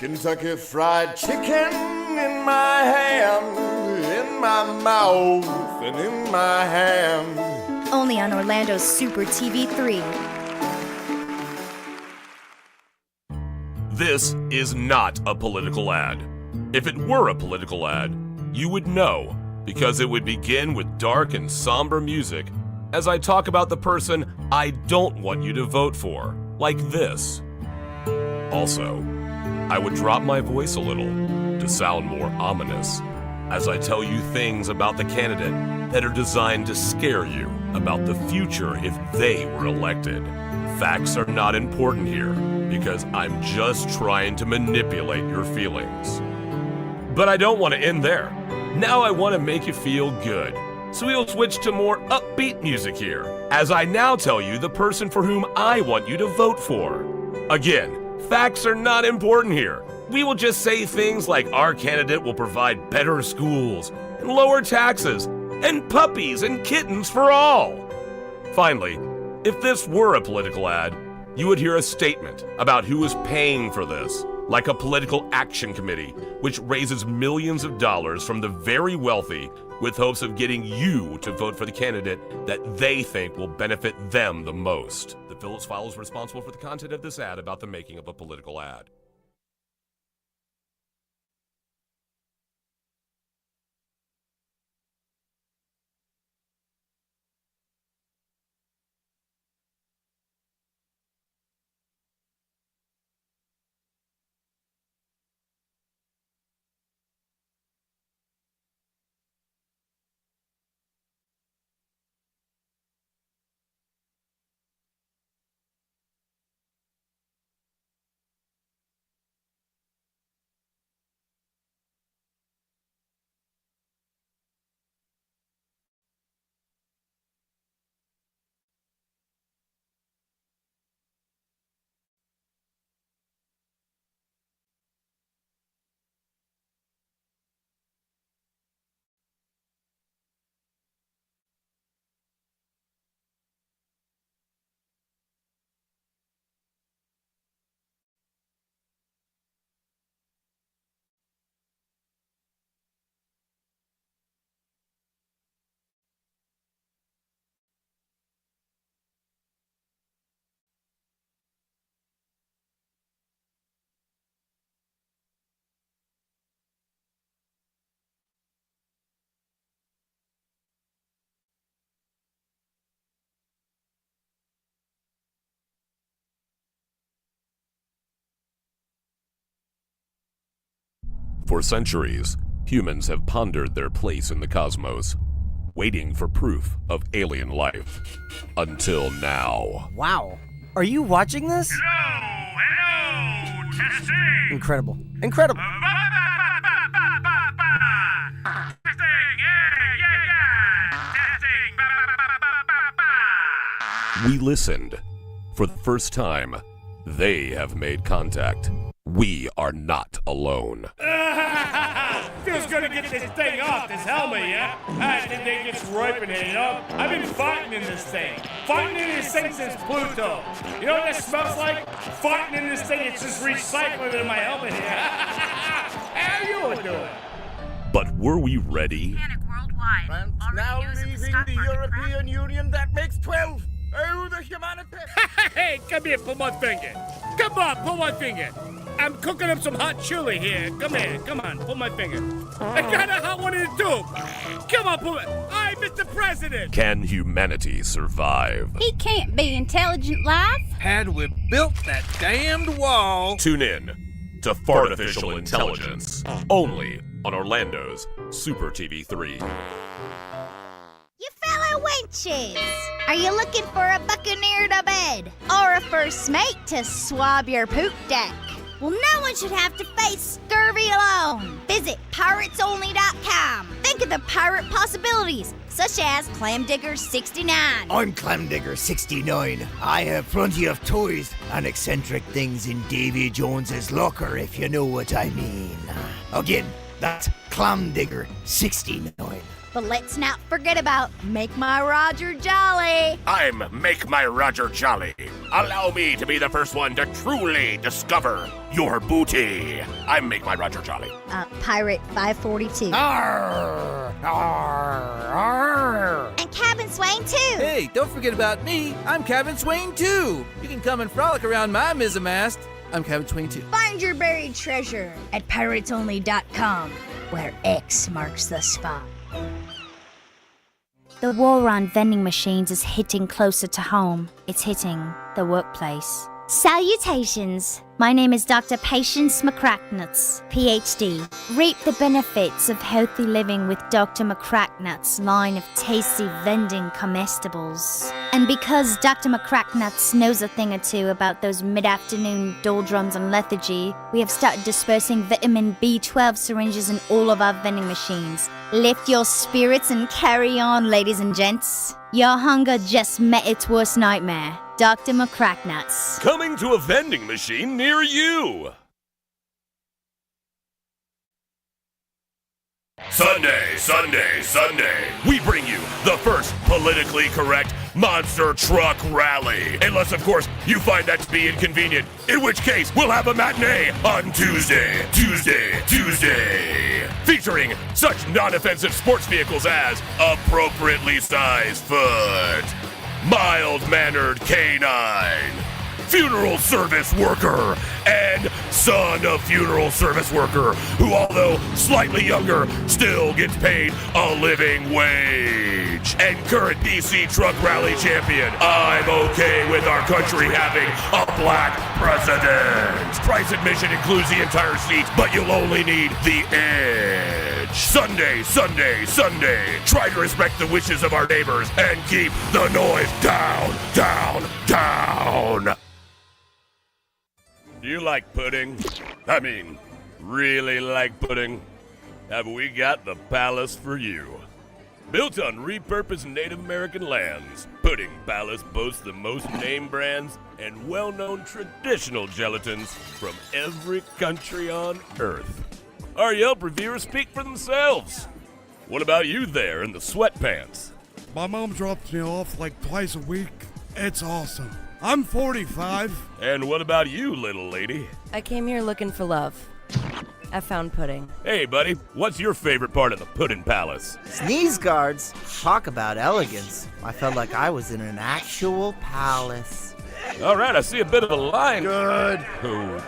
Kentucky Fried Chicken in my hand, in my mouth, and in my hand. Only on Orlando's Super TV3. This is not a political ad. If it were a political ad, you would know, because it would begin with dark and somber music as I talk about the person I don't want you to vote for, like this. Also, I would drop my voice a little to sound more ominous as I tell you things about the candidate that are designed to scare you about the future if they were elected. Facts are not important here because I'm just trying to manipulate your feelings. But I don't want to end there. Now I want to make you feel good. So we'll switch to more upbeat music here, as I now tell you the person for whom I want you to vote for. Again, facts are not important here. We will just say things like our candidate will provide better schools, and lower taxes, and puppies and kittens for all. Finally, if this were a political ad, you would hear a statement about who is paying for this, like a political action committee, which raises millions of dollars from the very wealthy with hopes of getting you to vote for the candidate that they think will benefit them the most. The Phillips File is responsible for the content of this ad about the making of a political ad. For centuries, humans have pondered their place in the cosmos, waiting for proof of alien life. Until now. Wow. Are you watching this? Hello, testing. Incredible. Incredible. We listened. For the first time, they have made contact. We are not alone. Feels good to get this thing off, this helmet, yeah? I think it gets ripening, you know? I've been fighting in this thing. Fighting in this thing since Pluto. You know what that smells like? Fighting in this thing, it's just recycling in my helmet here. How you doing? But were we ready? Panic worldwide. France now leaving the European Union, that makes 12. Oh, the humanity. Hey, come here, pull my finger. Come on, pull my finger. I'm cooking up some hot chili here. Come here, come on, pull my finger. I got a hot one in the tube. Come on, pull it. Hi, Mr. President. Can humanity survive? He can't be intelligent life. Had we built that damned wall. Tune in to Fartificial Intelligence, only on Orlando's Super TV 3. You fellow wenches, are you looking for a buccaneer to bed? Or a first mate to swab your poop deck? Well, no one should have to face scurvy alone. Visit piratesonly.com. Think of the pirate possibilities, such as Clamdigger 69. I'm Clamdigger 69. I have plenty of toys and eccentric things in Davy Jones's locker, if you know what I mean. Again, that's Clamdigger 69. But let's not forget about Make My Roger Jolly. I'm Make My Roger Jolly. Allow me to be the first one to truly discover your booty. I'm Make My Roger Jolly. Pirate 542. Arr, arr, arr. And Cabin Swain too. Hey, don't forget about me. I'm Cabin Swain too. You can come and frolic around my mizzenmast. I'm Cabin Swain too. Find your buried treasure at piratesonly.com, where X marks the spot. The war on vending machines is hitting closer to home. It's hitting the workplace. Salutations. My name is Dr. Patience McCracknuts, PhD. Reap the benefits of healthy living with Dr. McCracknuts' line of tasty vending comestibles. And because Dr. McCracknuts knows a thing or two about those mid-afternoon doldrums and lethargy, we have started dispersing vitamin B12 syringes in all of our vending machines. Lift your spirits and carry on, ladies and gents. Your hunger just met its worst nightmare. Dr. McCracknuts. Coming to a vending machine near you. Sunday, Sunday, Sunday. We bring you the first politically correct monster truck rally. Unless, of course, you find that to be inconvenient. In which case, we'll have a matinee on Tuesday. Featuring such non-offensive sports vehicles as appropriately sized foot, mild-mannered canine, funeral service worker, and son of funeral service worker, who, although slightly younger, still gets paid a living wage. And current DC Truck Rally champion, I'm okay with our country having a black president. Price admission includes the entire seat, but you'll only need the edge. Sunday, Sunday, Sunday. Try to respect the wishes of our neighbors and keep the noise down, down, down. Do you like pudding? I mean, really like pudding? Have we got the palace for you? Built on repurposed Native American lands, Pudding Palace boasts the most name brands and well-known traditional gelatins from every country on Earth. Our Yelp reviewers speak for themselves. What about you there in the sweatpants? My mom drops me off like twice a week. It's awesome. I'm 45. And what about you, little lady? I came here looking for love. I found pudding. Hey, buddy, what's your favorite part of the Pudding Palace? Sneeze guards. Talk about elegance. I felt like I was in an actual palace. All right, I see a bit of a line. Good.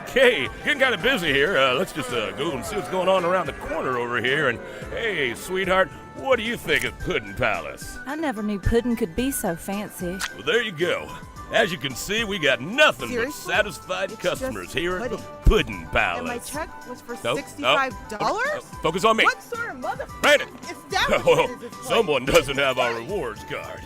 Okay, getting kind of busy here. Let's just go and see what's going on around the corner over here. And hey, sweetheart, what do you think of Puddin' Palace? I never knew pudding could be so fancy. Well, there you go. As you can see, we got nothing Seriously? but satisfied It's customers just here at the pudding. Puddin' Palace. And my check was for Nope, $65? Focus on me. What sort of motherfucker? Brandon. Is that what it is this place? Someone doesn't have our rewards card.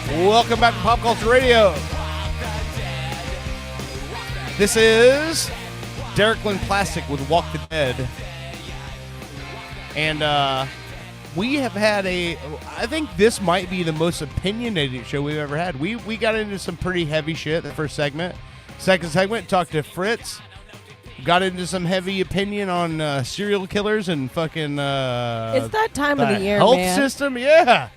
Welcome back to Pop Culture Radio. This is Derek Lynn Plastic with Walk the Dead. And we have had I think this might be the most opinionated show we've ever had. We got into some pretty heavy shit the first segment. Second segment, talked to Fritz. Got into some heavy opinion on serial killers and fucking it's that time of the year, health man. system. Yeah.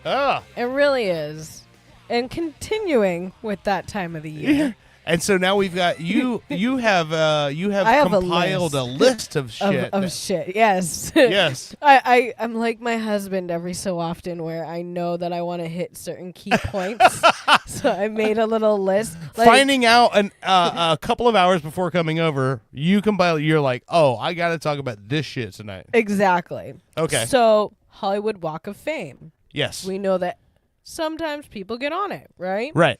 It really is. And continuing with that time of the year. Yeah. And so now we've got you. You have I have compiled a list of shit. Of shit, yes. Yes. I'm like my husband every so often where I know that I want to hit certain key points. So I made a little list. Finding out a couple of hours before coming over, you compile. You're like, oh, I got to talk about this shit tonight. Exactly. Okay. So Hollywood Walk of Fame. Yes. We know that sometimes people get on it, right? Right.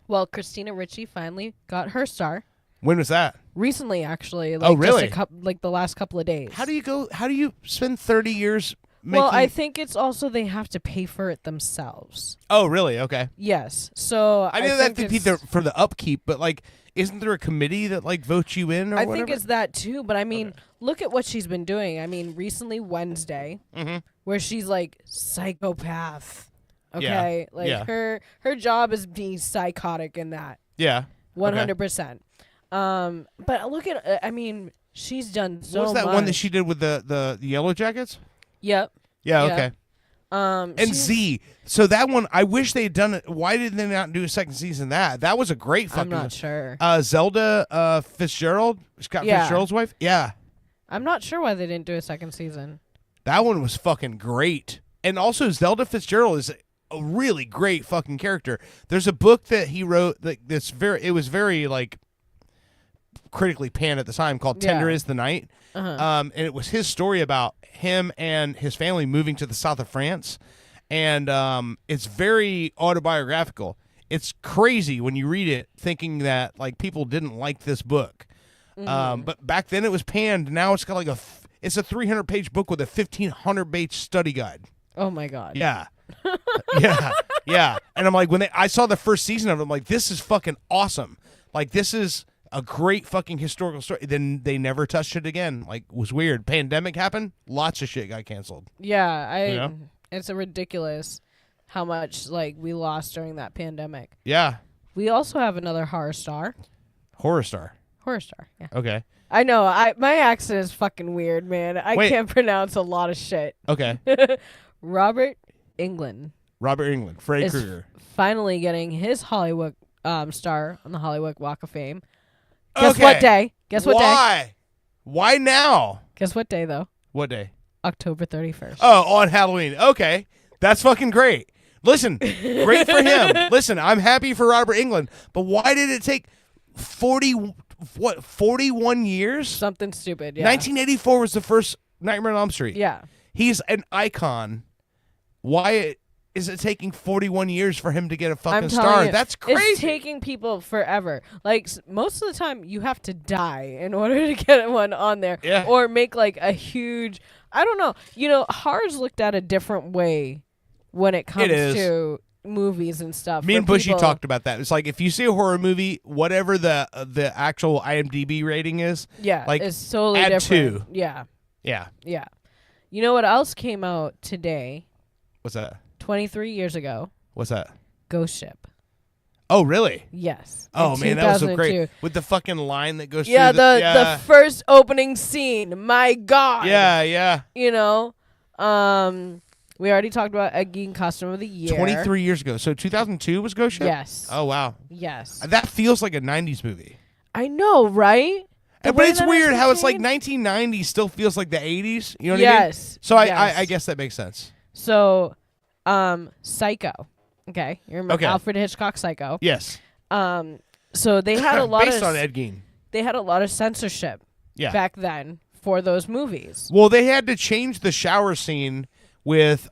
Well, Christina Ricci finally got her star. When was that? Recently, actually. Oh, really? Just like the last couple of days. How do you spend 30 years making... Well, I think it's also they have to pay for it themselves. Oh, really? Okay. Yes. So I know that to be for the upkeep, but like, isn't there a committee that like votes you in or I whatever? think it's that too, but I mean, look at what she's been doing. I mean, recently Wednesday, where she's like psychopath. Okay, Yeah. like Yeah. her job is being psychotic in that. Yeah. 100%. But look at I mean, she's done so What was that much. one that she did with the Yellow Jackets? Yep. Yeah, Yep. okay. And she's- Z. So that one, I wish they had done it. Why did they not do a second season of that? That was a great fucking... I'm not sure. Zelda Fitzgerald, Scott Yeah. Fitzgerald's wife? Yeah. I'm not sure why they didn't do a second season. That one was fucking great. And also, Zelda Fitzgerald is a really great fucking character. There's a book that he wrote it was very like critically panned at the time called Tender Yeah. is the Night. Uh-huh. And it was his story about him and his family moving to the south of France. And it's very autobiographical. It's crazy when you read it thinking that like people didn't like this book. But back then it was panned. Now it's got like it's a 300-page book with a 1,500-page study guide. Oh my God. Yeah. yeah. And I'm like, I saw the first season of it, I'm like, this is fucking awesome. Like, this is a great fucking historical story. Then they never touched it again. Like, it was weird. Pandemic happened. Lots of shit got canceled. Yeah, it's ridiculous how much like we lost during that pandemic. Yeah. We also have another horror star. Horror star. Yeah. Okay. I know. My accent is fucking weird, man. I Wait. can't pronounce a lot of shit. Okay. Robert Englund. Freddy is Krueger. finally getting his Hollywood star on the Hollywood Walk of Fame. Guess what day? Guess what day? Why? Why now? Guess what day though? What day? October 31st. Oh, on Halloween. Okay. That's fucking great. Listen, great for him. Listen, I'm happy for Robert Englund, but why did it take 41 years? Something stupid, yeah. 1984 was the first Nightmare on Elm Street. Yeah. He's an icon. Why is it taking 41 years for him to get a fucking I'm star? telling you, That's crazy. It's taking people forever. Like most of the time, you have to die in order to get one on there, Yeah. or make like a huge. I don't know. You know, horror's looked at a different way when it comes is. to movies and stuff. Me for and Bushy people- talked about that. It's like if you see a horror movie, whatever the actual IMDb rating is, Yeah, like it's totally add different. 2. Yeah. Yeah. Yeah. You know what else came out today? What's that? 23 years ago. What's that? Ghost Ship. Oh, really? Yes. Oh, in man, that was so 2002. great. With the fucking line that goes Yeah, through the first opening scene. My God. Yeah, yeah. You know, we already talked about Ed Gein Costume of the Year. 23 years ago. So 2002 was Ghost Ship? Yes. Oh, wow. Yes. That feels like a 90s movie. I know, right? The But way it's that weird how it's like changed. 1990 still feels like the 80s. You know what I mean? Yes. So Yes. I guess that makes sense. So, Psycho. Okay, you remember Okay. Alfred Hitchcock Psycho? Yes. So they had a lot Based of on Ed Gein. They had a lot of censorship. Yeah. Back then for those movies. Well, they had to change the shower scene with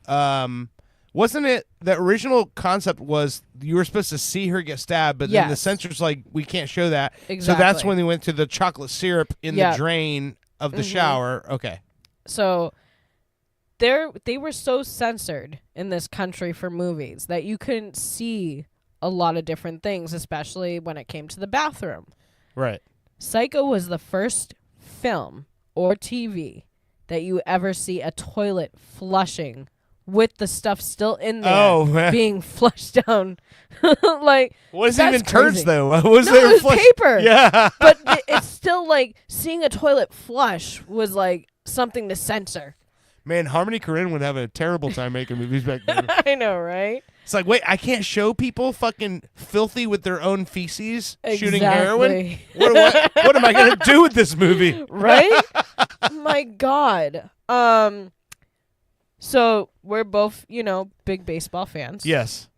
wasn't it the original concept was you were supposed to see her get stabbed, but then the Yes. censors like we can't show that. So that's Exactly. when they went to the chocolate syrup in Yep. the drain of the Mhm. shower. Okay. So they were so censored in this country for movies that you couldn't see a lot of different things, especially when it came to the bathroom. Right. Psycho was the first film or TV that you ever see a toilet flushing with the stuff still in there Oh, man. being flushed down. Like, Was that's even turds crazy. though? Was no, there it was flush- paper. Yeah. But it's still like seeing a toilet flush was like something to censor. Man, Harmony Korine would have a terrible time making movies back then. I know, right? It's like, wait, I can't show people fucking filthy with their own feces shooting Exactly. heroin? What am I going to do with this movie? Right? My God. So we're both, big baseball fans. Yes.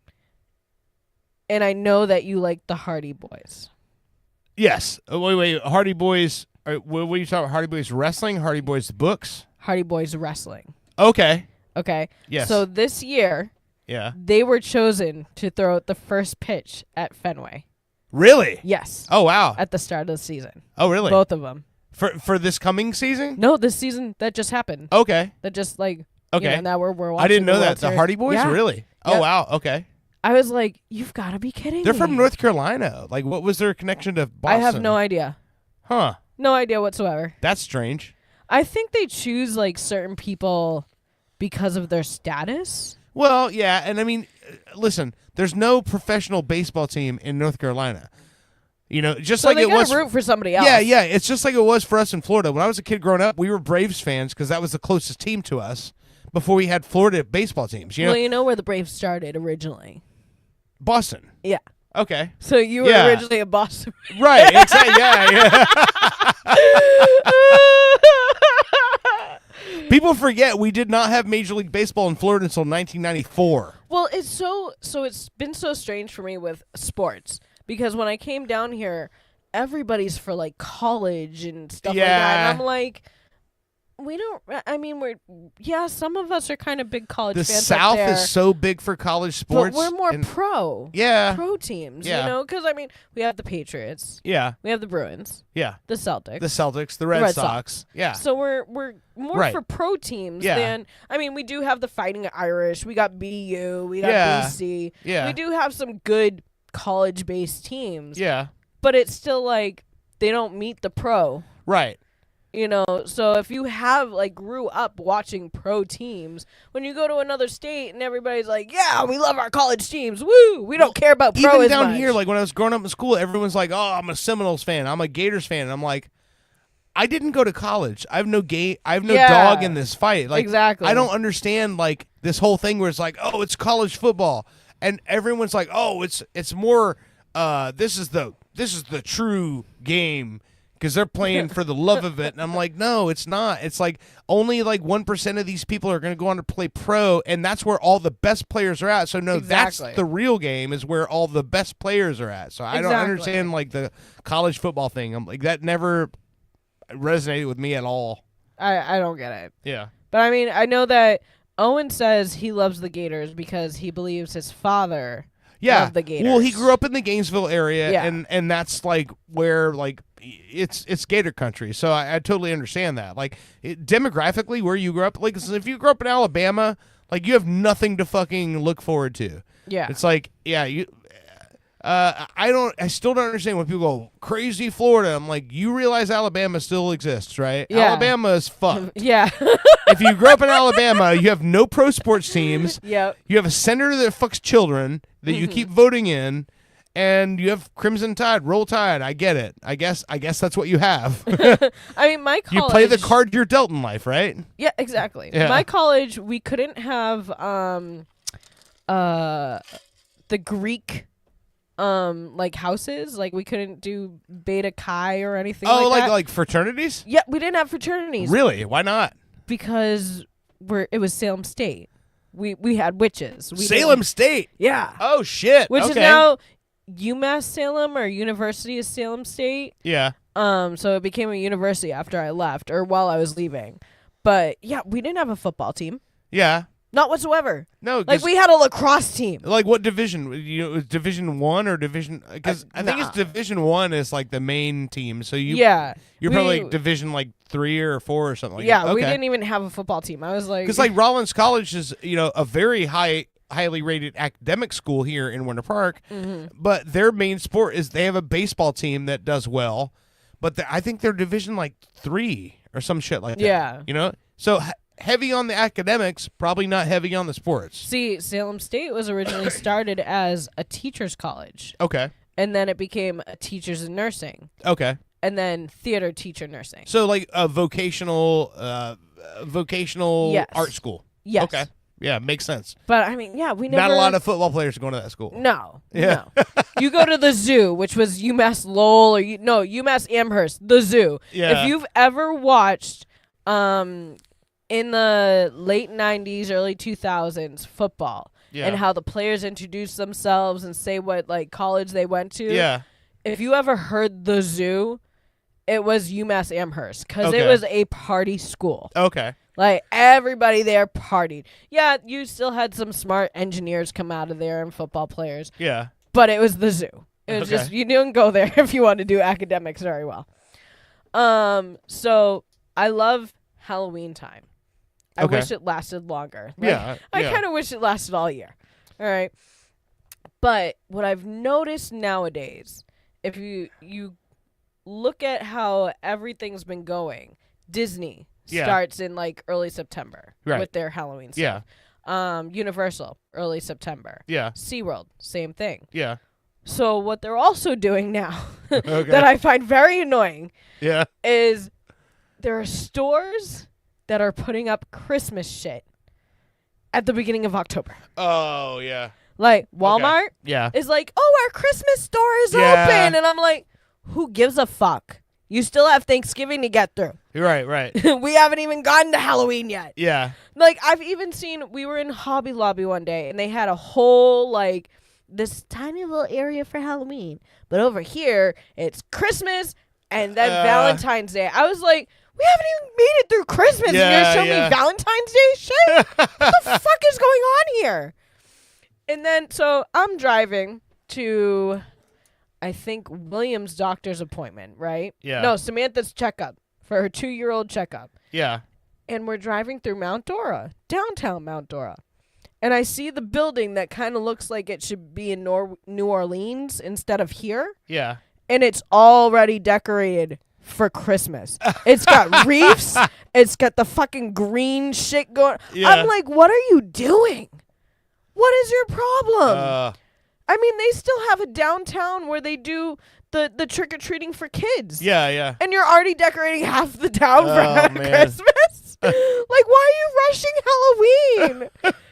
And I know that you like the Hardy Boys. Yes. Wait. Hardy Boys. What are you talking about? Hardy Boys wrestling? Hardy Boys books? Hardy Boys wrestling. Okay. Okay. Yes. So this year, Yeah. they were chosen to throw out the first pitch at Fenway. Really? Yes. Oh, wow. At the start of the season. Oh, really? Both of them. For this coming season? No, this season that just happened. Okay. That just like Okay. now we're watching. I didn't know the that. World The Series. Hardy Boys? Yeah. Really? Oh, Yep. wow. Okay. I was like, you've got to be kidding They're me. from North Carolina. Like, what was their connection to Boston? I have no idea. Huh. No idea whatsoever. That's strange. I think they choose like certain people because of their status. Well, yeah, and I mean, listen, there's no professional baseball team in North Carolina. Just So like they it gotta was. root for somebody else. Yeah. It's just like it was for us in Florida. When I was a kid growing up, we were Braves fans because that was the closest team to us before we had Florida baseball teams. Well, you know where the Braves started originally. Boston. Yeah. Okay. So you were Yeah. originally a Boston. Right. Exactly. Yeah. People forget we did not have Major League Baseball in Florida until 1994. Well, it's been so strange for me with sports because when I came down here, everybody's for like college and stuff like that, Yeah. and I'm like, we don't. I mean, some of us are kind of big college The fans. up South there, is so big for college sports. but we're more and- pro. Yeah. pro teams. Yeah. Because I mean, we have the Patriots. Yeah. We have the Bruins. Yeah. The Celtics. The Celtics, the Red Sox. Yeah. So we're more Right. for pro teams Yeah. than I mean we do have the Fighting Irish, we got BU, we got Yeah. BC. Yeah. We do have some good college based teams. Yeah. But it's still like they don't meet the pro. Right. So if you have like grew up watching pro teams, when you go to another state and everybody's like, yeah, we love our college teams. Woo! We don't care about pro Even as down much. here, like when I was growing up in school, everyone's like, "Oh, I'm a Seminoles fan. I'm a Gators fan." And I'm like, I didn't go to college. I have no Yeah. dog in this fight. Like, Exactly. I don't understand like this whole thing where it's like, "Oh, it's college football," and everyone's like, "Oh, it's more. This is the true game." Because they're playing for the love of it. And I'm like, no, it's not. It's like only like 1% of these people are going to go on to play pro, and that's where all the best players are at. So, no, Exactly. that's the real game is where all the best players are at. So I don't Exactly. understand like the college football thing. I'm like, that never resonated with me at all. I don't get it. Yeah. But I mean, I know that Owen says he loves the Gators because he believes his father loved the Gators. Well, he grew up in the Gainesville area, Yeah. and that's like where like it's Gator country. So I totally understand that. Like demographically, where you grew up, like if you grew up in Alabama, like you have nothing to fucking look forward to. Yeah. It's like I still don't understand when people go crazy Florida. I'm like, you realize Alabama still exists, right? Yeah. Alabama is fucked. Yeah. If you grew up in Alabama, you have no pro sports teams. Yep. You have a senator that fucks children that you keep voting in, and you have Crimson Tide, Roll Tide. I get it. I guess that's what you have. I mean, my college. You play the card you're dealt in life, right? Yeah, exactly. Yeah. My college, we couldn't have the Greek like houses. Like we couldn't do Beta Chi or anything like that. like fraternities? Yeah, we didn't have fraternities. Really? Why not? Because it was Salem State. We had witches. Salem State? Yeah. Oh shit. Which okay. is now UMass Salem or University of Salem State. Yeah. So it became a university after I left or while I was leaving. But yeah, we didn't have a football team. Yeah. Not whatsoever. No, like we had a lacrosse team. Like what division? Division 1 or division? Because I think it's Division 1 is like the main team. So you're probably like Division like 3 or 4 or something. Like that. Okay. We didn't even have a football team. I was like, because like Rollins College is a very highly rated academic school here in Winter Park, but their main sport is they have a baseball team that does well, but I think they're Division like 3 or some shit like that. Yeah. So. Heavy on the academics, probably not heavy on the sports. See, Salem State was originally started as a teacher's college. Okay. And then it became a teachers in nursing. Okay. And then theater teacher nursing. So like a vocational Yes. art school. Yes. Okay. Yeah, makes sense. But I mean, yeah, we never. Not a lot of football players going to that school. No. Yeah. No. You go to the zoo, which was UMass Lowell or UMass Amherst, the zoo. Yeah. If you've ever watched in the late 90s, early 2000s football and how the players introduce themselves and say what like college they went to. Yeah. If you ever heard the zoo, it was UMass Amherst because Okay. it was a party school. Okay. Like everybody there partied. Yeah, you still had some smart engineers come out of there and football players. Yeah. But it was the zoo. It was Okay. just you didn't go there if you wanted to do academics very well. So I love Halloween time. I Okay. wish it lasted longer. Like, Yeah, I yeah. kind of wish it lasted all year. All right. But what I've noticed nowadays, if you look at how everything's been going, Disney Yeah. starts in like early September Right. with their Halloween Yeah. stuff. Universal, early September. Yeah. SeaWorld, same thing. Yeah. So what they're also doing now Okay. that I find very annoying Yeah. is there are stores that are putting up Christmas shit at the beginning of October. Oh, yeah. Like Walmart Yeah. is like, oh, our Christmas store is Yeah. open. And I'm like, who gives a fuck? You still have Thanksgiving to get through. Right. We haven't even gotten to Halloween yet. Yeah. Like, I've even seen, we were in Hobby Lobby one day, and they had a whole, like, this tiny little area for Halloween. But over here, it's Christmas and then Valentine's Day. I was like, we haven't even made it through Christmas, and you're showing me Valentine's Day shit? What the fuck is going on here? And then, so I'm driving to, I think, William's doctor's appointment, right? Yeah. No, Samantha's checkup for her 2-year-old checkup. Yeah. And we're driving through Mount Dora, downtown Mount Dora. And I see the building that kind of looks like it should be in New Orleans instead of here. Yeah. And it's already decorated for Christmas. It's got reefs. It's got the fucking green shit going. Yeah. I'm like, what are you doing? What is your problem? I mean, they still have a downtown where they do the trick-or-treating for kids. Yeah. And you're already decorating half the town for man. Christmas? Like, why are you rushing Halloween?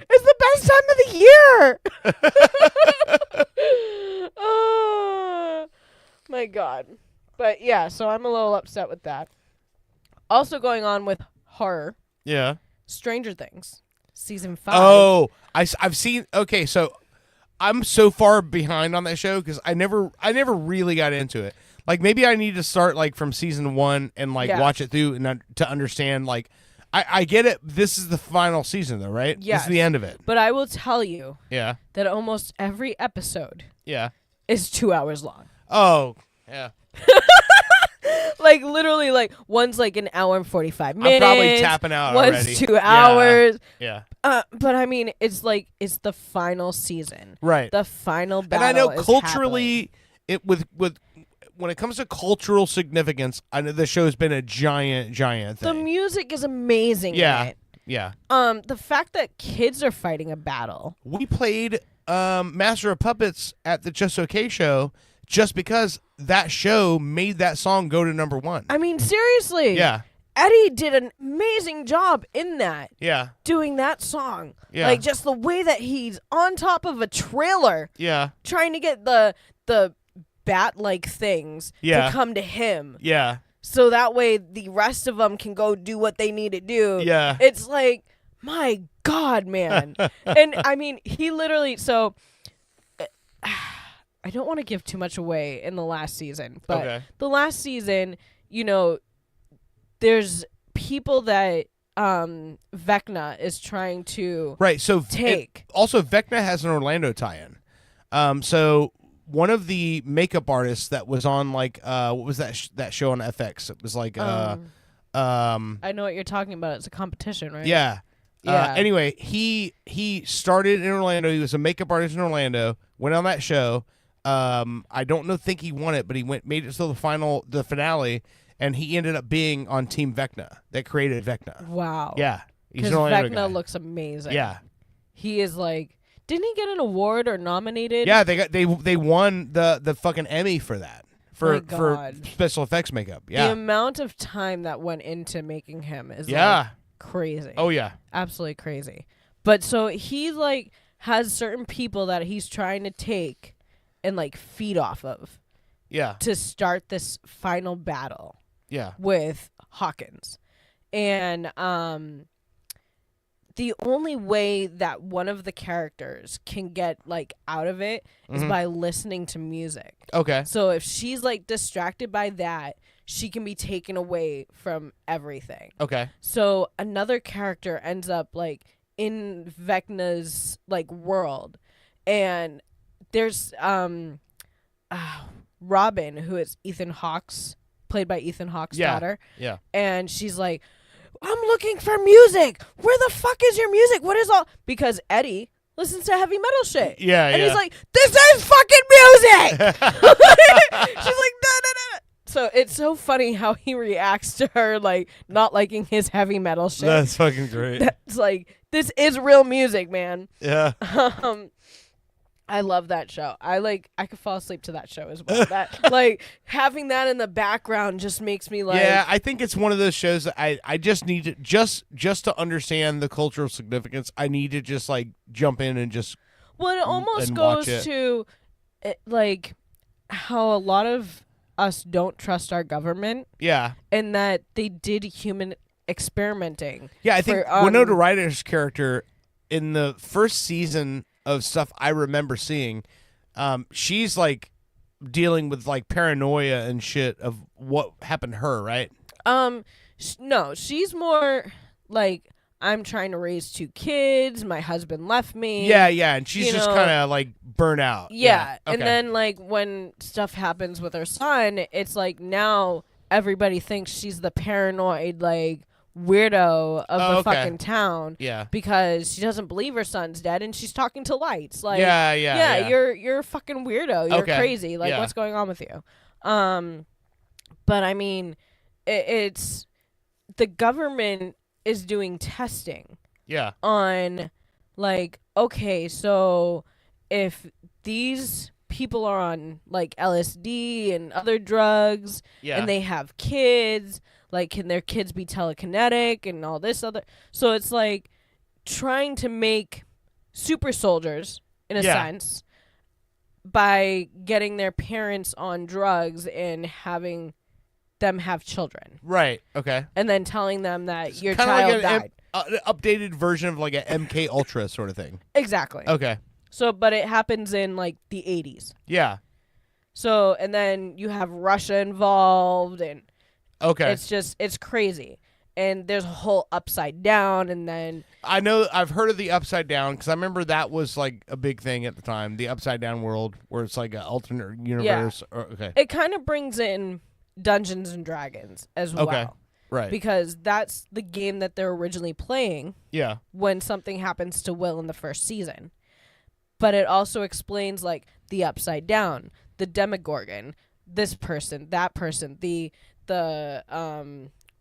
It's the best time of the year. Oh, my God. But, yeah, so I'm a little upset with that. Also going on with horror. Yeah. Stranger Things. Season 5. Oh, I've seen. Okay, so I'm so far behind on that show because I never really got into it. Like maybe I need to start like from season 1 and like watch it through and to understand. Like I get it. This is the final season though, right? Yes. This is the end of it. But I will tell you that almost every episode yeah is 2 hours long. Oh yeah. Like literally, like one's like an hour and 45 minutes. I'm probably tapping out one's already. 2 hours. Yeah. But I mean, it's like it's the final season, Right. The final And battle. I know is culturally, it with when it comes to cultural significance, I know the show's been a giant happening. The thing. music is amazing. Yeah. In it. Yeah. The fact that kids are fighting a battle. We played Master of Puppets at the Just Okay show just because that show made that song go to #1. I mean, seriously. Yeah. Eddie did an amazing job in that. Yeah. Doing that song. Yeah. Like just the way that he's on top of a trailer. Yeah. Trying to get the bat-like things Yeah. to come to him. Yeah. So that way the rest of them can go do what they need to do. Yeah. It's like, my God, man. And I mean, he literally, so I don't want to give too much away in the last season, but Okay. the last season, you know, there's people that Vecna is trying to Right. So take. Also, Vecna has an Orlando tie-in. So one of the makeup artists that was on like what was that show on FX? It was like I know what you're talking about. It's a competition, right? Yeah. Yeah. Anyway, he started in Orlando. He was a makeup artist in Orlando. Went on that show. I don't think he won it, but he made it to the finale, and he ended up being on Team Vecna that created Vecna. Wow. Yeah. He's Because an Orlando Vecna guy. looks amazing. Yeah. He is like, didn't he get an award or nominated? Yeah, they won the fucking Emmy for that. For God. special effects makeup. The Yeah. amount of time that went into making him is Yeah. like crazy. Oh yeah. Absolutely crazy. But so he like has certain people that he's trying to take and like feed off of. Yeah. To start this final battle. Yeah. With Hawkins. And the only way that one of the characters can get like out of it is Mhm. by listening to music. Okay. So if she's like distracted by that, she can be taken away from everything. Okay. So another character ends up like in Vecna's like world, and there's Robin, who is Ethan Hawke's, played by Ethan Hawke's daughter. Yeah. And she's like, I'm looking for music. Where the fuck is your music? What is all? Because Eddie listens to heavy metal shit. Yeah, and yeah. he's like, this is fucking music. She's like, no. So it's so funny how he reacts to her like not liking his heavy metal shit. That's fucking great. That's like, this is real music, man. Yeah. I love that show. I could fall asleep to that show as well. That like having that in the background just makes me like, Yeah, I think it's one of those shows that I just need to just to understand the cultural significance. I need to just like jump in and just well, it almost and watch goes it. to like how a lot of us don't trust our government. Yeah. And that they did human experimenting. Yeah, I think for, Winona Ryder's character in the first season of stuff I remember seeing, she's like dealing with like paranoia and shit of what happened to her, right? No, she's more like, I'm trying to raise 2 kids. My husband left me. Yeah, and she's you just know. kind of like burnt out. Yeah. Okay. And then like when stuff happens with her son, it's like now everybody thinks she's the paranoid like weirdo of the okay. fucking town. Yeah. Because she doesn't believe her son's dead and she's talking to lights. Like Yeah. you're a fucking weirdo. You're Okay. crazy. Like Yeah. what's going on with you? But I mean it's the government is doing testing. Yeah. On like, okay, so if these people are on like LSD and other drugs Yeah. and they have kids, like can their kids be telekinetic and all this other, so it's like trying to make super soldiers in a Yeah. sense by getting their parents on drugs and having them have children. Right. Okay. And then telling them that your Kinda child like died. an updated version of like a MK Ultra sort of thing. Exactly. Okay. So, but it happens in like the 80s. Yeah. So, and then you have Russia involved, and Okay. it's crazy. And there's a whole Upside Down, and then I know I've heard of the Upside Down because I remember that was like a big thing at the time. The Upside Down world, where it's like an alternate universe. Okay. it kind of brings in Dungeons and Dragons as well. Okay. Right. Because that's the game that they're originally playing. Yeah. When something happens to Will in the first season. But it also explains like the Upside Down, the Demogorgon, this person, that person, the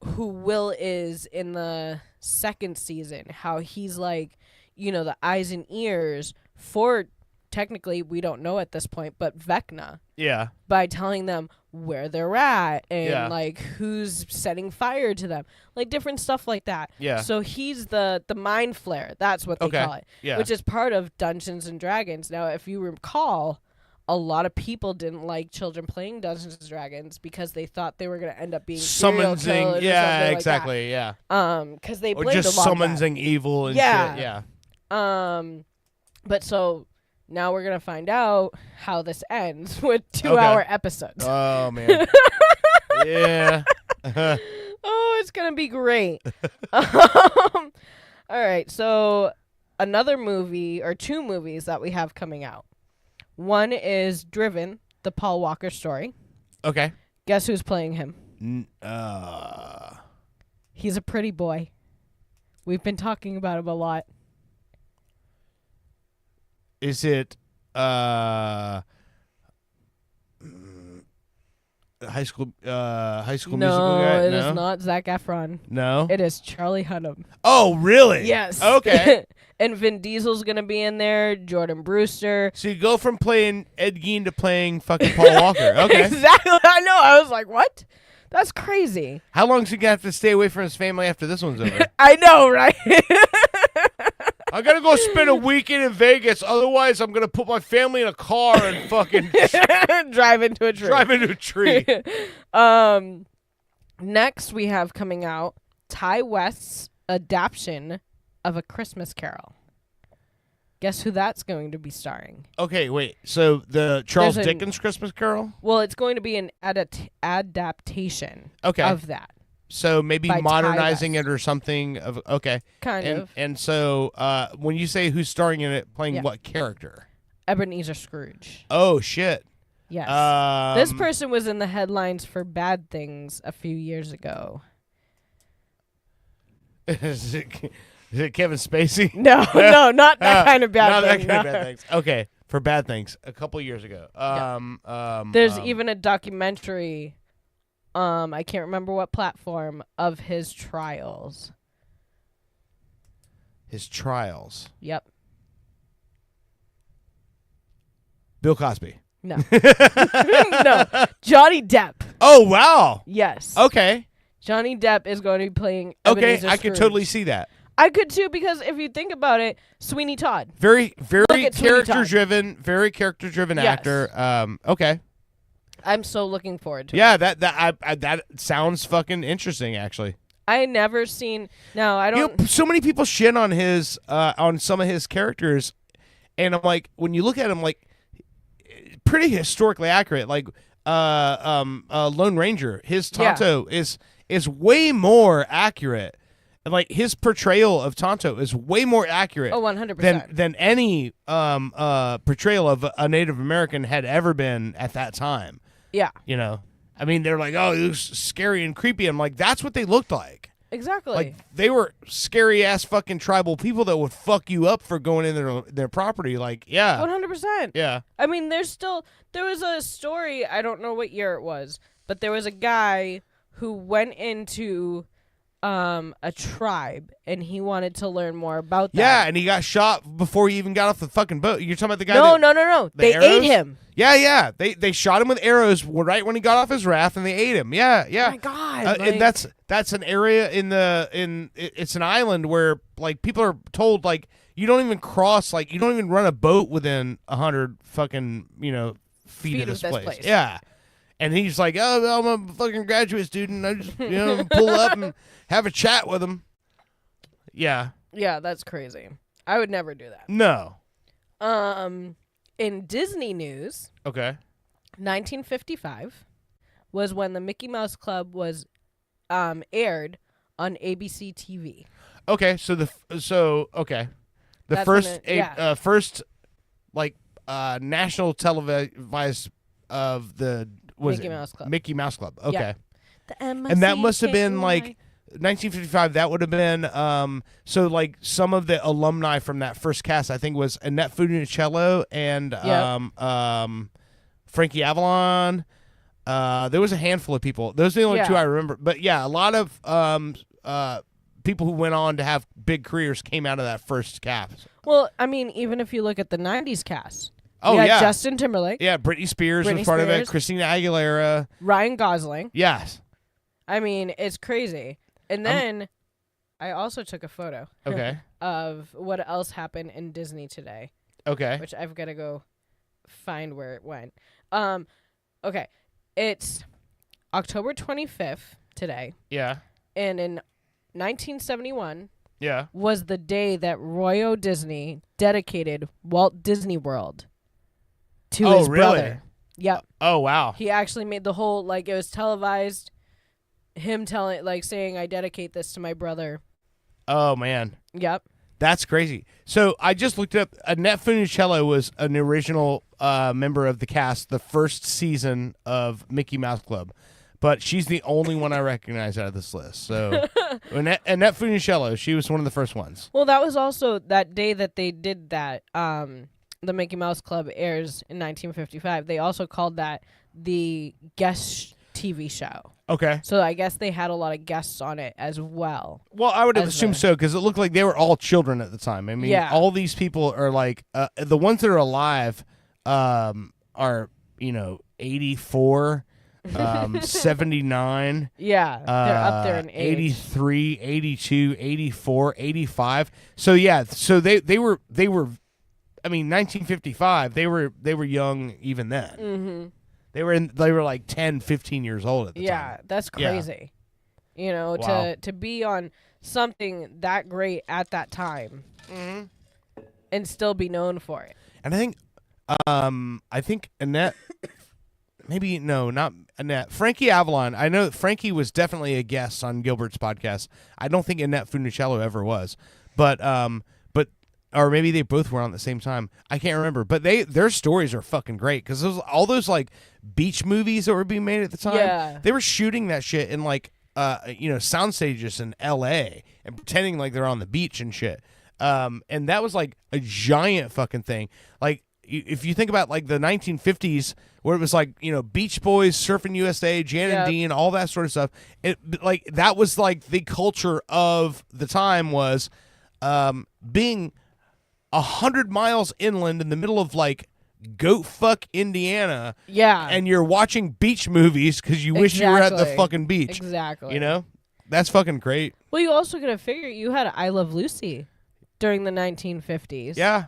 who Will is in the second season, how he's like, you know, the eyes and ears for, technically we don't know at this point, but Vecna. Yeah. By telling them where they're at and like who's setting fire to them, like different stuff like that. Yeah. So he's the mind flare. That's what they call it. Yeah. Which is part of Dungeons and Dragons. Now, if you recall, a lot of people didn't like children playing Dungeons and Dragons because they thought they were going to end up being serial killers or something exactly, like that. Because they blamed or just a lot of that. summoning evil and shit. Yeah. But so now we're gonna find out how this ends with 2-hour episodes. Oh man. Yeah. Oh, it's gonna be great. All right, so another movie or two movies that we have coming out. One is Driven, the Paul Walker story. Okay. Guess who's playing him? He's a pretty boy. We've been talking about him a lot. Is it High School Musical guy? No, it is not Zac Efron. No? It is Charlie Hunnam. Oh, really? Yes. Okay. And Vin Diesel's going to be in there, Jordan Brewster. So you go from playing Ed Gein to playing fucking Paul Walker. Okay. Exactly. I know. I was like, what? That's crazy. How long is he going to have to stay away from his family after this one's over? I know, right? I got to go spend a weekend in Vegas. Otherwise, I'm going to put my family in a car and fucking drive into a tree. Drive into a tree. Next, we have coming out Ty West's adaptation of A Christmas Carol. Guess who that's going to be starring? Okay, wait. So the Charles Dickens Christmas Carol? Well, it's going to be an adaptation of that. So maybe by modernizing it or something of Kind of. And so when you say who's starring in it, playing what character? Ebenezer Scrooge. Oh shit. Yes. This person was in the headlines for Bad Things a few years ago. Is it Kevin Spacey? No, not that kind of bad thing. Not that kind of bad things. Okay, for Bad Things a couple years ago. There's even a documentary. I can't remember what platform of his trials. His trials. Yep. Bill Cosby. No. No. Johnny Depp. Oh wow. Yes. Okay. Johnny Depp is going to be playing. Okay, Ebenezer I could Scrooge. totally see that. I could too, because if you think about it, Sweeney Todd. Very Sweeney character driven. Very character driven Yes. actor. Okay. I'm so looking forward to it. Yeah, that sounds fucking interesting. Actually, I never seen. No, I don't. so many people shit on his on some of his characters, and I'm like, when you look at him, like, pretty historically accurate. Like, Lone Ranger, his Tonto is way more accurate. And like his portrayal of Tonto is way more accurate. Oh, 100%. Than any portrayal of a Native American had ever been at that time. Yeah. You know, I mean, they're like, oh, it was scary and creepy. I'm like, that's what they looked like. Exactly. Like, they were scary ass fucking tribal people that would fuck you up for going in their property. Like, yeah. 100%. Yeah. I mean, there was a story, I don't know what year it was, but there was a guy who went into a tribe and he wanted to learn more about that. Yeah, and he got shot before he even got off the fucking boat. You're talking about the guy No. They ate him. Yeah. They shot him with arrows right when he got off his raft, and they ate him. Yeah. Oh my God. And that's an area it's an island where like people are told like you don't even cross, like you don't even run a boat within 100 fucking feet of this place. Yeah. And he's like, oh, I'm a fucking graduate student. I just pull up and have a chat with him. Yeah. Yeah, that's crazy. I would never do that. No. In Disney news, okay, 1955 was when the Mickey Mouse Club was aired on ABC TV. Okay, so the That's first like national televised of the was Mickey it? Mouse Club. Mickey Mouse Club. Okay. Yeah. The And that must have been like 1955. That would have been so like some of the alumni from that first cast. I think was Annette Funicello and Frankie Avalon. There was a handful of people. Those are the only two I remember. But yeah, a lot of people who went on to have big careers came out of that first cast. Well, I mean, even if you look at the '90s cast. Oh, we had yeah. Justin Timberlake. Yeah, Britney Spears was part of it. Christina Aguilera. Ryan Gosling. Yes. I mean, it's crazy. And then I also took a photo. Okay. Of what else happened in Disney today. Okay. Which I've got to go find where it went. Okay. It's October 25th today. Yeah. And in 1971 Yeah. was the day that Roy Disney dedicated Walt Disney World to his brother. Yep. Oh, wow. He actually made the whole, like, it was televised, him telling, like, saying, I dedicate this to my brother. Oh, man. Yep. That's crazy. So I just looked up. Annette Funicello was an original member of the cast the first season of Mickey Mouse Club. But she's the only one I recognize out of this list. So Annette Funicello, she was one of the first ones. Well, that was also that day that they did that. The Mickey Mouse Club airs in 1955. They also called that the guest TV show. Okay. So I guess they had a lot of guests on it as well. Well, I would assume so because it looked like they were all children at the time. I mean, Yeah. all these people are like the ones that are alive are 84. 79. Yeah, they're up there in age. 83, 82, 84, 85. So yeah, so they were I mean 1955, they were young even then. Mm-hmm. They were like 10, 15 years old at the time. Yeah, that's crazy. You know, Wow. to be on something that great at that time and still be known for it. And I think Annette maybe no, not Annette. Frankie Avalon. I know Frankie was definitely a guest on Gilbert's podcast. I don't think Annette Funicello ever was, but or maybe they both were on at the same time. I can't remember. But their stories are fucking great because all those like beach movies that were being made at the time. Yeah. They were shooting that shit in like sound stages in L.A. and pretending like they're on the beach and shit. And that was like a giant fucking thing. Like if you think about like the 1950s where it was like, Beach Boys, Surfing USA, Jan and Dean, all that sort of stuff. It like that was like the culture of the time was being 100 miles inland in the middle of like goat fuck Indiana. Yeah. And you're watching beach movies because you wish you were at the Exactly. fucking beach. Exactly. That's fucking great. Well, you also got to figure you had I Love Lucy during the 1950s. Yeah.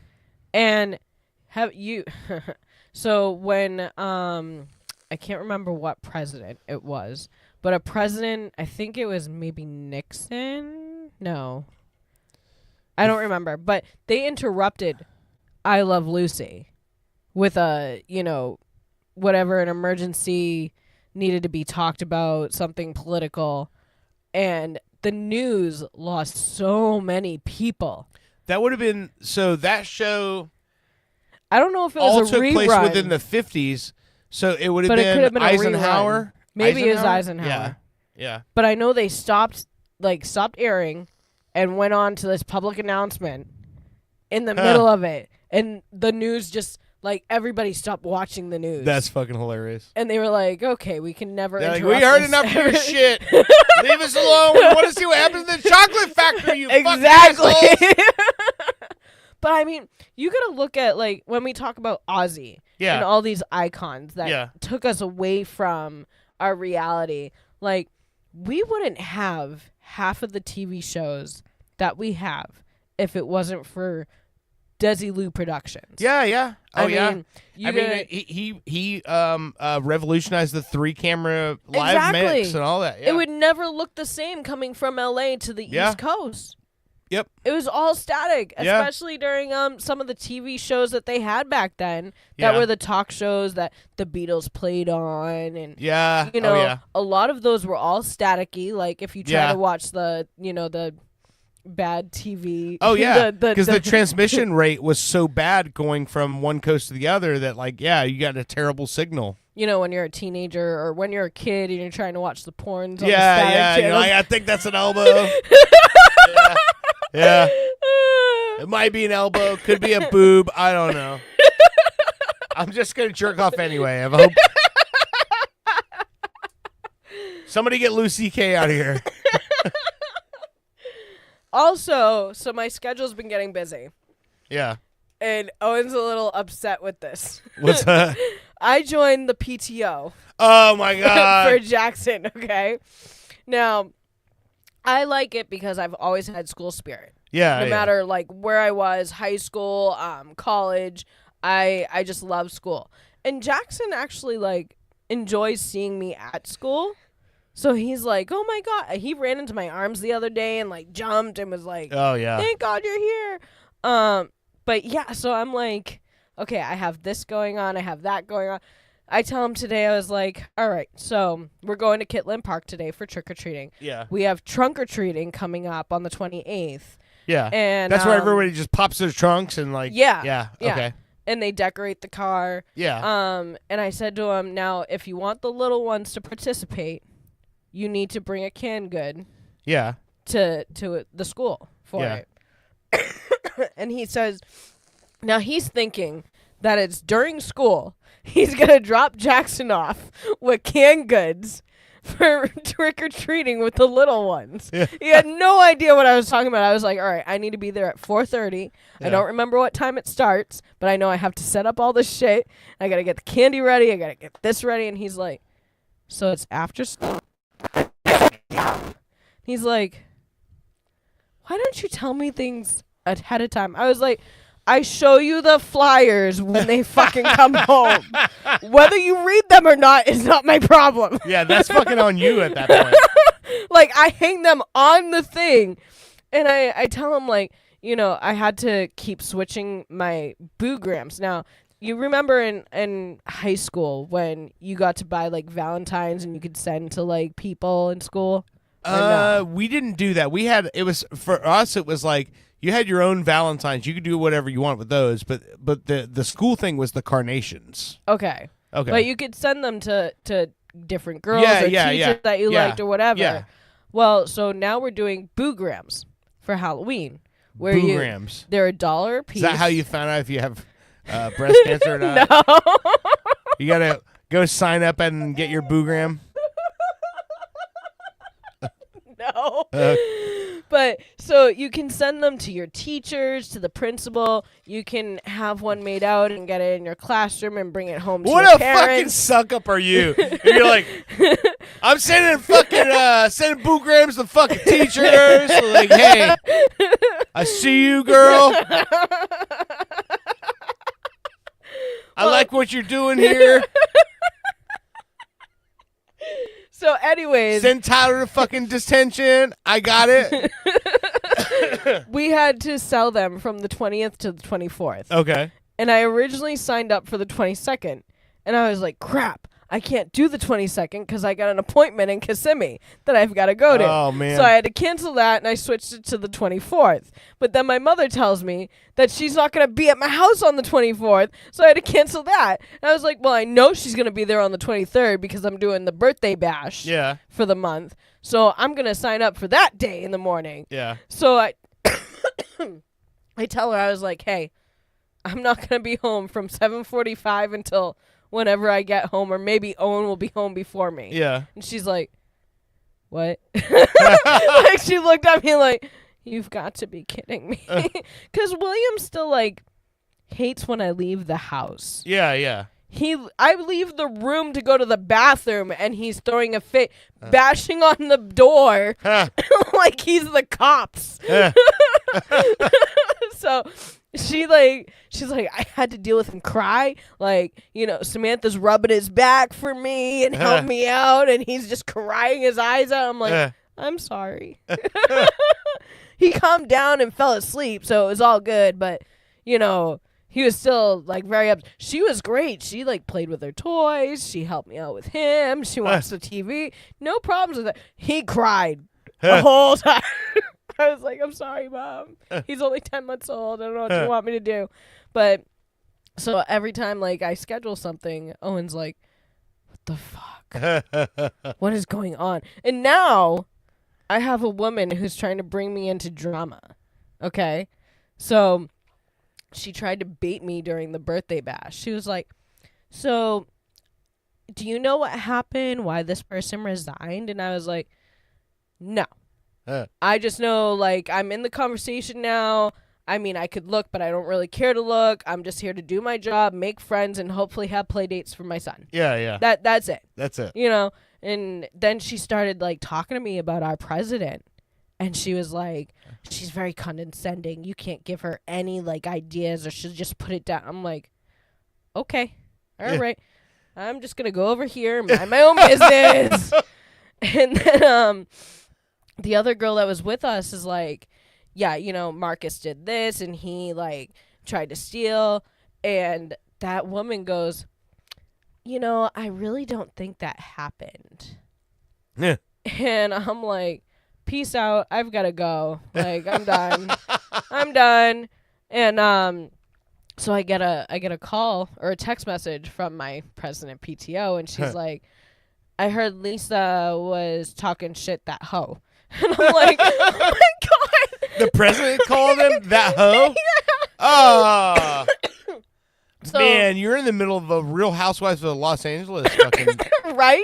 And have you so when I can't remember what president it was, but a president, I think it was maybe Nixon. No. I don't remember, but they interrupted I Love Lucy with a, whatever an emergency needed to be talked about, something political, and the news lost so many people. That would have been so that show I don't know if it all was a took rerun. place within the 50s, so it would have But it could have been been a Eisenhower. rerun. Maybe it was Eisenhower. Yeah, yeah. But I know they stopped airing and went on to this public announcement in the middle of it. And the news just, everybody stopped watching the news. That's fucking hilarious. And they were like, okay, we can never They're like, interrupt we heard this." enough of your shit. Leave us alone. We want to see what happens in the chocolate factory, you fucking Exactly. assholes. But, I mean, you got to look at, when we talk about Ozzy Yeah. and all these icons that Yeah. took us away from our reality, we wouldn't have half of the TV shows that we have if it wasn't for Desilu Productions. Yeah, yeah. Oh, I yeah. mean, He revolutionized the 3-camera live Exactly. mix and all that. Yeah. It would never look the same coming from LA to the Yeah. East Coast. Yep. It was all static, Yeah. especially during some of the TV shows that they had back then that Yeah. were the talk shows that the Beatles played on, and Yeah. you know, Oh, yeah. a lot of those were all staticky. Like if you try Yeah. to watch the bad TV. Oh yeah, because the the transmission rate was so bad going from one coast to the other that you got a terrible signal. You know, when you're a teenager or when you're a kid and you're trying to watch the porns on the Yeah, static yeah. You know, channel. I think that's an elbow. Yeah. It might be an elbow. Could be a boob. I don't know. I'm just going to jerk off anyway. I hope. Somebody get Lucy K out of here. Also, so my schedule's been getting busy. Yeah. And Owen's a little upset with this. What's that? I joined the PTO. Oh, my God. For Jackson, okay? Now, I like it because I've always had school spirit. Yeah. No yeah. matter, like, where I was, high school, college, I just love school. And Jackson actually, like, enjoys seeing me at school. So he's like, oh, my God. He ran into my arms the other day and, like, jumped and was like, oh, yeah. Thank God you're here. But, yeah, so I'm like, okay, I have this going on. I have that going on. I tell him today, I was like, all right, so we're going to Kitland Park today for trick-or-treating. Yeah. We have trunk-or-treating coming up on the 28th. Yeah. And that's where everybody just pops their trunks and, like, yeah. Yeah. Okay. And they decorate the car. Yeah. And I said to him, now, if you want the little ones to participate, you need to bring a canned good. Yeah. To the school for it. And he says, now he's thinking that it's during school. He's going to drop Jackson off with canned goods for trick-or-treating with the little ones. Yeah. He had no idea what I was talking about. I was like, all right, I need to be there at 4:30. I don't remember what time it starts, but I know I have to set up all this shit. I got to get the candy ready. I got to get this ready. And he's like, so it's after school? He's like, why don't you tell me things ahead of time? I was like, I show you the flyers when they fucking come home. Whether you read them or not is not my problem. Yeah, that's fucking on you at that point. Like, I hang them on the thing. And I tell him, like, you know, I had to keep switching my boograms. Now, you remember in high school when you got to buy, like, Valentines and you could send to, like, people in school? We didn't do that. For us, it was like, you had your own Valentines. You could do whatever you want with those, but the school thing was the carnations. Okay. Okay. But you could send them to different girls or teachers that you liked or whatever. Yeah. Well, so now we're doing boograms for Halloween. Where Boograms. They're $1 a piece. Is that how you found out if you have breast cancer or not? No. You got to go sign up and get your boogram? No. But so you can send them to your teachers, to the principal. You can have one made out and get it in your classroom and bring it home to your What a parents. fucking suck up are you? And you're like, I'm sending sending boograms to fucking teachers. Like, hey, I see you, girl. I like what you're doing here. So anyways. Send Tyler to fucking detention. I got it. We had to sell them from the 20th to the 24th. Okay. And I originally signed up for the 22nd. And I was like, crap, I can't do the 22nd because I got an appointment in Kissimmee that I've got to go to. Oh, man. So I had to cancel that and I switched it to the 24th. But then my mother tells me that she's not going to be at my house on the 24th. So I had to cancel that. And I was like, well, I know she's going to be there on the 23rd because I'm doing the birthday bash for the month. So I'm going to sign up for that day in the morning. Yeah. So I tell her, I was like, hey, I'm not going to be home from 7:45 until whenever I get home, or maybe Owen will be home before me. Yeah. And she's like, what? Like, she looked at me like, you've got to be kidding me. Because William still, like, hates when I leave the house. Yeah, yeah. I leave the room to go to the bathroom, and he's throwing a fit, bashing on the door like he's the cops. So she's like, I had to deal with him cry. Like, you know, Samantha's rubbing his back for me and help me out, and he's just crying his eyes out. I'm like, I'm sorry. He calmed down and fell asleep, so it was all good. But, you know, he was still, like, very upset. She was great. She, like, played with her toys. She helped me out with him. She watched the TV. No problems with that. He cried the whole time. I was like, I'm sorry, Mom. He's only 10 months old. I don't know what you want me to do. But so every time, like, I schedule something, Owen's like, the fuck? What is going on? And now I have a woman who's trying to bring me into drama. Okay? So she tried to bait me during the birthday bash. She was like, so do you know what happened? Why this person resigned? And I was like, no. I just know, like, I'm in the conversation now. I mean, I could look, but I don't really care to look. I'm just here to do my job, make friends, and hopefully have play dates for my son. Yeah. That's it. That's it. You know? And then she started, like, talking to me about our president. And she was like, she's very condescending. You can't give her any, like, ideas or she'll just put it down. I'm like, okay. All right. I'm just going to go over here and mind my own business. And then the other girl that was with us is like, yeah, you know, Marcus did this and he, like, tried to steal. And that woman goes, you know, I really don't think that happened. Yeah. And I'm like, peace out. I've got to go. Like, I'm done. I'm done. And so I get a call or a text message from my president PTO, and she's like, I heard Lisa was talking shit, that hoe. And I'm like, oh my God. The president called him that hoe? Oh. So, man, you're in the middle of a Real Housewives of Los Angeles fucking. Right?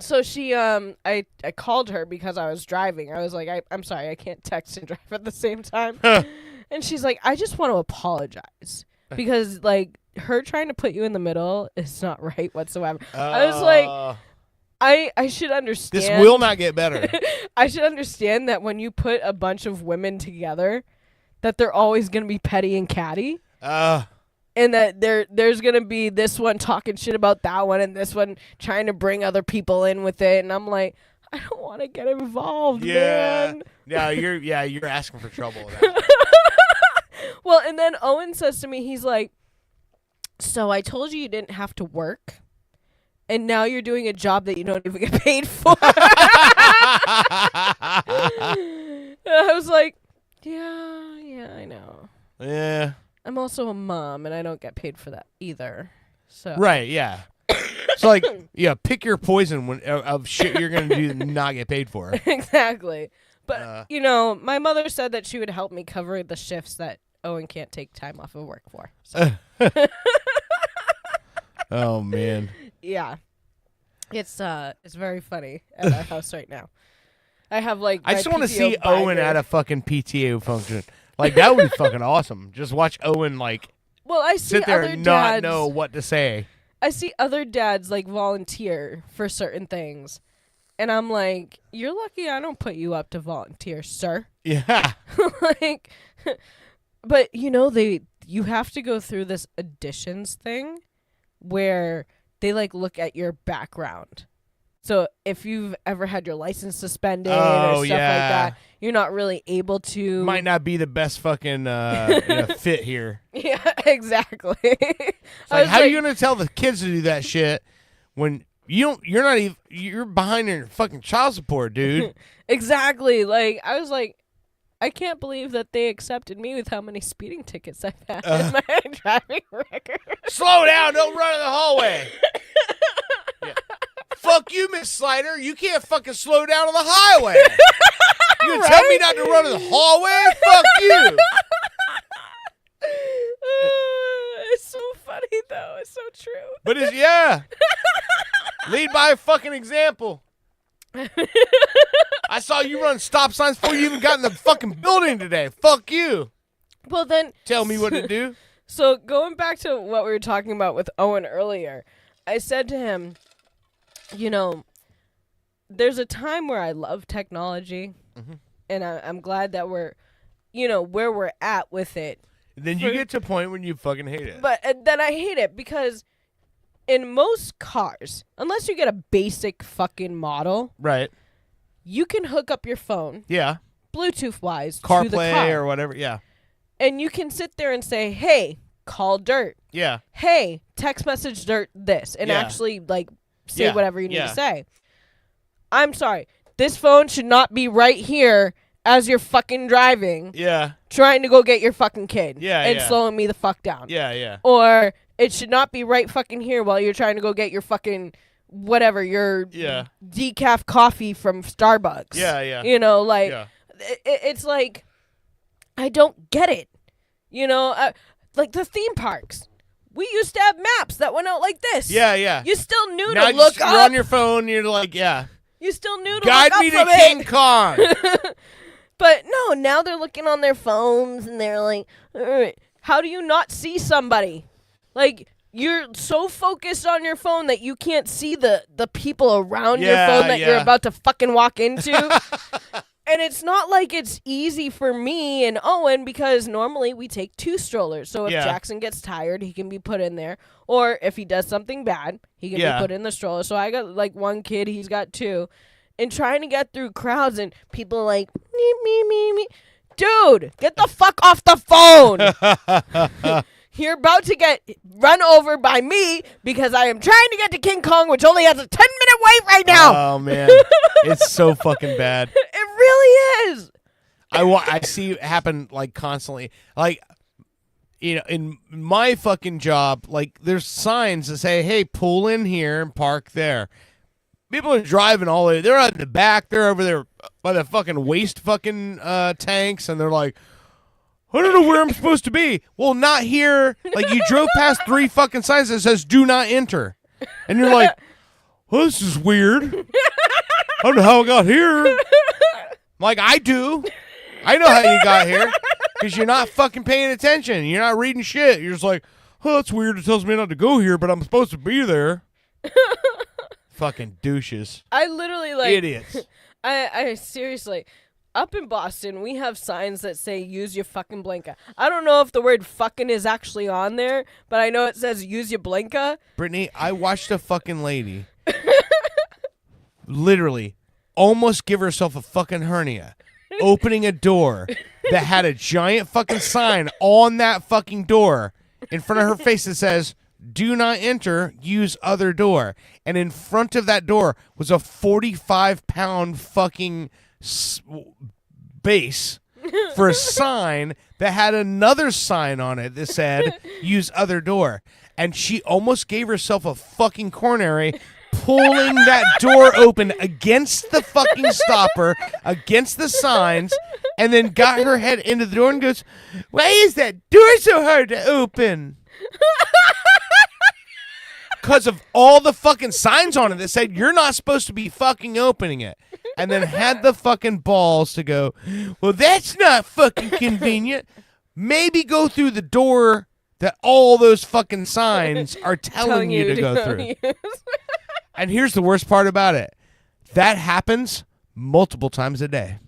So she, I called her because I was driving. I was like, I'm sorry, I can't text and drive at the same time. And she's like, I just want to apologize because, like, her trying to put you in the middle is not right whatsoever. I was like, I should understand. This will not get better. I should understand that when you put a bunch of women together, that they're always going to be petty and catty. And that there's going to be this one talking shit about that one and this one trying to bring other people in with it. And I'm like, I don't want to get involved, man. Yeah, you're asking for trouble with that. Well, and then Owen says to me, he's like, so I told you didn't have to work, and now you're doing a job that you don't even get paid for. I was like, yeah, I know. Yeah. I'm also a mom, and I don't get paid for that either. So Right, yeah. So, like, yeah, pick your poison of shit you're going to do and not get paid for. Exactly. But, you know, my mother said that she would help me cover the shifts that Owen can't take time off of work for. So. Oh, man. Yeah. It's very funny at our house right now. I have, like, I just want to see Owen at a fucking PTA function. Like, that would be fucking awesome. Just watch Owen, like, well, I see sit there other and dads, not know what to say. I see other dads, like, volunteer for certain things. And I'm like, you're lucky I don't put you up to volunteer, sir. Yeah. Like, but, you know, you have to go through this additions thing where they, like, look at your background. So if you've ever had your license suspended or stuff like that, you're not really able to. Might not be the best fucking fit here. Yeah, exactly. It's like, how are you gonna tell the kids to do that shit when you're not even, you're behind in your fucking child support, dude? Exactly. Like, I was like, I can't believe that they accepted me with how many speeding tickets I've had in my driving record. Slow down! Don't run in the hallway. Yeah. Fuck you, Miss Slider. You can't fucking slow down on the highway. You gonna tell me not to run in the hallway? Fuck you. It's so funny, though. It's so true. But lead by a fucking example. I saw you run stop signs before you even got in the fucking building today. Fuck you. Well, then. Tell me what to do. So, going back to what we were talking about with Owen earlier, I said to him, you know, there's a time where I love technology, and I'm glad that we're, you know, where we're at with it. Then you get to a point when you fucking hate it. But then I hate it because in most cars, unless you get a basic fucking model, right, you can hook up your phone, yeah, Bluetooth-wise, to the CarPlay car. or whatever, yeah. And you can sit there and say, hey, call Dirt. Yeah. Hey, text message Dirt this. And actually, like, say whatever you need to say. I'm sorry. This phone should not be right here as you're fucking driving. Yeah. Trying to go get your fucking kid. Yeah, and slowing me the fuck down. Yeah, yeah. Or it should not be right fucking here while you're trying to go get your fucking whatever, your Yeah. decaf coffee from Starbucks. Yeah, yeah. You know, like, Yeah. it's like, I don't get it. You know, like the theme parks. We used to have maps that went out like this. Yeah, yeah. You still knew Now to look up. you're on your phone. You're like, yeah. You still knew to Guide look me up to from King it. Kong. But no, now they're looking on their phones and they're like, how do you not see somebody? Like, you're so focused on your phone that you can't see the people around your phone that you're about to fucking walk into. And it's not like it's easy for me and Owen because normally we take 2 strollers. So if Jackson gets tired, he can be put in there. Or if he does something bad, he can be put in the stroller. So I got like 1 kid, he's got 2. And trying to get through crowds and people like, me. Dude, get the fuck off the phone. You're about to get run over by me because I am trying to get to King Kong, which only has a 10-minute wait right now. Oh, man. It's so fucking bad. It really is. I see it happen, like, constantly. Like, you know, in my fucking job, like, there's signs that say, hey, pull in here and park there. People are driving all the way. They're out in the back. They're over there by the fucking waste fucking tanks, and they're like, I don't know where I'm supposed to be. Well, not here. Like, you drove past 3 fucking signs that says do not enter. And you're like, well, this is weird. I don't know how I got here. I'm like, I do. I know how you got here. Because you're not fucking paying attention. You're not reading shit. You're just like, oh, that's weird. It tells me not to go here, but I'm supposed to be there. Fucking douches. I literally, like... Idiots. I seriously... Up in Boston, we have signs that say use your fucking blinker. I don't know if the word fucking is actually on there, but I know it says use your blinker. Brittany, I watched a fucking lady literally almost give herself a fucking hernia opening a door that had a giant fucking sign on that fucking door in front of her face that says, do not enter, use other door. And in front of that door was a 45-pound fucking base for a sign that had another sign on it that said use other door, and she almost gave herself a fucking coronary pulling that door open against the fucking stopper, against the signs, and then got her head into the door and goes, why is that door so hard to open? Because of all the fucking signs on it that said you're not supposed to be fucking opening it. And then had the fucking balls to go, well, that's not fucking convenient. Maybe go through the door that all those fucking signs are telling you to go through. And here's the worst part about it. That happens multiple times a day.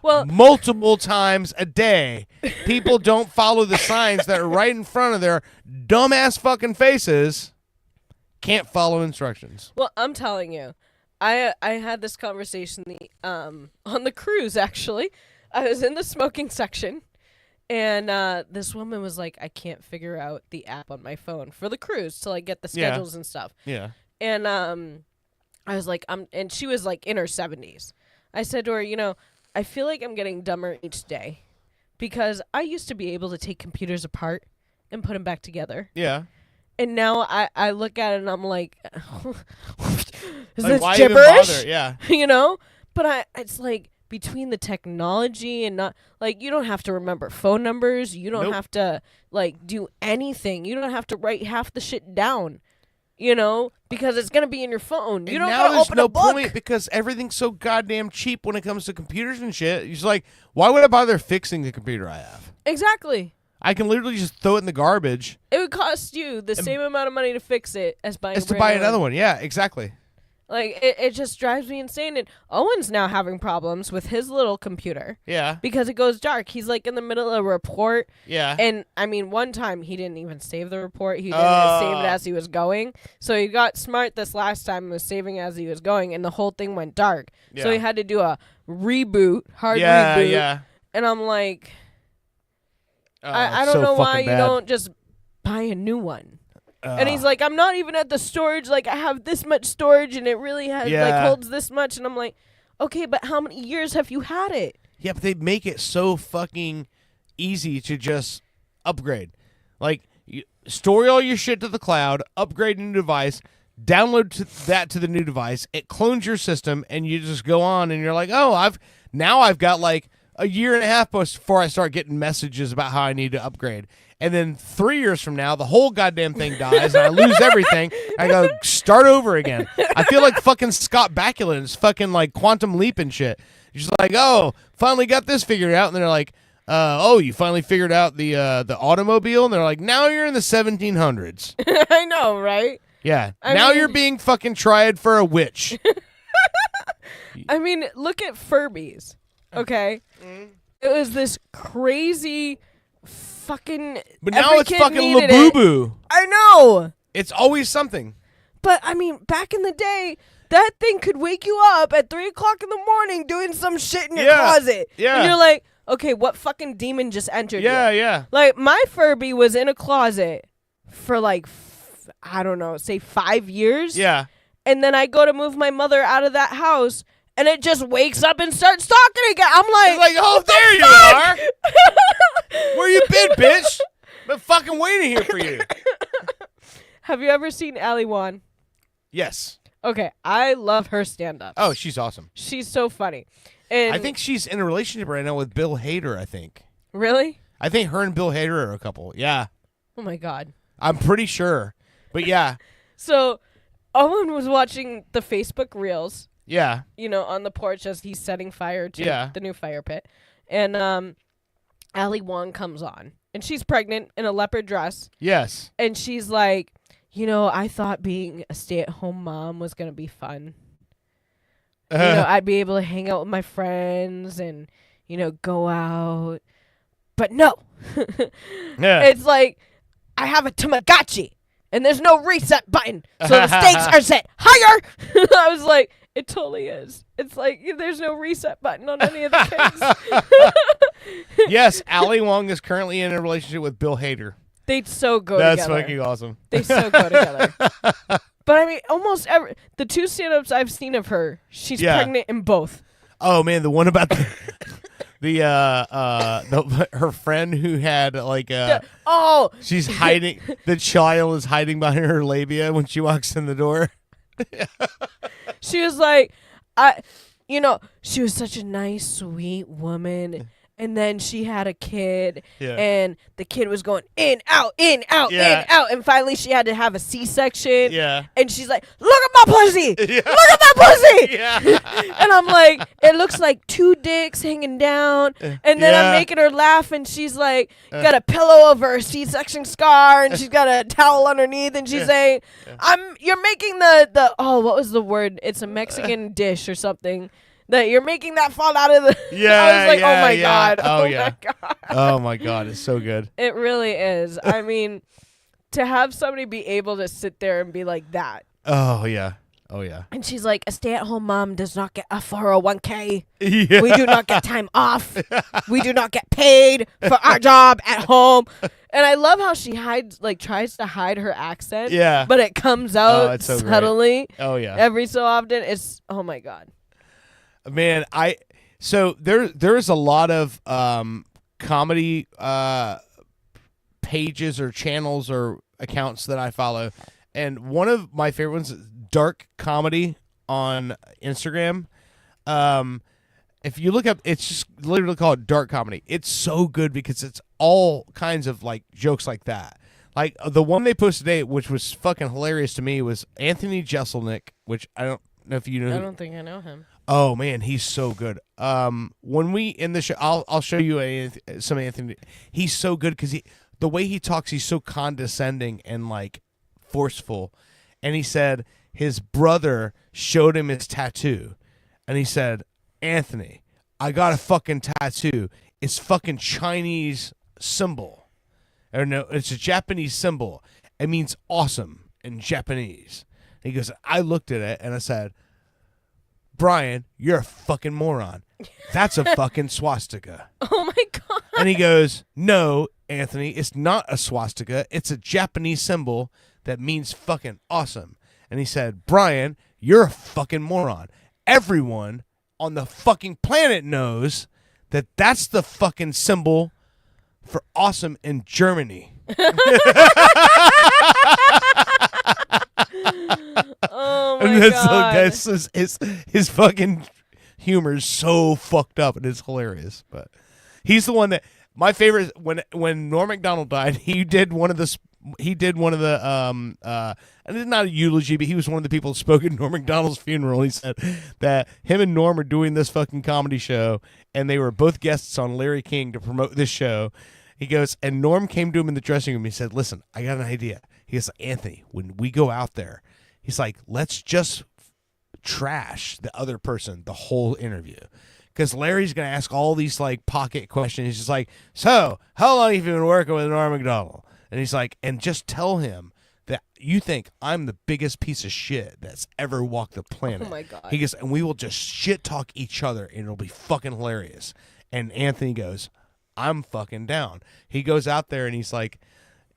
Well, multiple times a day. People don't follow the signs that are right in front of their dumbass fucking faces. Can't follow instructions. Well, I'm telling you. I had this conversation on the cruise, actually. I was in the smoking section, and this woman was like, I can't figure out the app on my phone for the cruise to, like, get the schedules and stuff. Yeah. And I was like, and she was, like, in her 70s. I said to her, you know, I feel like I'm getting dumber each day because I used to be able to take computers apart and put them back together. Yeah. And now I look at it and I'm like, is like, this why even gibberish? bother? Yeah. You know? But it's like between the technology and not, like, you don't have to remember phone numbers. You don't have to, like, do anything. You don't have to write half the shit down, you know, because it's going to be in your phone. You And don't now got to there's open no a book. point because everything's so goddamn cheap when it comes to computers and shit. You're just like, why would I bother fixing the computer I have? Exactly. I can literally just throw it in the garbage. It would cost you the same amount of money to fix it as buying As to buy another one. Yeah, exactly. Like, it just drives me insane. And Owen's now having problems with his little computer. Yeah. Because it goes dark. He's, like, in the middle of a report. Yeah. And, I mean, one time he didn't even save the report. He didn't save it as he was going. So he got smart this last time and was saving as he was going. And the whole thing went dark. So he had to do a reboot, hard reboot. Yeah. And I'm like, I don't know why you don't just buy a new one. And he's like, I'm not even at the storage. Like, I have this much storage, and it really has like holds this much. And I'm like, okay, but how many years have you had it? Yeah, but they make it so fucking easy to just upgrade. Like, you store all your shit to the cloud, upgrade a new device, download that to the new device. It clones your system, and you just go on, and you're like, oh, I've got like a year and a half before I start getting messages about how I need to upgrade. And then 3 years from now, the whole goddamn thing dies, and I lose everything. I go start over again. I feel like fucking Scott Bakula and it's fucking like Quantum Leap and shit. You're just like, oh, finally got this figured out, and they're like, oh, you finally figured out the automobile, and they're like, now you're in the 1700s. I know, right? Yeah. I now mean- you're being fucking tried for a witch. I mean, look at Furbies. Okay, it was this crazy fucking. But now every it's kid fucking needed Labubu. it. I know. It's always something. But I mean, back in the day, that thing could wake you up at 3 o'clock in the morning doing some shit in your closet. Yeah. And you're like, okay, what fucking demon just entered Yeah, you? yeah. Like, my Furby was in a closet for like, I don't know, say 5 years. Yeah. And then I go to move my mother out of that house, and it just wakes up and starts talking again. I'm like, oh, there you are. Where you been, bitch? Been fucking waiting here for you. Have you ever seen Ali Wong? Yes. Okay, I love her stand-up. Oh, she's awesome. She's so funny. And I think she's in a relationship right now with Bill Hader, I think. Really? I think her and Bill Hader are a couple. Yeah. Oh, my God. I'm pretty sure. But yeah. So, Owen was watching the Facebook Reels. Yeah. You know, on the porch as he's setting fire to the new fire pit. And Ali Wong comes on. And she's pregnant in a leopard dress. Yes. And she's like, you know, I thought being a stay-at-home mom was going to be fun. You know, I'd be able to hang out with my friends and, you know, go out. But no. Yeah. It's like, I have a Tamagotchi. And there's no reset button. So the stakes are set higher. I was like, it totally is. It's like, there's no reset button on any of the kids. Yes, Ali Wong is currently in a relationship with Bill Hader. They'd so go That's together. fucking awesome. They so go together. But I mean, almost the two stand-ups I've seen of her, she's pregnant in both. Oh man, the one about her friend who had like she's hiding. The child is hiding behind her labia when she walks in the door. She was like, she was such a nice, sweet woman. And then she had a kid, and the kid was going in, out, in, out, in, out. And finally she had to have a C-section. Yeah. And she's like, look at my pussy! Look at my pussy! And I'm like, it looks like 2 dicks hanging down. And then I'm making her laugh, and she's like, got a pillow over her C-section scar, and she's got a towel underneath, and she's saying, you're making the what was the word? It's a Mexican dish or something. That you're making that fall out of the. I was like, oh my God. Oh, my God. Oh my God, it's so good. It really is. I mean, to have somebody be able to sit there and be like that. Oh yeah. Oh yeah. And she's like, a stay-at-home mom does not get a 401k. Yeah. We do not get time off. We do not get paid for our job at home. And I love how she tries to hide her accent. Yeah. But it comes out it's so subtly. Great. Oh yeah. Every so often. It's, oh my God. Man, so there's a lot of comedy pages or channels or accounts that I follow, and one of my favorite ones is Dark Comedy on Instagram. If you look up, it's just literally called Dark Comedy. It's so good because it's all kinds of like jokes like that. Like the one they posted today, which was fucking hilarious to me, was Anthony Jeselnik, which I don't know if you know. I don't think I know him. Oh man, he's so good. When we in the show, I'll show you some Anthony. He's so good because the way he talks, he's so condescending and like forceful. And he said his brother showed him his tattoo, and he said, "Anthony, I got a fucking tattoo. It's fucking Chinese symbol, or no, it's a Japanese symbol. It means awesome in Japanese." And he goes, I looked at it and I said, Brian, you're a fucking moron. That's a fucking swastika. Oh my God. And he goes, no, Anthony, it's not a swastika. It's a Japanese symbol that means fucking awesome. And he said, Brian, you're a fucking moron. Everyone on the fucking planet knows that that's the fucking symbol for awesome in Germany. Oh my And god. his fucking humor is so fucked up and it's hilarious. But he's the one that my favorite when Norm Macdonald died. He did one of the and it's not a eulogy, but he was one of the people who spoke at Norm Macdonald's funeral. He said that him and Norm are doing this fucking comedy show, and they were both guests on Larry King to promote this show. He goes, and Norm came to him in the dressing room. He said, "Listen, I got an idea." He goes, "Anthony, when we go out there," he's like, "let's just trash the other person the whole interview." Because Larry's going to ask all these like pocket questions. He's just like, "So, how long have you been working with Norm Macdonald?" And he's like, and just tell him that you think I'm the biggest piece of shit that's ever walked the planet. Oh my God. He goes, and we will just shit talk each other and it'll be fucking hilarious. And Anthony goes, "I'm fucking down." He goes out there and he's like,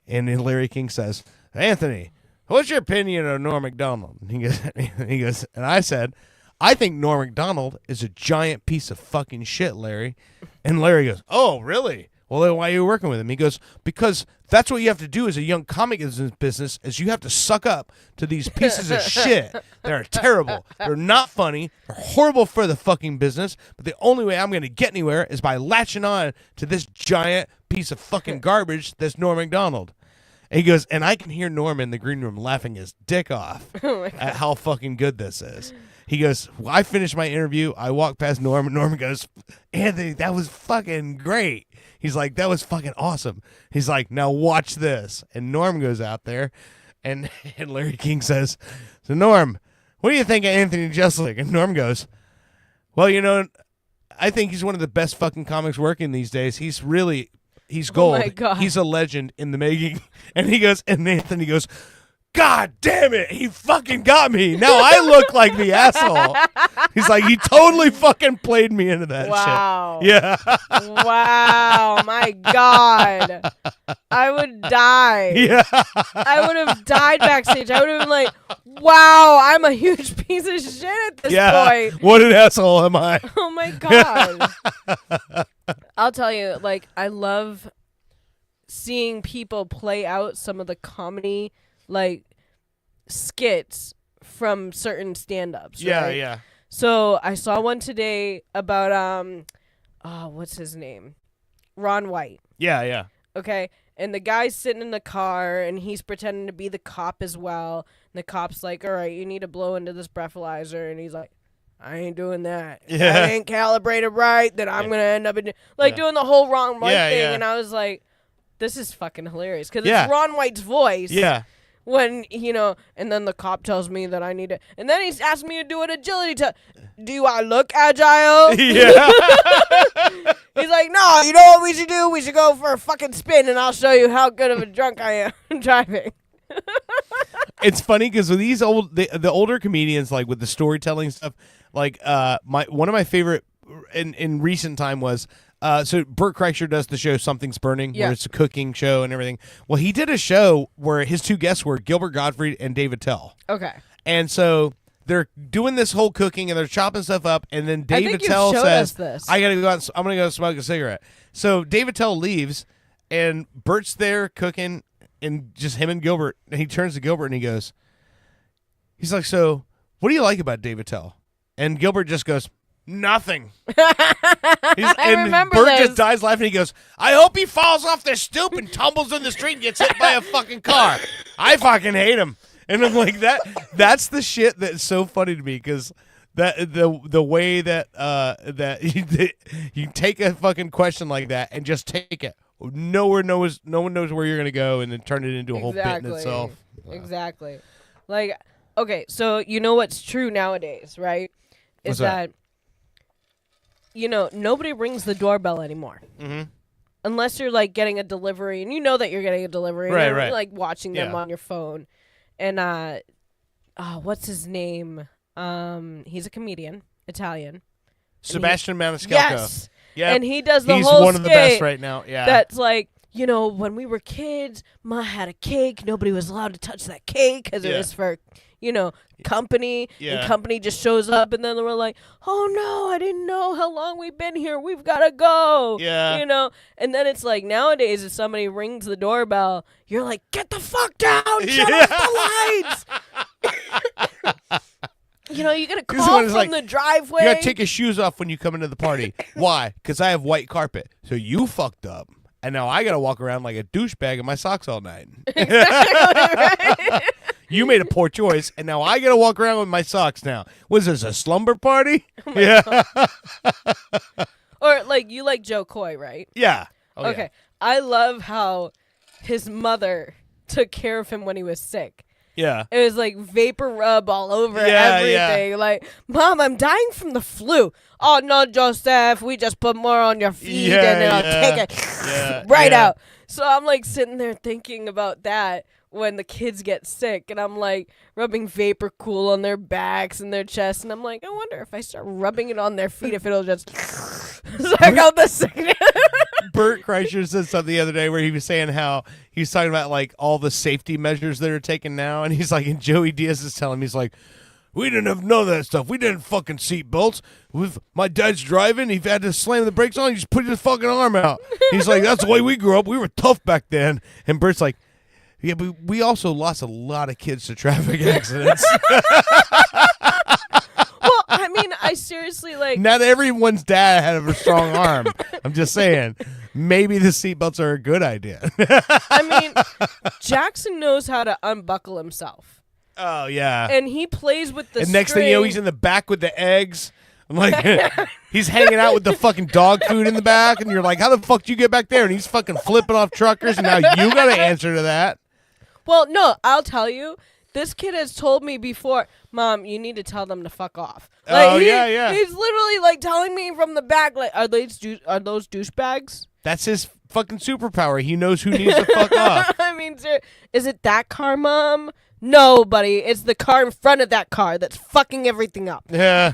and then Larry King says, "Anthony, what's your opinion of Norm Macdonald?" And he goes, and I said, "I think Norm Macdonald is a giant piece of fucking shit, Larry." And Larry goes, "Oh, really? Well, then why are you working with him?" He goes, "Because that's what you have to do as a young comic business is you have to suck up to these pieces of shit that are terrible. They're not funny. They're horrible for the fucking business. But the only way I'm going to get anywhere is by latching on to this giant piece of fucking garbage that's Norm Macdonald." And he goes, and I can hear Norm in the green room laughing his dick off at how fucking good this is. He goes, well, I finished my interview. I walked past Norm, and Norm goes, "Anthony, that was fucking great." He's like, "That was fucking awesome." He's like, "Now watch this." And Norm goes out there, and Larry King says, "So Norm, what do you think of Anthony Jeselnik?" And Norm goes, "Well, I think he's one of the best fucking comics working these days. He's gold. Oh my God. He's a legend in the making." And he goes, and Anthony goes, "God damn it, he fucking got me. Now I look like the asshole." He's like, "He totally fucking played me into that Wow. shit." Yeah. Wow, my God. I would die. Yeah. I would have died backstage. I would have been like, wow, I'm a huge piece of shit at this point. What an asshole am I? Oh my God. I'll tell you, like, I love seeing people play out some of the comedy, like, skits from certain stand-ups. Yeah, right? yeah. So I saw one today about what's his name? Ron White. Yeah, yeah. Okay. And the guy's sitting in the car and he's pretending to be the cop as well. And the cop's like, "All right, you need to blow into this breathalyzer." And he's like, "I ain't doing that. If Yeah. I ain't calibrated right, then I'm going to end up doing the whole Ron White thing. yeah. And I was like, this is fucking hilarious. Because Yeah. it's Ron White's voice. Yeah. When, and then the cop tells me that I need to, and then he's asked me to do an agility test. Do I look agile? Yeah. He's like, "No, you know what we should do? We should go for a fucking spin and I'll show you how good of a drunk I am driving." It's funny because with these the older comedians, like with the storytelling stuff, like one of my favorite in recent time was so Bert Kreischer does the show Something's Burning, Yeah. where it's a cooking show and everything. Well, he did a show where his two guests were Gilbert Gottfried and David Tell. Okay. And so they're doing this whole cooking and they're chopping stuff up, and then I David think you've Tell showed says, us this. I'm gonna go smoke a cigarette. So David Tell leaves, and Bert's there cooking, and just him and Gilbert. And he turns to Gilbert and he's like, "So, what do you like about David Tell?" And Gilbert just goes, "Nothing." I remember Bert this. just dies laughing. He goes, "I hope he falls off the stoop and tumbles in the street and gets hit by a fucking car. I fucking hate him." And I'm like, that's the shit that's so funny to me, because that the way that you take a fucking question like that and just take it. No one knows where you're gonna go, and then turn it into a whole bit in itself. Exactly. Like, okay, so you know what's true nowadays, right? What's Is that? Nobody rings the doorbell anymore. Mm-hmm. Unless you're, like, getting a delivery, and you know that you're getting a delivery. Right, and you're, right. like, watching them Yeah. on your phone. And, what's his name? He's a comedian, Italian. Sebastian Maniscalco. Yes. Yep. And he does the He's whole one of the best skit right now. Yeah. That's like, when we were kids, Ma had a cake. Nobody was allowed to touch that cake because it Yeah. was for, company. Yeah. And company just shows up, and then they were like, "Oh no, I didn't know how long we've been here. We've got to go." Yeah. And then it's like nowadays, if somebody rings the doorbell, you're like, "Get the fuck down! Shut off the lights! You know, you get a This call one is from like, the driveway. You gotta take your shoes off when you come into the party. Why? Because I have white carpet. So you fucked up. And now I gotta walk around like a douchebag in my socks all night. Exactly, right? You made a poor choice, and now I gotta walk around with my socks now. Was this a slumber party? Oh Or like you like Joe Coy, right? Yeah. Oh, okay. yeah. I love how his mother took care of him when he was sick. Yeah. It was like vapor rub all over Yeah, everything. yeah. Like, Mom, I'm dying from the flu. Oh no, Joseph, we just put more on your feet and then I'll take it right out. So I'm like sitting there thinking about that when the kids get sick, and I'm like rubbing Vapor Cool on their backs and their chests, and I'm like, I wonder if I start rubbing it on their feet if it'll just suck out the sickness. Bert Kreischer said something the other day where he was saying how he's talking about like all the safety measures that are taken now, and he's like, and Joey Diaz is telling him, he's like, we didn't have none of that stuff. We didn't fucking seat belts. With my dad's driving, he had to slam the brakes on. He just put his fucking arm out. He's like, that's the way we grew up. We were tough back then. And Bert's like, yeah, but we also lost a lot of kids to traffic accidents. Well, I mean, I seriously like. Not everyone's dad had a strong arm. I'm just saying, maybe the seatbelts are a good idea. I mean, Jackson knows how to unbuckle himself. Oh, yeah. And he plays with the And next thing you know, he's in the back with the eggs. I'm like, he's hanging out with the fucking dog food in the back, and you're like, how the fuck do you get back there? And he's fucking flipping off truckers, and now you got to answer to that. Well, no, I'll tell you. This kid has told me before, Mom, you need to tell them to fuck off. Like, Oh, yeah. He's literally like telling me from the back, like, are those douchebags? That's his fucking superpower. He knows who needs to fuck off. I mean, is it that car, Mom? No, buddy. It's the car in front of that car that's fucking everything up. Yeah.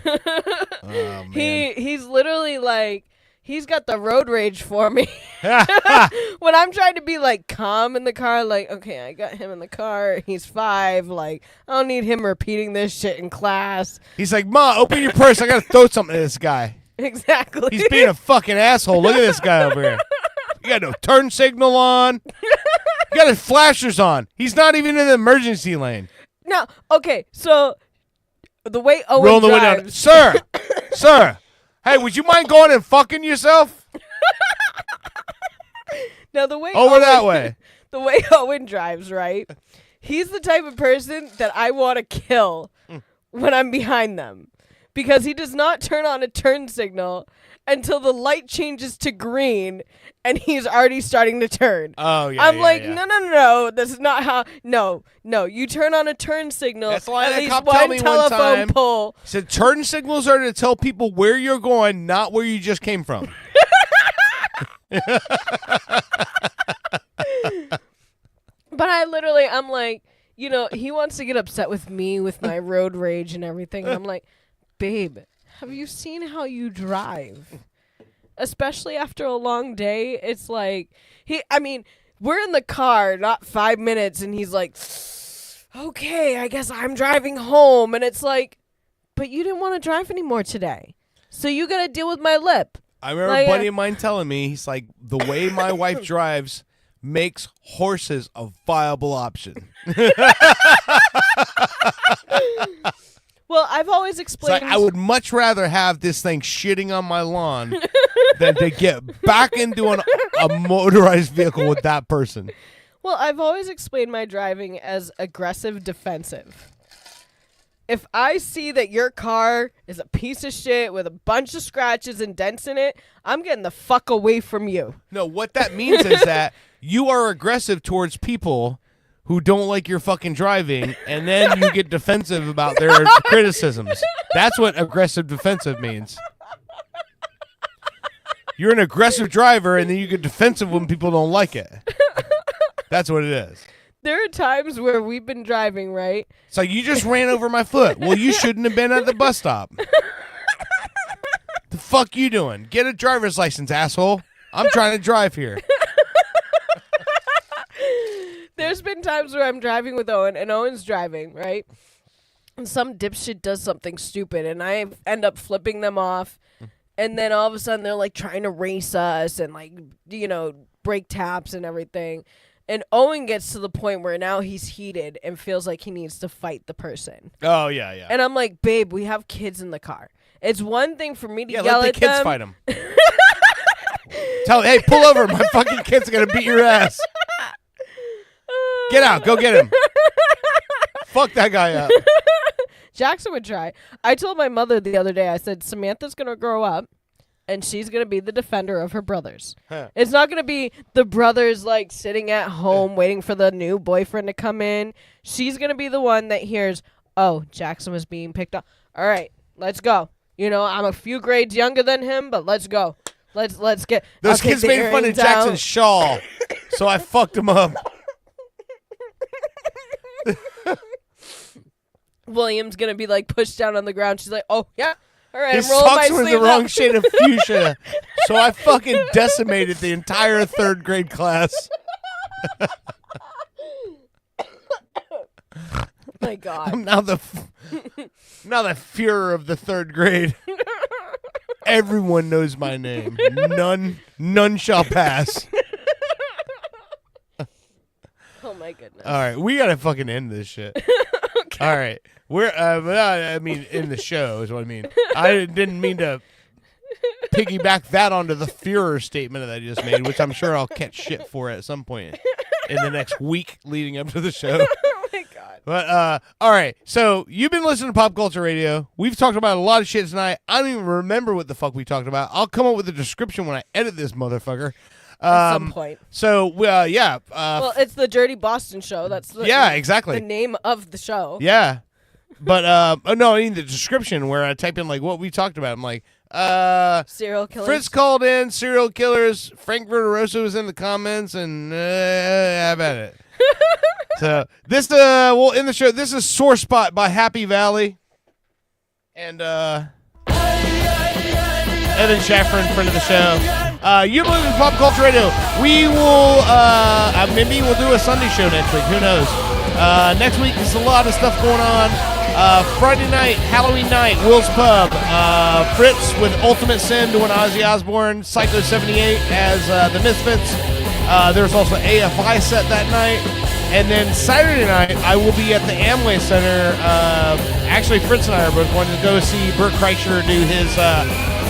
Oh, man. He's literally like, he's got the road rage for me. When I'm trying to be like calm in the car, like, okay, I got him in the car. He's 5. Like, I don't need him repeating this shit in class. He's like, Ma, open your purse. I got to throw something at this guy. Exactly. He's being a fucking asshole. Look at this guy over here. You got no turn signal on. You got his flashers on. He's not even in the emergency lane. No, okay, so the way Owen Roll the window down. drives. Sir, hey, would you mind going and fucking yourself? Now the way Over that way. The way Owen drives, right? He's the type of person that I want to kill when I'm behind them, because he does not turn on a turn signal until the light changes to green and he's already starting to turn. Oh, yeah. I'm yeah, like, yeah. no, this is not how. No, you turn on a turn signal. That's why at that least cop one told me one telephone time. pole. He said turn signals are to tell people where you're going, not where you just came from. But I'm like, he wants to get upset with me with my road rage and everything. And I'm like, babe, have you seen how you drive? Especially after a long day. It's like, we're in the car, not 5 minutes, and he's like, okay, I guess I'm driving home. And it's like, but you didn't want to drive anymore today. So you got to deal with my lip. I remember a buddy of mine telling me, he's like, the way my wife drives makes horses a viable option. Well, I've always It's explained. like, I would much rather have this thing shitting on my lawn than to get back into a motorized vehicle with that person. Well, I've always explained my driving as aggressive defensive. If I see that your car is a piece of shit with a bunch of scratches and dents in it, I'm getting the fuck away from you. No, what that means is that you are aggressive towards people who don't like your fucking driving, and then you get defensive about their criticisms. That's what aggressive defensive means. You're an aggressive driver, and then you get defensive when people don't like it. That's what it is. There are times where we've been driving, right? It's like, you just ran over my foot. Well, you shouldn't have been at the bus stop. The fuck you doing? Get a driver's license, asshole. I'm trying to drive here. There's been times where I'm driving with Owen, and Owen's driving, right? And some dipshit does something stupid, and I end up flipping them off. And then all of a sudden, they're like trying to race us and like, brake taps and everything. And Owen gets to the point where now he's heated and feels like he needs to fight the person. Oh, yeah, yeah. And I'm like, babe, we have kids in the car. It's one thing for me to yell let the at kids them. fight them. Hey, pull over. My fucking kid's going to beat your ass. Get out. Go get him. Fuck that guy up. Jackson would try. I told my mother the other day, I said, Samantha's going to grow up, and she's going to be the defender of her brothers. Huh. It's not going to be the brothers, like, sitting at home waiting for the new boyfriend to come in. She's going to be the one that hears, oh, Jackson was being picked up. All right, let's go. You know, I'm a few grades younger than him, but let's go. Let's get... Those kids made fun of Jackson's shawl, so I fucked him up. William's going to be, like, pushed down on the ground. She's like, oh, yeah. All right, His I'm rolling my socks were the sleeve wrong up. shade of fuchsia, so I fucking decimated the entire third grade class. My God. I'm now the Führer of the third grade. Everyone knows my name. None shall pass. Oh my goodness. All right, we gotta fucking end this shit. Okay. All right, we're I mean, in the show is what I mean. I didn't mean to piggyback that onto the Führer statement that I just made, which I'm sure I'll catch shit for at some point in the next week leading up to the show. Oh my God. But all right, so you've been listening to Pop Culture Radio. We've talked about a lot of shit tonight. I don't even remember what the fuck we talked about. I'll come up with a description when I edit this motherfucker. At some point. So yeah. Well, it's the Dirty Boston Show. That's the, exactly the name of the show. Yeah, but no, I mean the description where I type in like what we talked about. I'm like, serial killers. Fritz called in serial killers. Frank Verderosa was in the comments, and how about it? So this we'll end the show. This is Sore Spot by Happy Valley, and Evan Schaffer, friend of the show. You live in Pop Culture Radio. We will, maybe we'll do a Sunday show next week. Who knows? Next week is a lot of stuff going on. Friday night, Halloween night, Will's Pub. Fritz with Ultimate Sin doing Ozzy Osbourne. Psycho 78 as the Misfits. There's also AFI set that night. And then Saturday night, I will be at the Amway Center. Actually, Fritz and I are both going to go see Bert Kreischer do his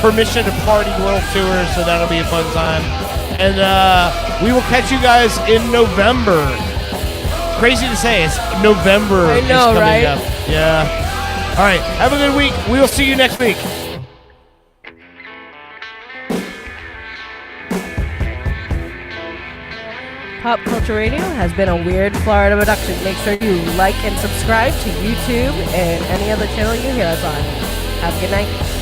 Permission to Party World Tour, so that'll be a fun time. And we will catch you guys in November. Crazy to say, it's November. I know, is coming right? up. Yeah. All right, have a good week. We will see you next week. Pop Culture Radio has been a Weird Florida production. Make sure you like and subscribe to YouTube and any other channel you hear us on. Have a good night.